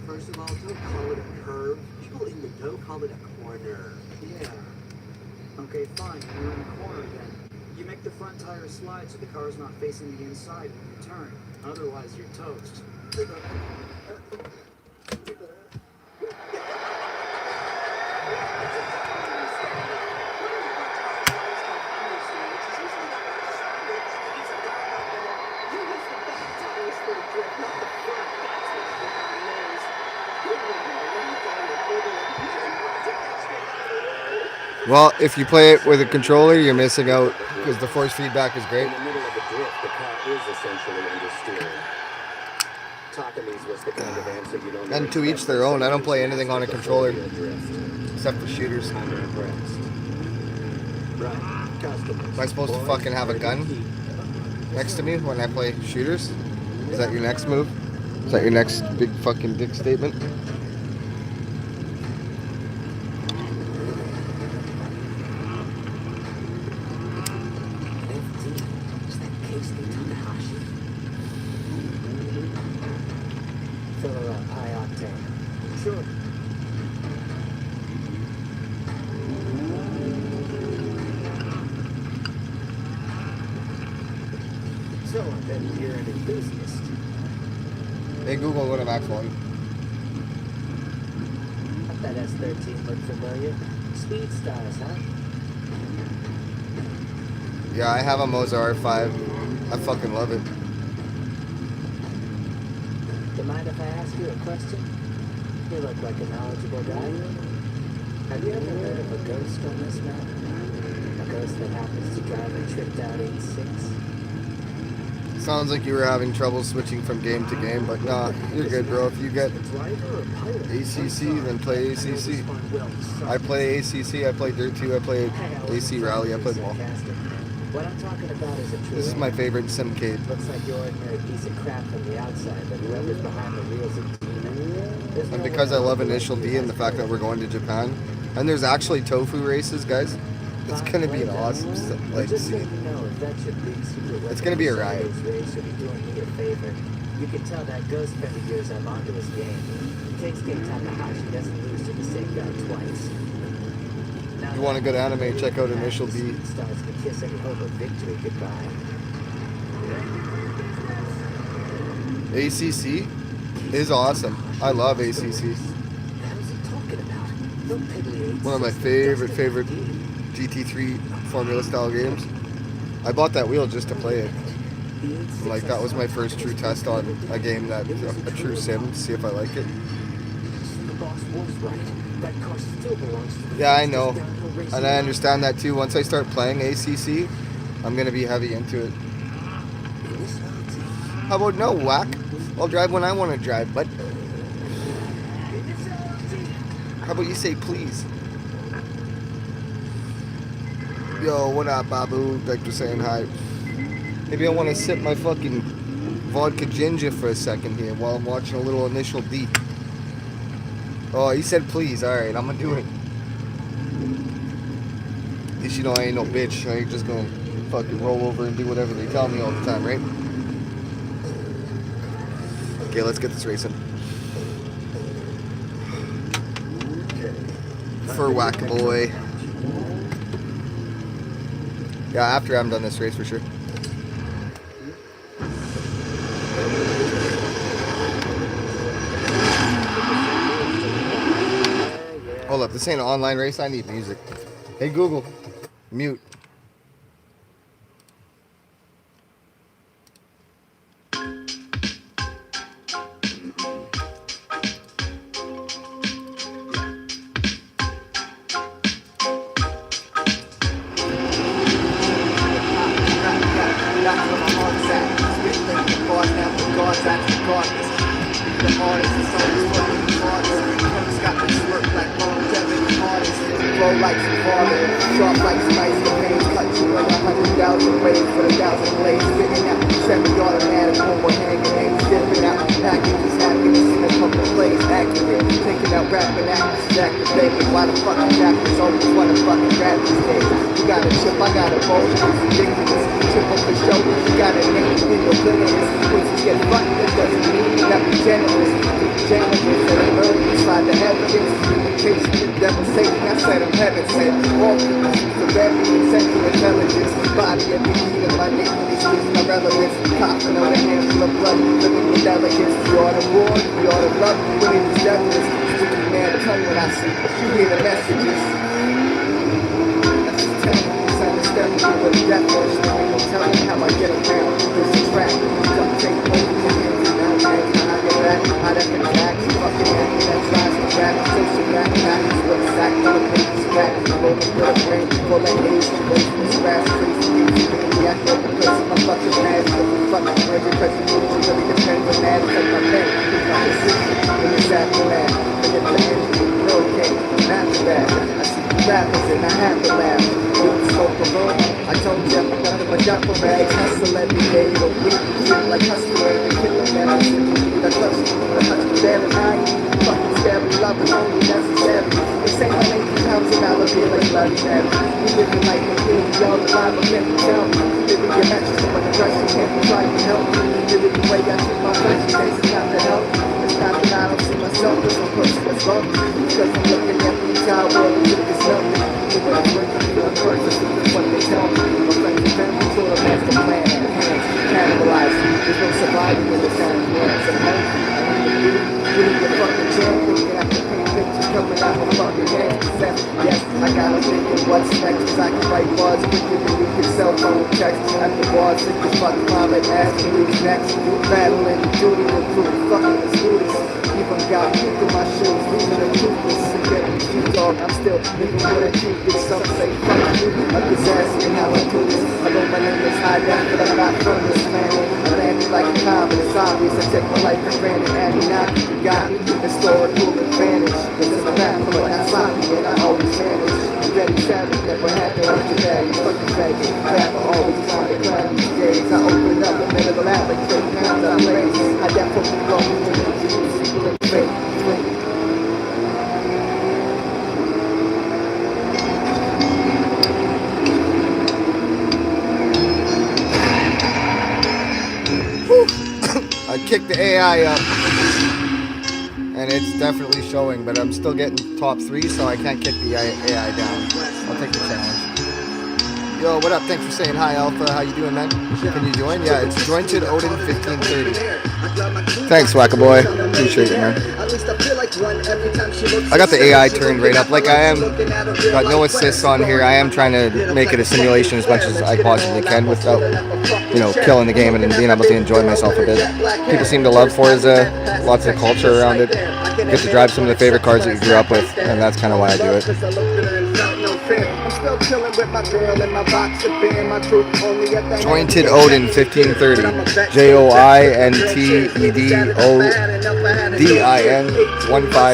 First of all, don't call it a curve. People in the know call it a corner. Yeah. Okay, fine. You're in a corner then. You make the front tire slide so the car's not facing the inside when you turn. Otherwise, you're toast. Well, if you play it with a controller, you're missing out because the force feedback is great. In the middle of a drift, the car is essentially under steering. Takamis was the kind of answer you don't And to each their own. I don't play anything on a controller except for shooters. I'm impressed. Right. Customers. Am I supposed to fucking have a gun next to me when I play shooters? Is that your next move? Is that your next big fucking dick statement? Fill her up, high octane. Sure. So, then you're an enthusiast. Hey Google, go to max volume. That S13 look familiar. Speed stars, huh? Yeah, I have a Moza R5. I fucking love it. Do you mind if I ask you a question? You look like a knowledgeable guy. Have you ever heard of a ghost on this map? A ghost that happens to drive a tricked out 86? Sounds like you were having trouble switching from game to game, but nah, you're good, bro. If you get ACC, then play ACC. I play ACC, I play Dirt 2, I play AC Rally, I play them all. What I'm talking about is a true. This is my favorite simcade. Looks like your ordinary piece of crap from the outside, but whoever's behind the wheels is a demon. And because I love Initial D and the fact that we're going to Japan, and there's actually tofu races, guys, it's gonna be an awesome like scene. It's gonna be a riot. You can tell that ghost friend of yours I'm onto his game. Keisuke Takahashi doesn't lose to the same guy twice. If you want a good anime, check out Initial D. Stars can kiss any hope of victory goodbye. ACC is awesome. I love ACC. One of my favorite GT3 Formula style games. I bought that wheel just to play it. Like that was my first true test on a game that a true sim to see if I like it. Yeah, I know, and I understand that too. Once I start playing ACC, I'm gonna be heavy into it. How about no, whack? I'll drive when I want to drive, but how about you say please? Yo, what up, Babu? Thanks for saying hi. Maybe I want to sip my fucking vodka ginger for a second here while I'm watching a little Initial D. Oh, he said please. Alright, I'm gonna do it. At least you know I ain't no bitch. I ain't just gonna fucking roll over and do whatever they tell me all the time, right? Okay, let's get this racing. For Whack-A-Boy. Yeah, after I'm done this race for sure. Hold up, this ain't an online race, I need music. Hey Google, mute. local room. I told them nothing but duffel bags. Hustle every day, but we treat like hustler. We kill them now. The clutch, the touch, the night. Fucking scary, love is only necessary. They say my name becomes an alibi like Bloody Mary. We living like a king, we all the time, but can't you tell me? Living your matches, so when the pressure can't be trying to help me. Living the way I treat my fashion days, it's not to help me. It's not that I don't see myself as a person that's loved me. Because I'm looking at the entire world and think it's nothing. So when I'm working through a person, this is what they tell me. My friends and family sort of master plan at hands, cannibalized. There's no surviving in this kind of world. So hungry, I need to be the fucking champ. Looking at the paint pictures coming out my fucking hands. Yes, I gotta think of what's next. Cause I can write bars quicker than you can cell phone text. At the bars, think this fucking mom and ask me who's next. Battling the duty and proof. Fucking the students. Even got kick in my shoes, leaving the toothless. And getting you dog, I'm still living with a cupid. Some say fuck you, a disaster and how I do this. I know my name is highdef, but I'm not from this planet. I landed like a comet, it's obvious. I take my life for granted, and not you got me. Historical advantage. This is a rap, but not sloppy, and I always manage. Ready, savage, never happened on your bag. Fucking faggot, rap, I always trying to climb these days. I open up the middle of the lab like 3 pounds I blaze. I got fucking going in the juice. I kicked the AI up, and it's definitely showing, but I'm still getting top 3, so I can't kick the AI down. I'll take the challenge. Yo, what up? Thanks for saying hi, Alpha. How you doing, man? Can you join? Yeah, it's Jointed Odin 1530. Thanks, Wackaboy. Appreciate it, man. I got the AI turned right up. Like I am, got no assists on here. I am trying to make it a simulation as much as I possibly can without, you know, killing the game and being able to enjoy myself a bit. People seem to love Forza. Lots of culture around it. Get to drive some of the favorite cars that you grew up with, and that's kind of why I do it. Jointed Odin 1530. JOINTEDODIN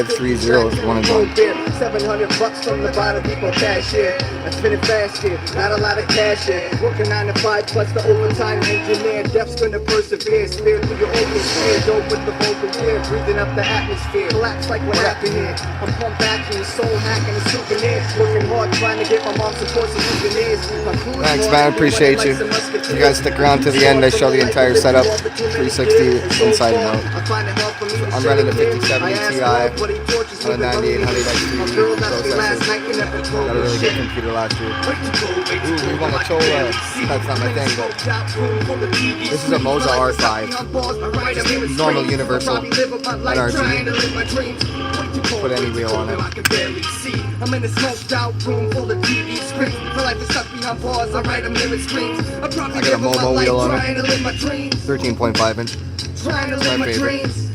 1530 if you want to join. $700 from the bottom, people cash here. I spin it fast here, not a lot of cash here. Working 9 to 5 plus the overtime engineer. Death's gonna persevere. Spirit through your open sphere. Dope with the vocal gear, breathing up the atmosphere. Collapse like what happened here. I'm pumped back in the soul hacking the souvenir. Working hard trying to get my mom support some souvenirs. Thanks, man. Appreciate you. You guys stick around to the end. I show the entire setup, 360 inside and out. I'm running a 5070 Ti on a 9800 XT processor. Got a really good computer last year. Ooh, we want a Chola. That's not my thing, but this is a Moza R5. Just normal universal NRG. Put any wheel on it. I'm in a smoked out room full of TV screens. My life is stuck behind bars. I write them lyric screens. I got a Momo wheel on it. 13.5 inch. Trying to live my dreams.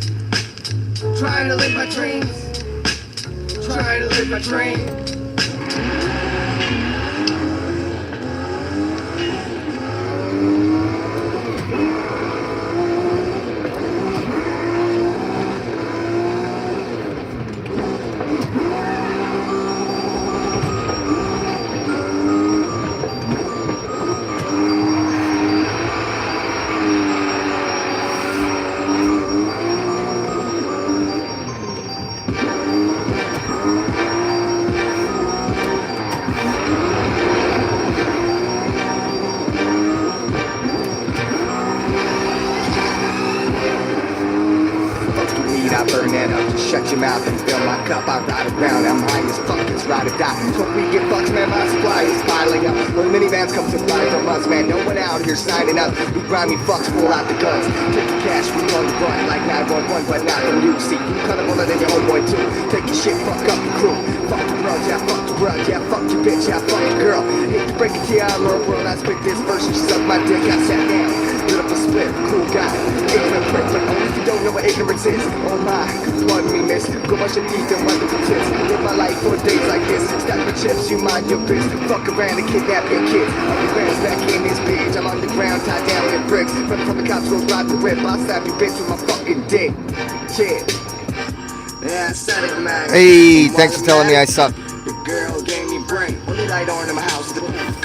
Trying to live my dreams. Trying to live my dreams. Shut your mouth and fill my cup. I ride around, I'm high as fuck, it's ride or die. So we get bucks, man, my supply is piling up. When minivans come to fly from us, man, no one out here signing up. We grimy fucks pull out the guns. Take the cash, we on the run like 911, but not from you. See, you cut up older than your homeboy too. Take your shit, fuck up your crew. Fuck your grudge, yeah, fuck your grudge, yeah, fuck your bitch, yeah, fuck your girl. Hate to break it to you, I'm a world, I spit this verse, you suck my dick, I sat down. Lit up a split, cool guy. Ignorant prick, but only if you don't know what ignorance is. Oh my, pardon me, miss. Go much in teeth and wonderful tips. Live my life for days like this. Stack the chips, you mind your biz. Fuck around and kidnap your kids. Underground's back in this bitch. I'm underground, tied down in bricks. Running from the cops, go ride the whip. I'll slap your bitch with my fucking dick. Shit. Yeah, I said it, man. Hey, thanks for telling me I suck. The girl gave me brain. Only light on in my house.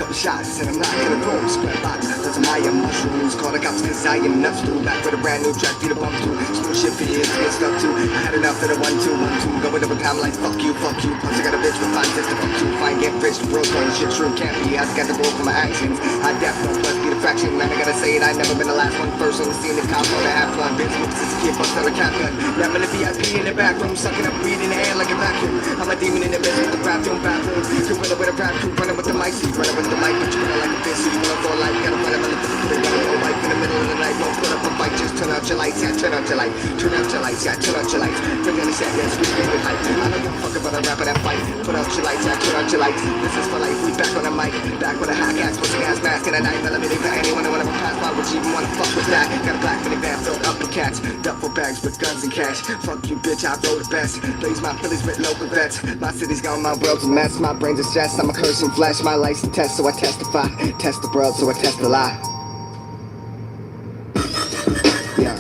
couple shots and I'm not gonna throw them. Spread box, cause I'm high on mushrooms. Call the cops cause I am nuts through. Back with a brand new track, beat a bump to. Smooth shit for years, get stuck to. I had enough of the 1-2-1-2. Going up with time like fuck you, fuck you. Plus I got a bitch with 5 just to fuck you. Fine, get rich, the bros going shit true. Can't be, I just got the roll for my actions. High def, no plus be the fraction. Man, I gotta say it, I never been the last one. First on the scene, the cop on the half one. Bitch, with since a kid, bust out a cap gun. Rapping the VIP in the back room, sucking up weed in the air like a vacuum. I'm a demon in the middle of the bathroom. Gorilla with a rap crew, running with the mic. See, running with the mic, but you running like a bitch. So you wanna go life, gotta run up on the life in the middle of the night. Won't put up a fight, just turn out your lights, yeah, turn out your light. Turn out your lights, yeah, turn out your lights. Bring on the set, yeah, scream with hype. I don't give a fuck about a rapper that fight. Put out your lights, yeah, turn out your lights. This is for life, we back on the mic. Back with a hack ass, pussy ass mask and a 9mm for anyone that wanna pass by. Would you even wanna fuck with that? Got a black minivan filled up with cats. Duffel bags with guns and cash. Fuck you, bitch, I roll the best. Blaze my Phillies with local vets. My city's gone, my world's a mess. My brain's a stress, I'm a curse and flesh. My life's a test, so I testify. Test the world, so I test the lie. Yeah.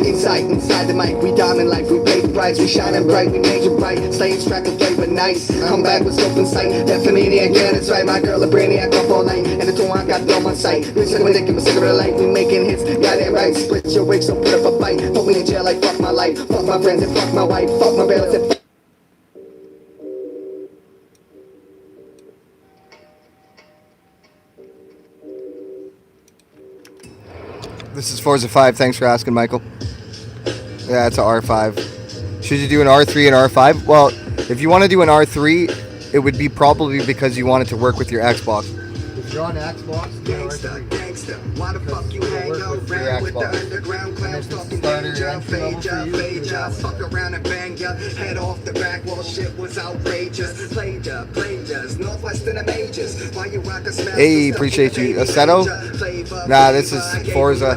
Inside the mic, we diamond life, we pay the price, we shining bright, we made you bright, slaying track and flavor nice, come back with scope and sight, definitely again, it's right, my girl a brainiac up all night, and the two I got them on sight, we send with it, give a cigarette light, we making hits, got it right, split your wig, so put up a fight, put me in jail like fuck my life, fuck my friends and fuck my wife, fuck my bailiffs and fuck. This is Forza 5. Thanks for asking, Michael. Yeah, it's an R5. Should you do an R3 and R5? Well, if you want to do an R3, it would be probably because you want it to work with your Xbox. If you're on Xbox, Gangsta, why the fuck you hang around with the underground clowns talking danger, fade ya, fuck around and bang ya, head off the back wall, shit was outrageous, played ya, Northwestern and majors, why you rock a smell? Hey, appreciate you. Assetto? Nah, this is Forza.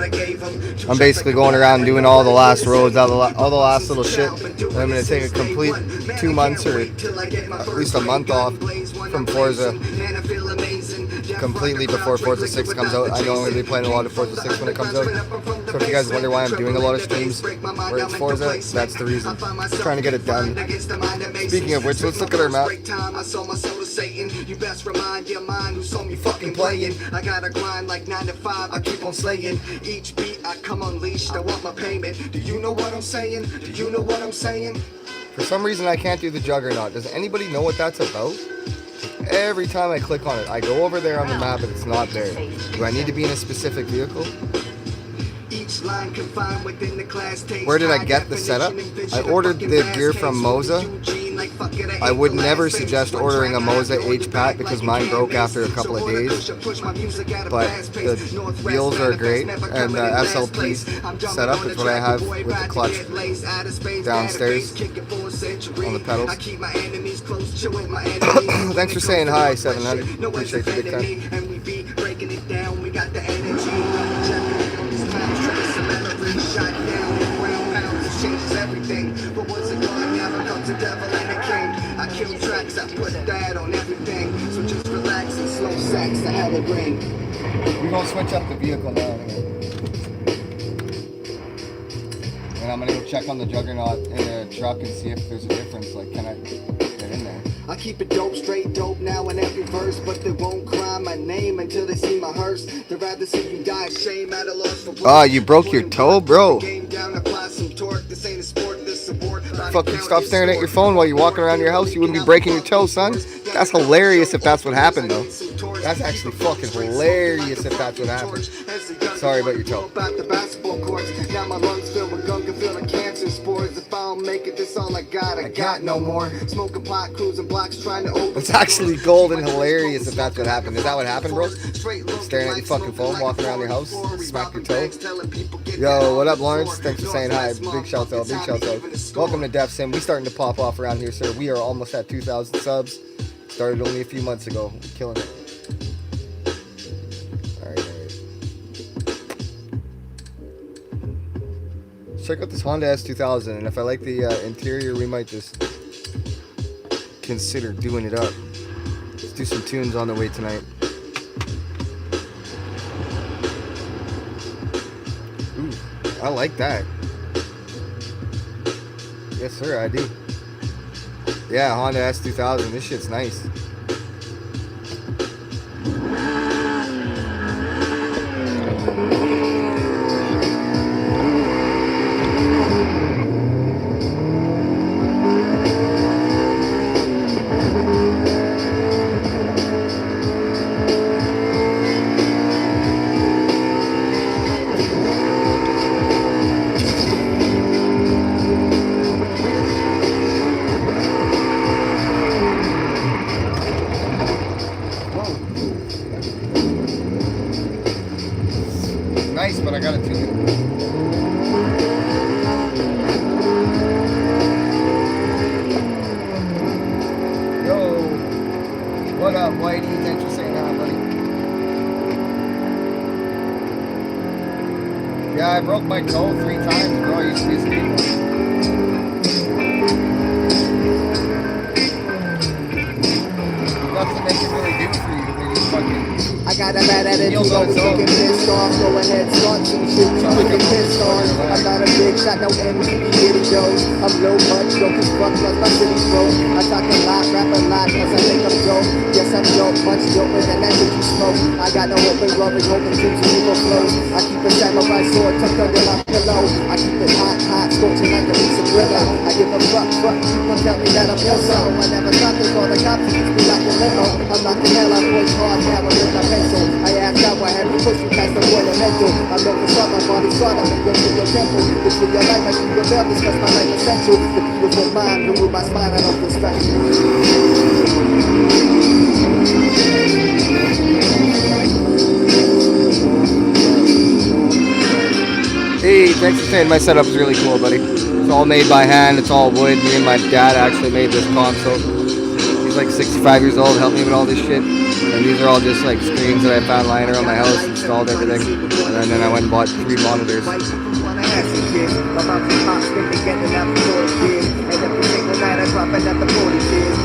I'm basically going around doing all the last roads, all the last little shit. And I'm going to take a complete 2 months or at least a month off from Forza completely before Forza 6 comes out. I know I'm going to be playing a lot of Forza 6 when it comes out. So if you guys wonder why I'm doing a lot of streams where it's Forza, that's the reason. I'm trying to get it done. Speaking of which, let's look at our map. You best remind your mind who saw me fucking playing. I gotta grind like 9 to 5, I keep on slaying. Each beat I come unleashed, I want my payment. Do you know what I'm saying? Do you know what I'm saying? For some reason I can't do the Juggernaut. Does anybody know what that's about? Every time I click on it, I go over there on the map and it's not there. Do I need to be in a specific vehicle? Where did I get the setup? I ordered the gear from Moza. I would never suggest ordering a Moza H-Pack because mine broke after a couple of days. But the wheels are great, and the SLP setup is what I have with the clutch downstairs on the pedals. Thanks for saying hi, 700. Appreciate you big time. Shot down with brown pounds, changes everything. But once a God never comes a devil and a king. I kill tracks, I put that on everything. So just relax and slow sex to hell it ring. We're gonna switch up the vehicle now. And I'm gonna go check on the Juggernaut in the truck and see if there's a difference. Like, can I get in there? I keep it dope, straight dope now in every verse, but they won't cry my name until they see my hearse. They'd rather see you die, shame at a loss for work. Oh, you broke your toe, bro. Fucking stop staring at your phone while you're walking around your house. You wouldn't be breaking your toe, son. That's hilarious if that's what happened, though. That's actually fucking hilarious if that's what happened. Sorry about your toe. Now my lungs filled with gunk and feeling cancer spores. If I don't make it, this all I got no more. Smoking pot, cruising blocks, trying to open. It's actually gold and hilarious if that's what happened. Is that what happened, bro? Staring at your fucking phone, walking around your house, smack your toe. Yo, what up, Lawrence? Thanks for saying hi. Big shout out, big shout out. Welcome to Def Sim. We starting to pop off around here, sir. We are almost at 2,000 subs. Started only a few months ago. We're killing it. Check out this Honda S2000, and if I like the interior, we might just consider doing it up. Let's do some tunes on the way tonight. Ooh, I like that. Yes, sir, I do. Yeah, Honda S2000. This shit's nice. Nice, but I gotta tune it. Yo, what up, Whitey? Thanks for saying hi, buddy. Yeah, I broke my toe 3 times, bro. I used to be a skateboarder. Nothing they can really do for you. They just fucking. I got a bad attitude, always looking pissed off. Go ahead, start some shit, you looking pissed off. I'm not a big shot, no MVP videos. I'm low much, broke as fuck, plus my city's broke. I talk a lot, rap a lot, cause I think I'm dope. Yes, I'm dope, much doper than that shit you smoke. I got no open rubbing, hoping dreams and evil flows. I keep a samurai sword tucked under my pillow. I keep it hot, scorching like a piece of gorilla. I give a fuck, people tell me that I'm ill-so. I never thought to call the cops, it be like a limo. I'm not the hell, I push hard, now I'm with my pencil. I asked out why have you pushed me past the point of mental. I'm known for start my body start up and go to your temple. This with your life, I keep your bell, discuss my life essential. The beautiful mind, remove my spine, I don't feel special. Hey, thanks for saying my setup is really cool, buddy. It's all made by hand, it's all wood. Me and my dad actually made this console. He's like 65 years old, helped me with all this shit. And these are all just like screens that I found lying around my house, installed everything. And then I went and bought 3 monitors.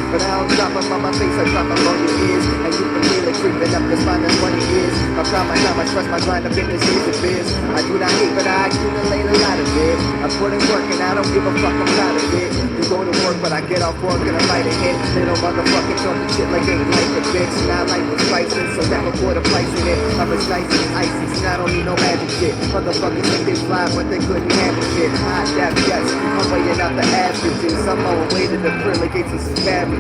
But I don't drop them on my face, I drop them on your ears. And you can feel it creeping up the spine, that's what it is. I found my time, I trust my grind, I've been this years of biz. I do not hate, but I accumulate a lot of it. I put in work and I don't give a fuck, I'm proud of it. You go to work, but I get off work and I light a hit. Little motherfucking talking shit like ain't like a bitch. Now life was priceless, so never put a price in it. I'm as nice as icy, and I don't need no magic shit. Motherfuckers think they fly, but they couldn't handle shit. Hot death, yes, I'm weighing out the averages. I'm on way to the pearly gates of some marriages.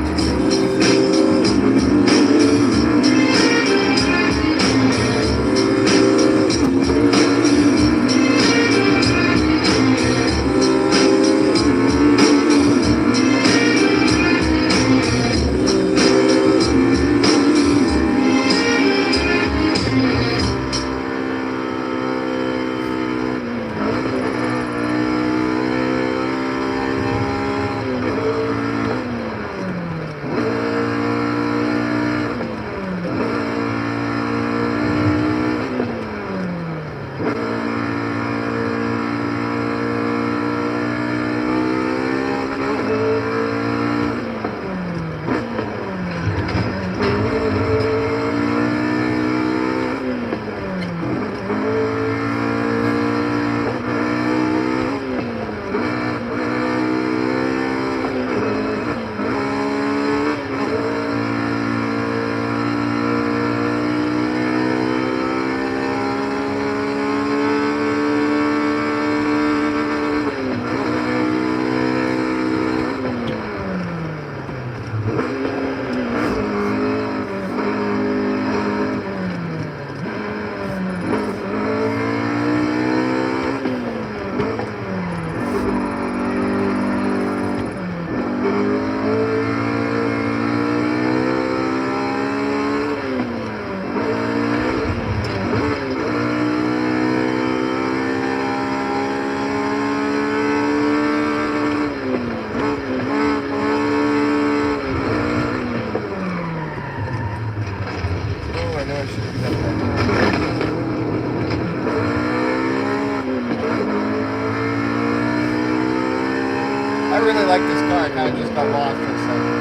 I really like this car. I kind of just got lost for a second.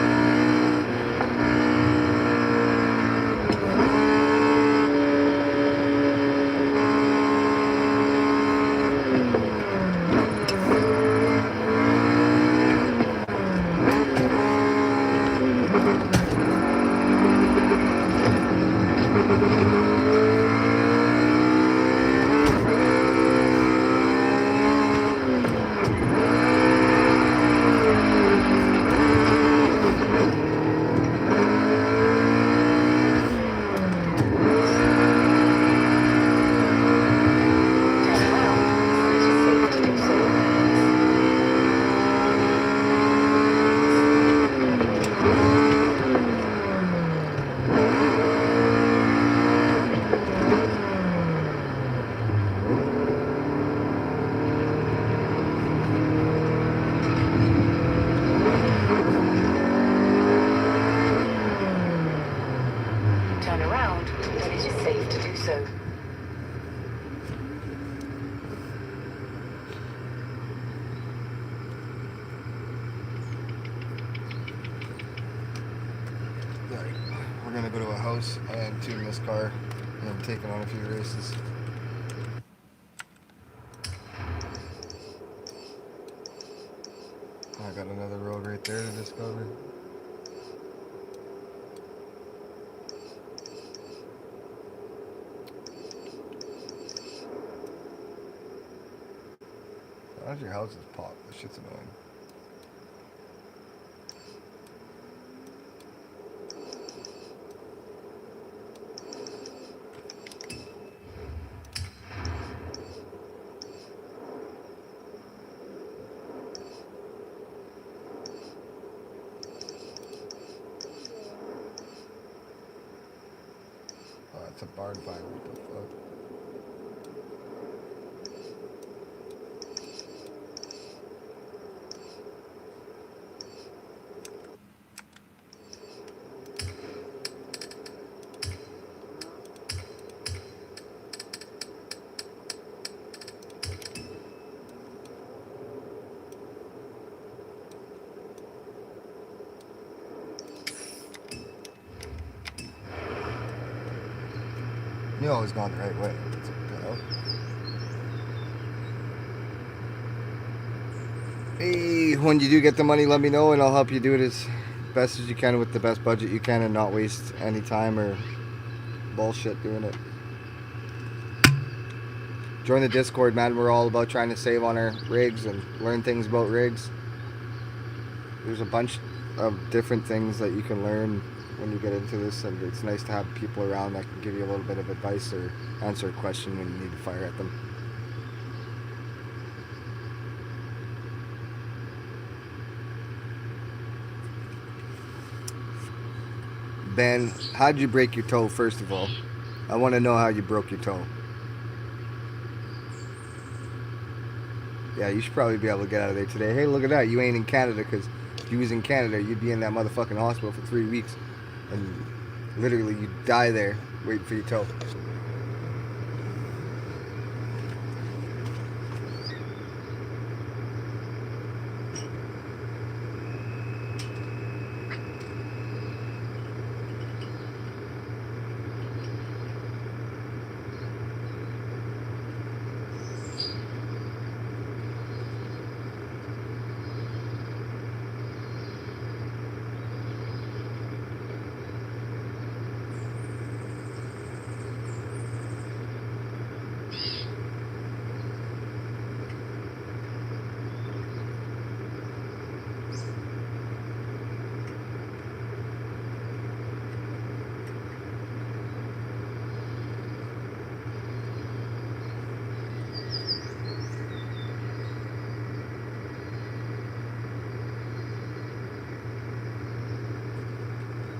go to a house and tune this car and take it on a few races. I got another road right there to discover. How's your houses pop? This shit's annoying. Oh, it's a barn fire. What the fuck? You always gone the right way. It's, you know. Hey, when you do get the money, let me know and I'll help you do it as best as you can with the best budget you can and not waste any time or bullshit doing it. Join the Discord, man. We're all about trying to save on our rigs and learn things about rigs. There's a bunch of different things that you can learn when you get into this, and it's nice to have people around that can give you a little bit of advice or answer a question when you need to fire at them. Ben, how'd you break your toe, first of all? I want to know how you broke your toe. Yeah, you should probably be able to get out of there today. Hey, look at that. You ain't in Canada, because if you was in Canada, you'd be in that motherfucking hospital for 3 weeks. And literally, you'd die there waiting for your toe.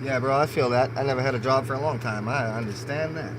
Yeah, bro, I feel that. I never had a job for a long time. I understand that.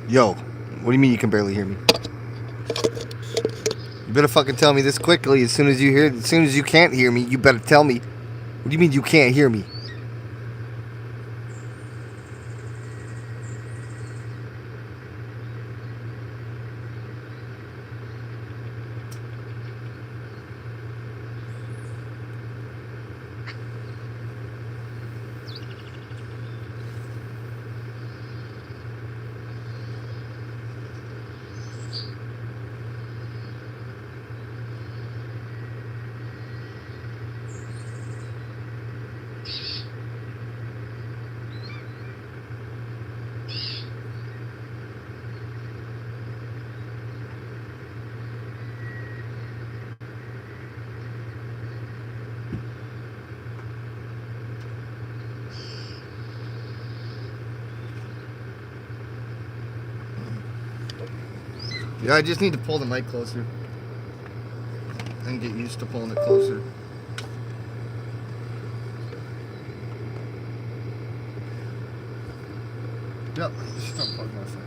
Yo, what do you mean you can barely hear me? You better fucking tell me this quickly. As soon as you can't hear me, you better tell me. What do you mean you can't hear me? Yeah, I just need to pull the mic closer and get used to pulling it closer. Yep, just unplug my phone.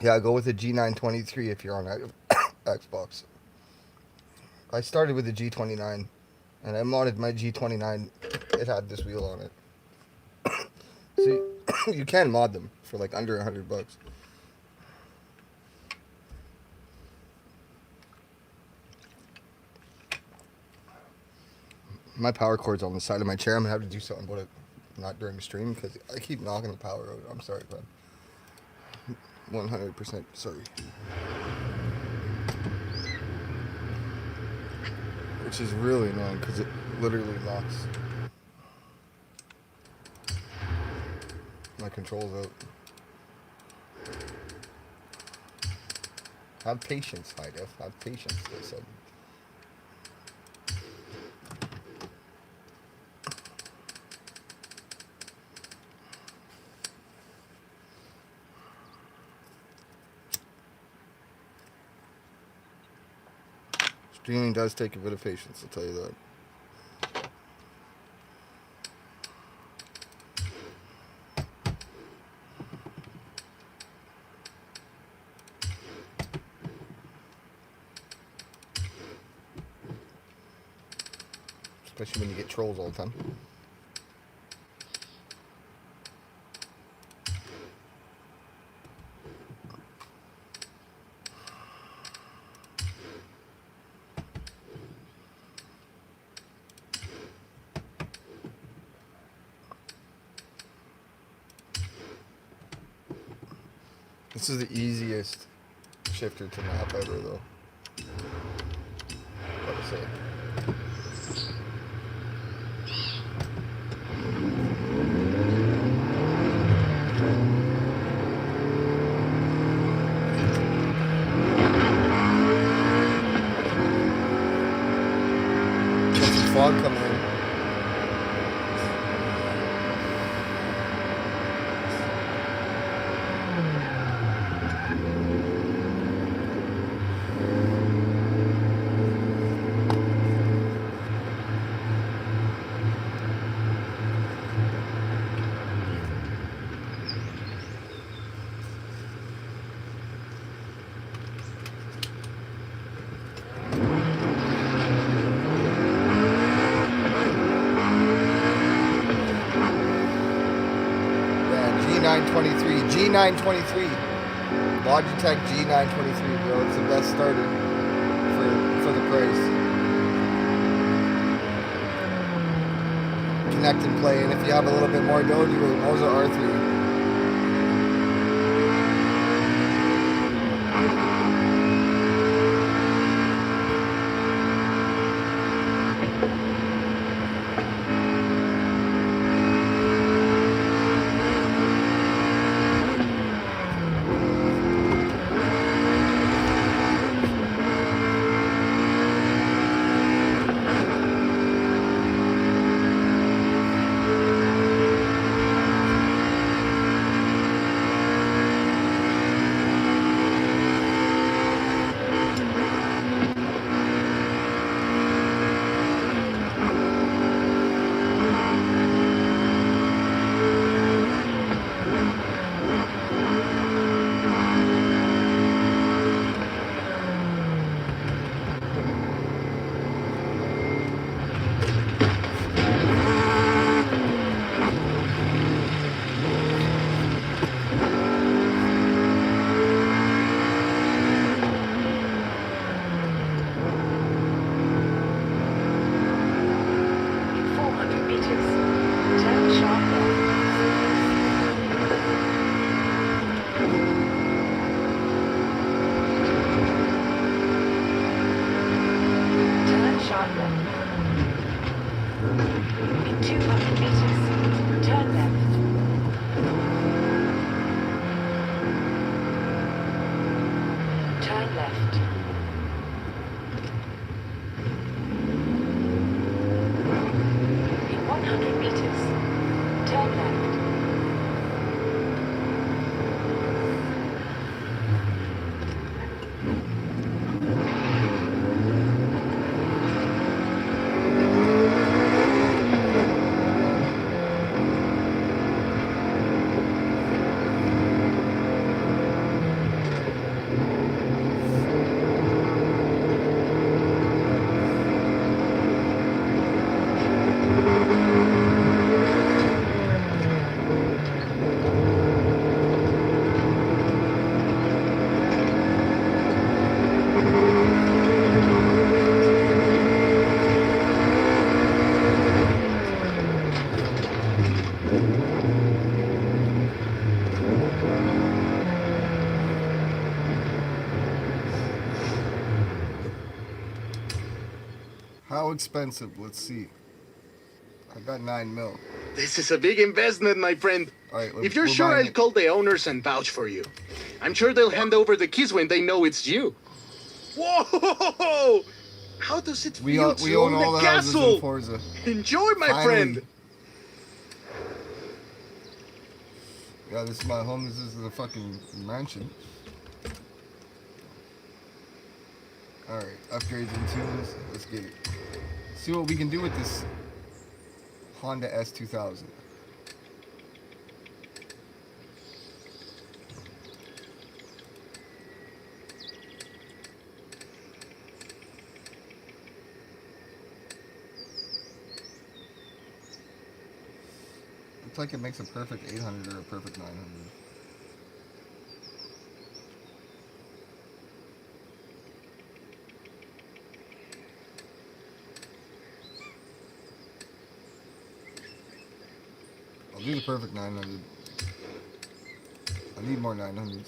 Yeah, go with the G923 if you're on Xbox. I started with the G29, and I modded my G29. It had this wheel on it. So you can mod them for like under $100. My power cord's on the side of my chair. I'm gonna have to do something about it, not during the stream, because I keep knocking the power out. I'm sorry, bud. 100% sorry. Which is really annoying because it literally locks my controls out. Have patience, highdef. Have patience, they said. Streaming does take a bit of patience, I'll tell you that. Especially when you get trolls all the time. This is the easiest shifter to map ever, though. Gotta say. Got some fog coming in. G923, Logitech G923, bro. It's the best starter for the price. Connect and play, and if you have a little bit more dough, you go moza R3. Start left. In 200 meters, turn left. Turn left. In 100 meters, turn left. How expensive? Let's see. I got 9 mil. This is a big investment, my friend. All right, If you're we're sure, buying I'll it. call the owners and vouch for you. I'm sure they'll hand over the keys when they know it's you. Whoa! How does it We feel own, to we own own all the the houses castle? in Forza. Enjoy, my Finally. friend. Yeah, this is my home. This is the fucking mansion. Alright, upgrades and tunes. Let's get it. See what we can do with this Honda S2000. Looks like it makes a perfect 800 or a perfect 900. I'll do the perfect 900. I need more 900s.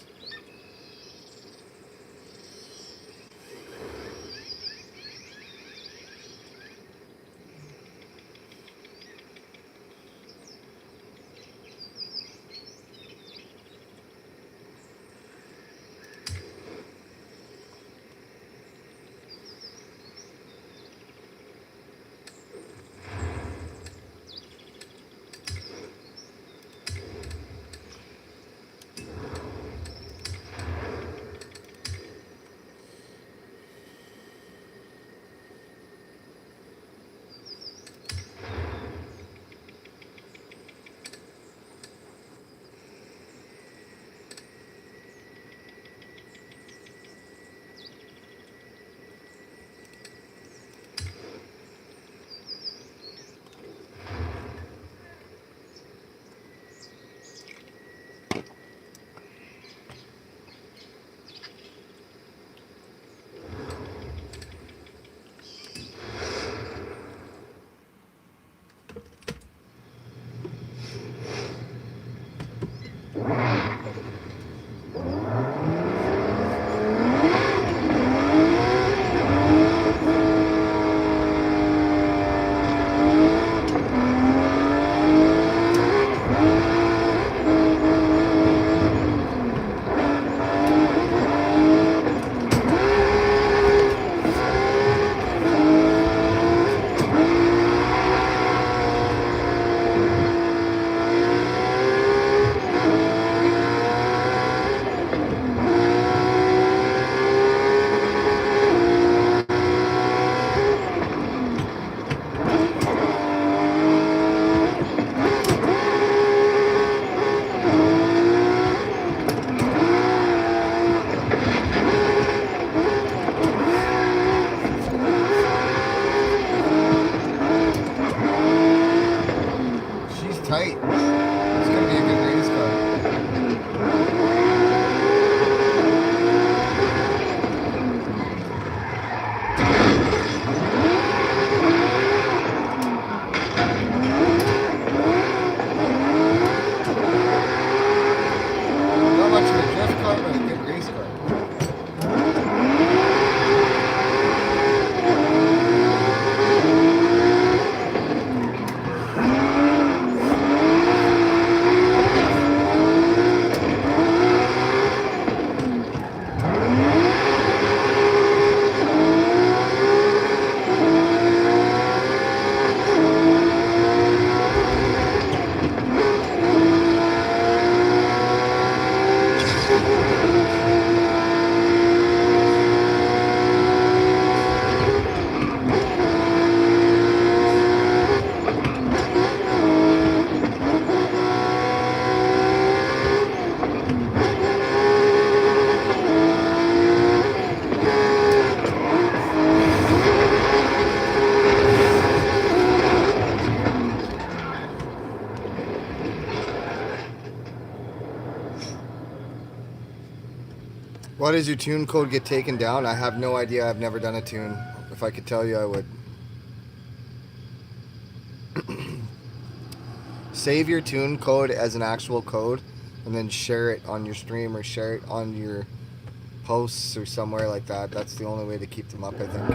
Why does your tune code get taken down? I have no idea. I've never done a tune. If I could tell you, I would. Save your tune code as an actual code and then share it on your stream or share it on your posts or somewhere like that. That's the only way to keep them up, I think.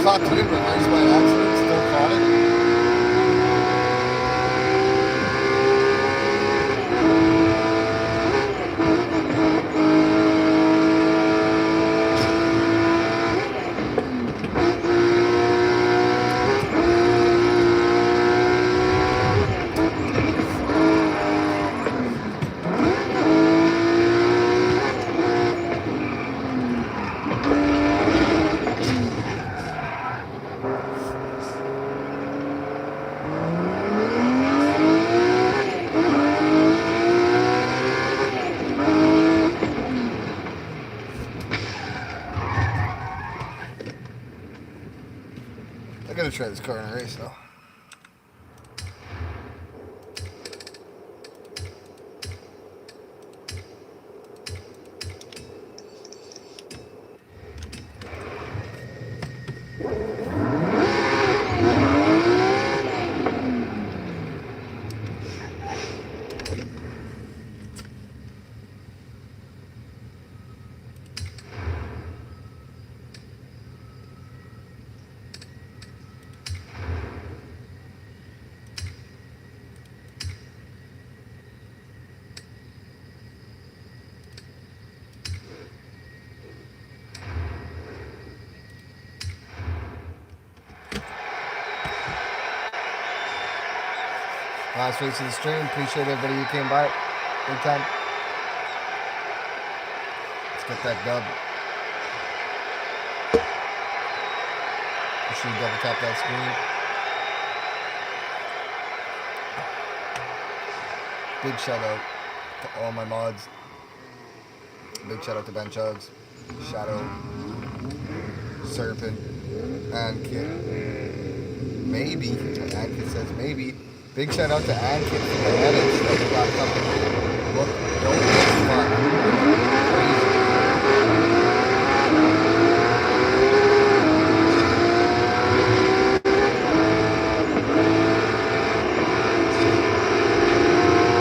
Thought to reverse by accident, still caught it. I gotta try this car in a race though. Last race of the stream. Appreciate everybody who came by. Big time. Let's get that dub. Make sure you double tap that screen. Big shout out to all my mods. Big shout out to Ben Chugs, Shadow, Serpent, and Kid. Maybe. And Kid says maybe. Big shout out to Ankit for the edits that we got coming. Look, don't miss fun.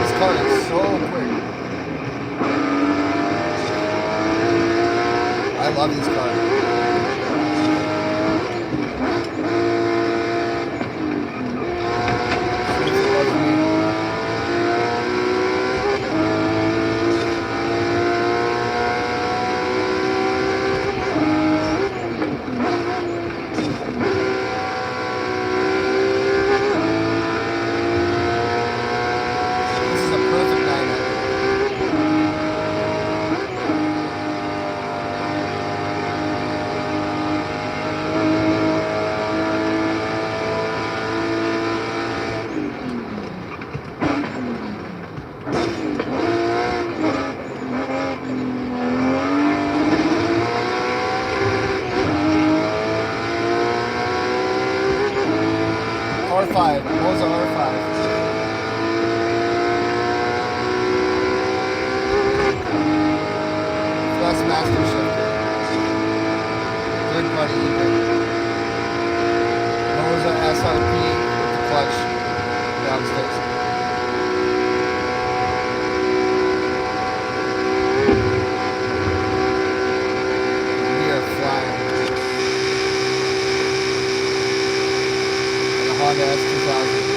This car is so quick. I love these cars. R5, moza R5. Plus master shifter. Third party even. Moza SRP with the clutch downstairs. We are flying. Honda S2000.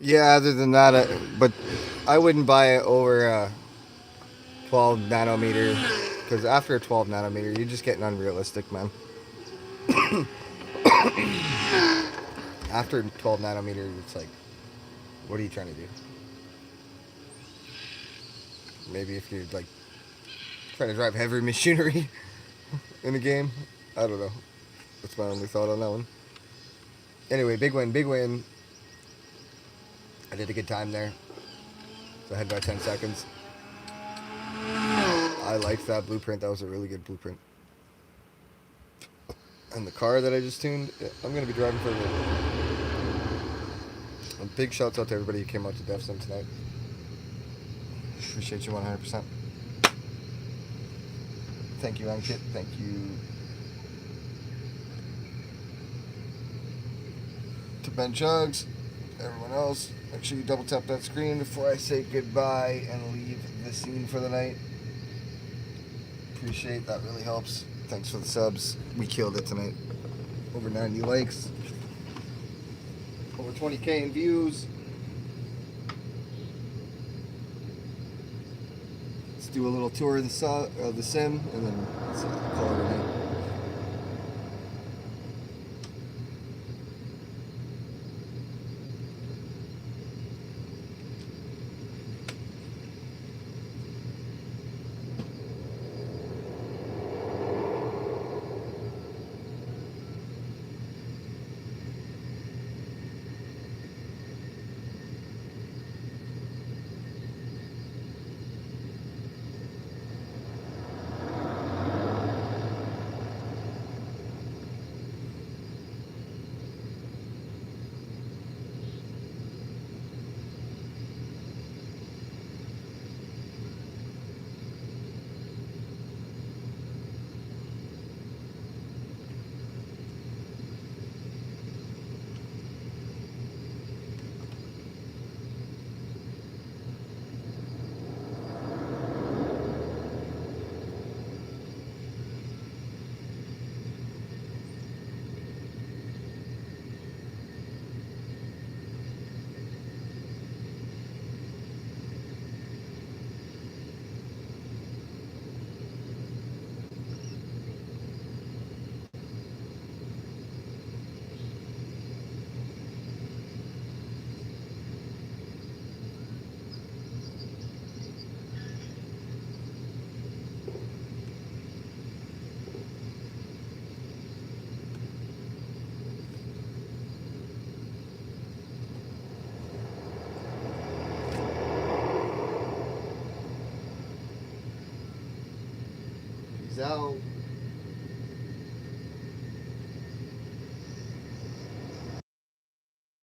Yeah, other than that, but I wouldn't buy it over 12 nanometer, because after a 12 nanometer, you're just getting unrealistic, man. After 12 nanometer, it's like, what are you trying to do? Maybe if you're like trying to drive heavy machinery in a game, I don't know. That's my only thought on that one. Anyway, big win, big win. I did a good time there. So ahead by 10 seconds. I liked that blueprint. That was a really good blueprint. And the car that I just tuned, I'm going to be driving for a bit. And big shouts out to everybody who came out to DevSim tonight. Appreciate you 100%. Thank you, Ankit. Thank you to Ben Chugs. Everyone else, make sure you double tap that screen before I say goodbye and leave the scene for the night. Appreciate that, really helps. Thanks for the subs. We killed it tonight. Over 90 likes. Over 20K in views. Let's do a little tour of the sim and then let's call it a night. Out.